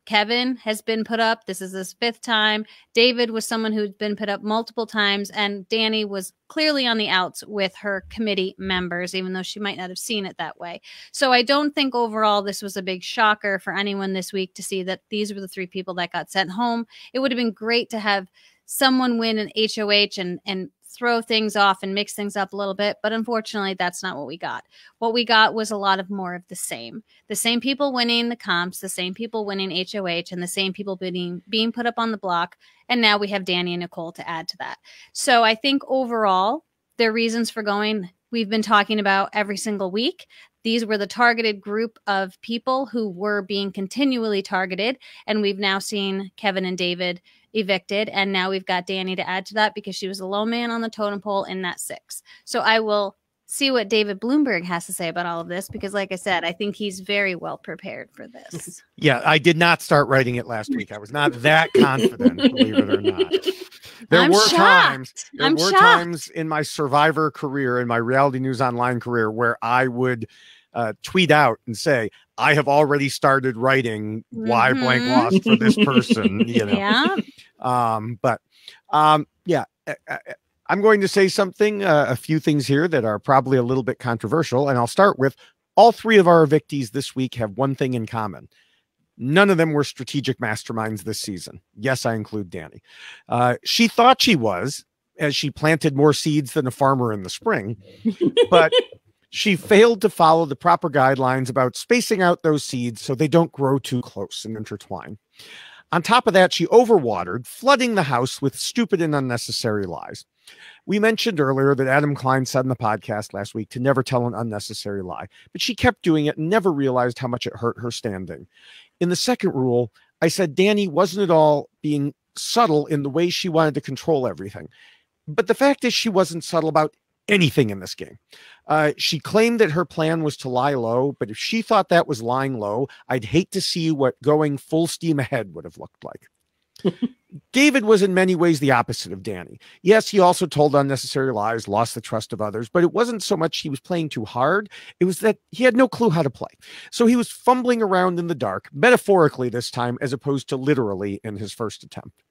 Kevin has been put up. This is his 5th time. David was someone who'd been put up multiple times, and Danny was clearly on the outs with her committee members, even though she might not have seen it that way. So I don't think overall this was a big shocker for anyone this week to see that these were the 3 people that got sent home. It would have been great to have someone win an HOH and throw things off and mix things up a little bit. But unfortunately, that's not what we got. What we got was a lot of more of the same. The same people winning the comps, the same people winning HOH, and the same people being put up on the block. And now we have Danny and Nicole to add to that. So I think overall, their reasons for going, we've been talking about every single week. These were the targeted group of people who were being continually targeted. And we've now seen Kevin and David evicted. And now we've got Danny to add to that because she was a low man on the totem pole in that 6. So I will see what David Bloomberg has to say about all of this, because like I said, I think he's very well prepared for this. Yeah, I did not start writing it last week. I was not that confident, believe it or not. There were times in my Survivor career, in my Reality News Online career, where I would tweet out and say, I have already started writing why blank lost for this person, you know. Yeah. I'm going to say something, a few things here that are probably a little bit controversial, and I'll start with all 3 of our evictees this week have one thing in common. None of them were strategic masterminds this season. Yes, I include Danny. She thought she was, as she planted more seeds than a farmer in the spring, but she failed to follow the proper guidelines about spacing out those seeds so they don't grow too close and intertwine. On top of that, she overwatered, flooding the house with stupid and unnecessary lies. We mentioned earlier that Adam Klein said in the podcast last week to never tell an unnecessary lie, but she kept doing it and never realized how much it hurt her standing. In the second rule, I said Danny wasn't at all being subtle in the way she wanted to control everything. But the fact is she wasn't subtle about anything in this game. She claimed that her plan was to lie low, but if she thought that was lying low, I'd hate to see what going full steam ahead would have looked like. David was in many ways the opposite of Danny. Yes, he also told unnecessary lies, lost the trust of others, but it wasn't so much he was playing too hard. It was that he had no clue how to play. So he was fumbling around in the dark, metaphorically this time, as opposed to literally in his first attempt.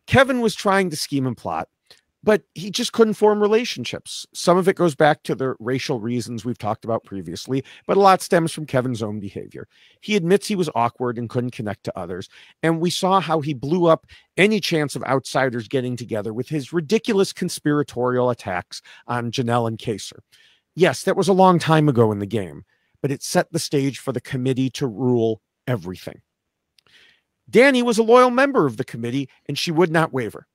Kevin was trying to scheme and plot, but he just couldn't form relationships. Some of it goes back to the racial reasons we've talked about previously, but a lot stems from Kevin's own behavior. He admits he was awkward and couldn't connect to others, and we saw how he blew up any chance of outsiders getting together with his ridiculous conspiratorial attacks on Janelle and Kaser. Yes, that was a long time ago in the game, but it set the stage for the committee to rule everything. Danny was a loyal member of the committee, and she would not waver.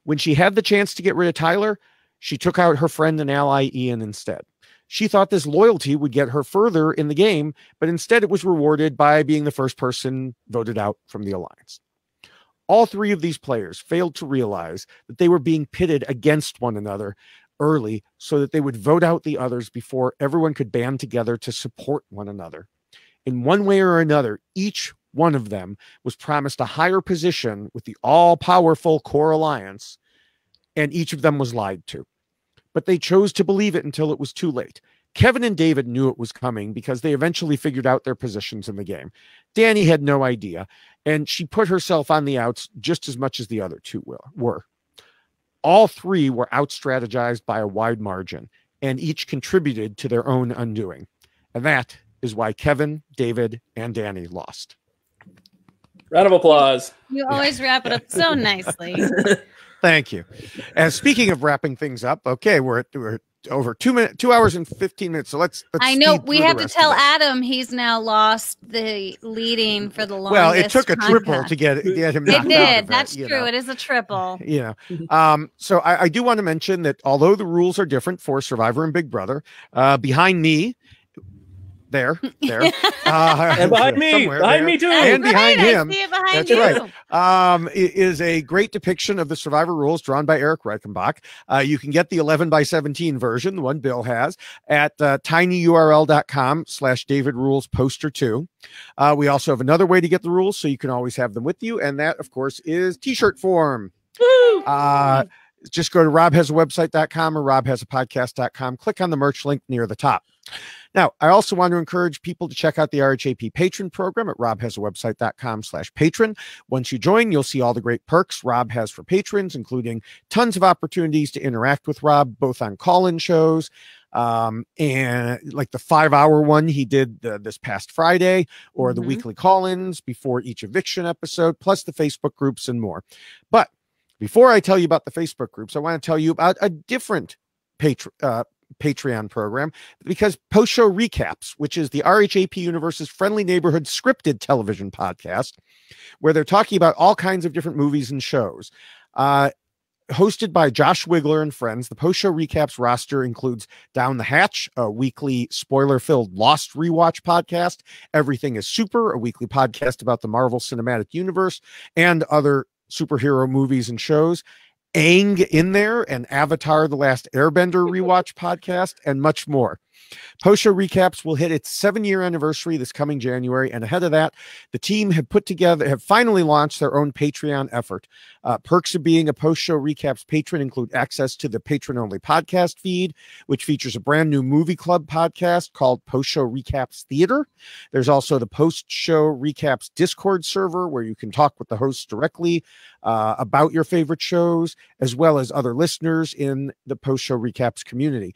When she had the chance to get rid of Tyler, she took out her friend and ally Ian instead. She thought this loyalty would get her further in the game, but instead it was rewarded by being the first person voted out from the alliance. All 3 of these players failed to realize that they were being pitted against one another early so that they would vote out the others before everyone could band together to support one another. In one way or another, each one of them was promised a higher position with the all-powerful core alliance, and each of them was lied to. But they chose to believe it until it was too late. Kevin and David knew it was coming because they eventually figured out their positions in the game. Danny had no idea, and she put herself on the outs just as much as the other 2 were. All 3 were out-strategized by a wide margin, and each contributed to their own undoing. And that is why Kevin, David, and Danny lost. Round of applause. You always wrap it up so nicely. Thank you. And speaking of wrapping things up, okay, we're over 2 hours and 15 minutes. So let's I know we have to tell Adam he's now lost the leading for the longest. Well, it took a triple to get him. It did. That's true. It is a triple. Yeah. So I do want to mention that although the rules are different for Survivor and Big Brother, behind me. There. And behind me too. And behind him. I see it behind That's you. Right. It is a great depiction of the Survivor rules drawn by Eric Reichenbach. You can get the 11:17 version, the one Bill has, at tinyurl.com/David Rules Poster 2. We also have another way to get the rules, so you can always have them with you. And that, of course, is t-shirt form. Woo! Just go to robhasawebsite.com or robhasapodcast.com. Click on the merch link near the top. Now, I also want to encourage people to check out the RHAP patron program at robhasawebsite.com/patron. Once you join, you'll see all the great perks Rob has for patrons, including tons of opportunities to interact with Rob, both on call-in shows, and like the 5-hour one he did this past Friday, or the weekly call-ins before each eviction episode, plus the Facebook groups and more. But Before I tell you about the Facebook groups, I want to tell you about a different Patreon program, because Post-Show Recaps, which is the RHAP Universe's friendly neighborhood scripted television podcast, where they're talking about all kinds of different movies and shows. Hosted by Josh Wigler and friends, the Post-Show Recaps roster includes Down the Hatch, a weekly spoiler-filled Lost rewatch podcast, Everything is Super, a weekly podcast about the Marvel Cinematic Universe and other superhero movies and shows, Aang in there, and Avatar: The Last Airbender rewatch podcast, and much more. Post-Show Recaps will hit its 7-year anniversary this coming January, and ahead of that, the team have finally launched their own Patreon effort. Perks of being a Post-Show Recaps patron include access to the patron-only podcast feed, which features a brand new movie club podcast called Post-Show Recaps Theater. There's also the Post-Show Recaps Discord server, where you can talk with the hosts directly about your favorite shows, as well as other listeners in the Post-Show Recaps community.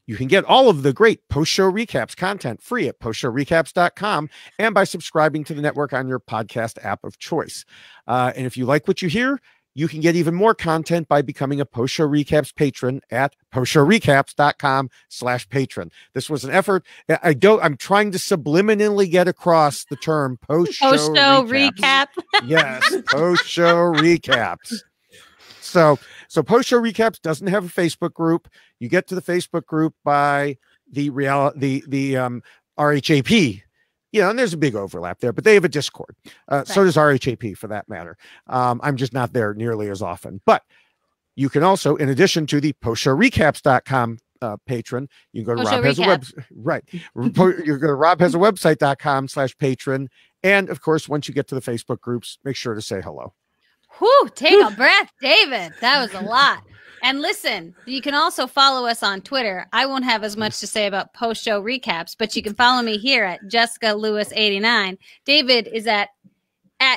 You can get all of the great Post-Show Recaps content free at postshowrecaps.com and by subscribing to the network on your podcast app of choice. And if you like what you hear, you can get even more content by becoming a Post-Show Recaps patron at postshowrecaps.com/patron. This was an effort. I'm trying to subliminally get across the term Post-Show Recap. Yes, Post-Show Recaps. So Post-Show Recaps doesn't have a Facebook group. You get to the Facebook group by the RHAP. And there's a big overlap there, but they have a Discord. Right. So does RHAP, for that matter. I'm just not there nearly as often. But you can also, in addition to the postshowrecaps.com patron, you can go to Rob has a website. Right. You go to robhasawebsite.com/patron. And of course, once you get to the Facebook groups, make sure to say hello. Whew, take a breath, David. That was a lot. And listen, you can also follow us on Twitter. I won't have as much to say about Post-Show Recaps, but you can follow me here at Jessica Lewis 89. David is at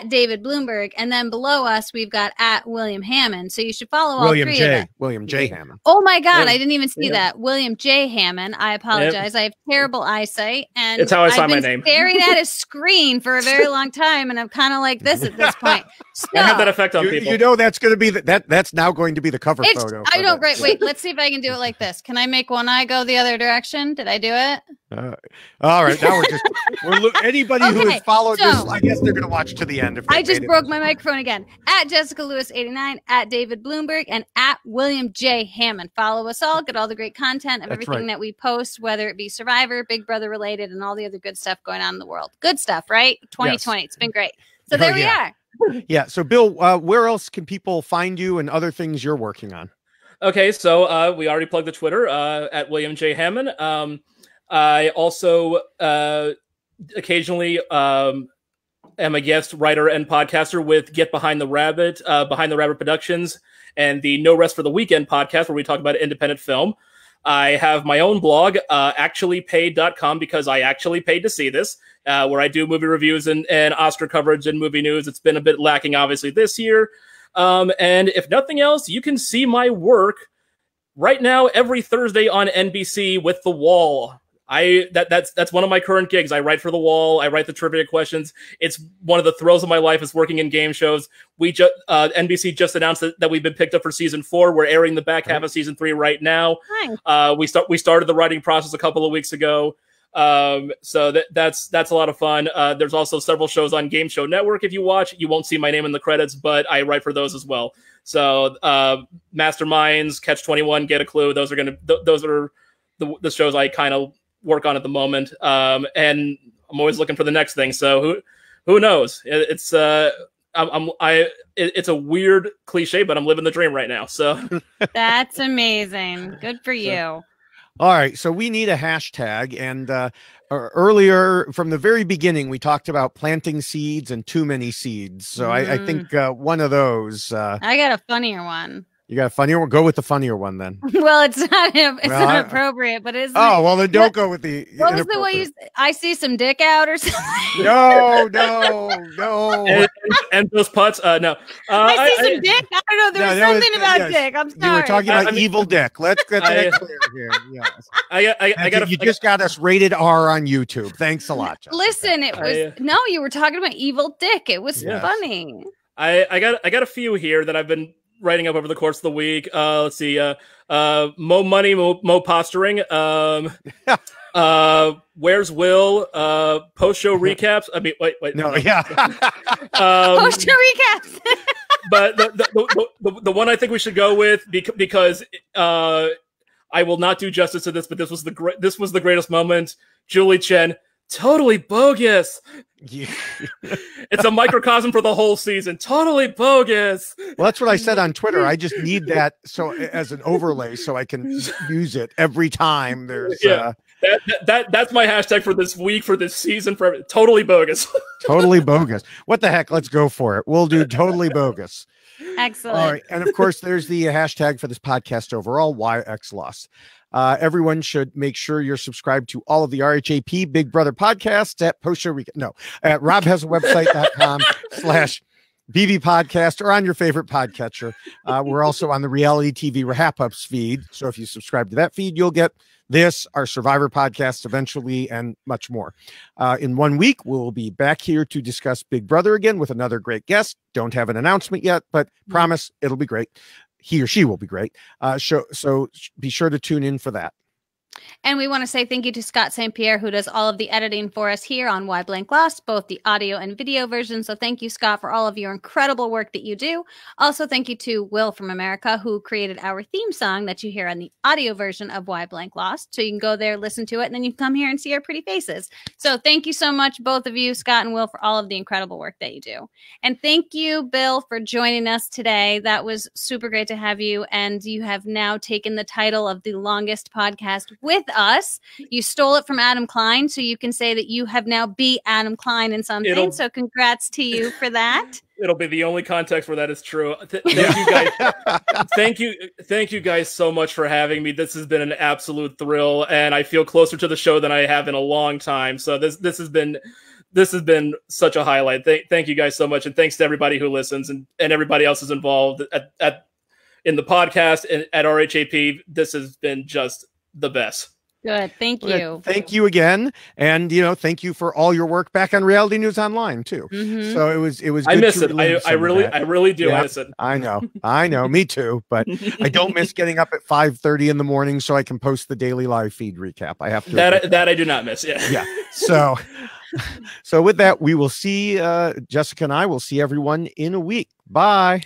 David Bloomberg, and then below us we've got at William Hammond. So you should follow all three of them. William J. Hammond. Oh my God, I didn't even see that. William J. Hammond. I apologize. I have terrible eyesight, and it's how I saw my name. Staring at a screen for a very long time, and I'm kind of like this at this point. So, I have that effect on people. That's going to be that's now going to be the cover photo. I know, right? Wait, let's see if I can do it like this. Can I make one eye go the other direction? Did I do it? All right, now anybody who has followed this, I guess they're going to watch to the end. If I just broke my microphone again. At Jessica Lewis 89, at David Bloomberg, and at William J. Hammond. Follow us all. Get all the great content of everything that we post, whether it be Survivor, Big Brother related, and all the other good stuff going on in the world. Good stuff, right? 2020. Yes. It's been great. So there we are. Yeah. So Bill, where else can people find you and other things you're working on? Okay, so we already plugged the Twitter at William J. Hammond. I also occasionally am a guest writer and podcaster with Get Behind the Rabbit Productions, and the No Rest for the Weekend podcast, where we talk about independent film. I have my own blog, actuallypaid.com, because I actually paid to see this, where I do movie reviews and Oscar coverage and movie news. It's been a bit lacking, obviously, this year. And if nothing else, you can see my work right now every Thursday on NBC with The Wall. That's one of my current gigs. I write for The Wall. I write the trivia questions. It's one of the thrills of my life is working in game shows. NBC just announced that we've been picked up for season 4. We're airing the back half of season 3 right now. We started the writing process a couple of weeks ago. So that's a lot of fun. There's also several shows on Game Show Network. If you watch, you won't see my name in the credits, but I write for those as well. So Masterminds, Catch 21, Get a Clue. Those are the shows I kind of work on at the moment. And I'm always looking for the next thing. So who knows? It's a weird cliche, but I'm living the dream right now. So that's amazing. Good for you. All right, so we need a hashtag, and earlier from the very beginning, we talked about planting seeds and too many seeds. So I think one of those. I got a funnier one. You got a funnier one? Go with the funnier one then. Well, it's not appropriate, but it's. Oh, well, then don't go with the. What was the way you? I see some dick out or something. No. And those putts. No. I see some dick. I don't know. There was something about dick. I'm sorry. You were talking about evil dick. Let's get that clear here. Yes. You just got us rated R on YouTube. Thanks a lot, Jessica. Listen, it was you were talking about evil dick. It was funny. I got a few here that I've been writing up over the course of the week. Let's see. Mo Money, Mo Posturing. Where's Will? Post-show recaps. I mean, wait. No, yeah. Post-show recaps. But the one I think we should go with, because I will not do justice to this, but this was the greatest moment. Julie Chen, totally bogus. Yeah. It's a microcosm for the whole season. Totally bogus. Well, that's what I said on Twitter. I just need that as an overlay so I can use it every time there's. Yeah. That's my hashtag for this week, for this season, for totally bogus. Totally bogus. What the heck? Let's go for it. We'll do totally bogus. Excellent. All right. And of course, there's the hashtag for this podcast overall, YXLoss. Everyone should make sure you're subscribed to all of the RHAP Big Brother podcasts at Post-Show Recap. No, at robhasawebsite.com/BB podcast or on your favorite podcatcher. We're also on the Reality TV Wrap Ups feed. So if you subscribe to that feed, you'll get this, our Survivor podcast eventually, and much more. In 1 week, we'll be back here to discuss Big Brother again with another great guest. Don't have an announcement yet, but promise it'll be great. He or she will be great. So be sure to tune in for that. And we want to say thank you to Scott St. Pierre, who does all of the editing for us here on Why Blank Lost, both the audio and video version. So thank you, Scott, for all of your incredible work that you do. Also, thank you to Will from America, who created our theme song that you hear on the audio version of Why Blank Lost. So you can go there, listen to it, and then you come here and see our pretty faces. So thank you so much, both of you, Scott and Will, for all of the incredible work that you do. And thank you, Bill, for joining us today. That was super great to have you. And you have now taken the title of the longest podcast with us. You stole it from Adam Klein, so you can say that you have now beat Adam Klein in something. So congrats to you for that. It'll be the only context where that is true. Thank you guys. Thank you guys so much for having me. This has been an absolute thrill, and I feel closer to the show than I have in a long time. So this has been such a highlight. Thank you guys so much, and thanks to everybody who listens and everybody else is involved in the podcast and at RHAP. This has been just the best. Good. Thank you. Thank you again. And, thank you for all your work back on Reality News Online too. Mm-hmm. So it was, I miss it. I really do miss it. I know. Me too. But I don't miss getting up at 5:30 in the morning so I can post the daily live feed recap. I have to. That I do not miss. Yeah. Yeah. So with that, we will see, Jessica and I will see everyone in a week. Bye.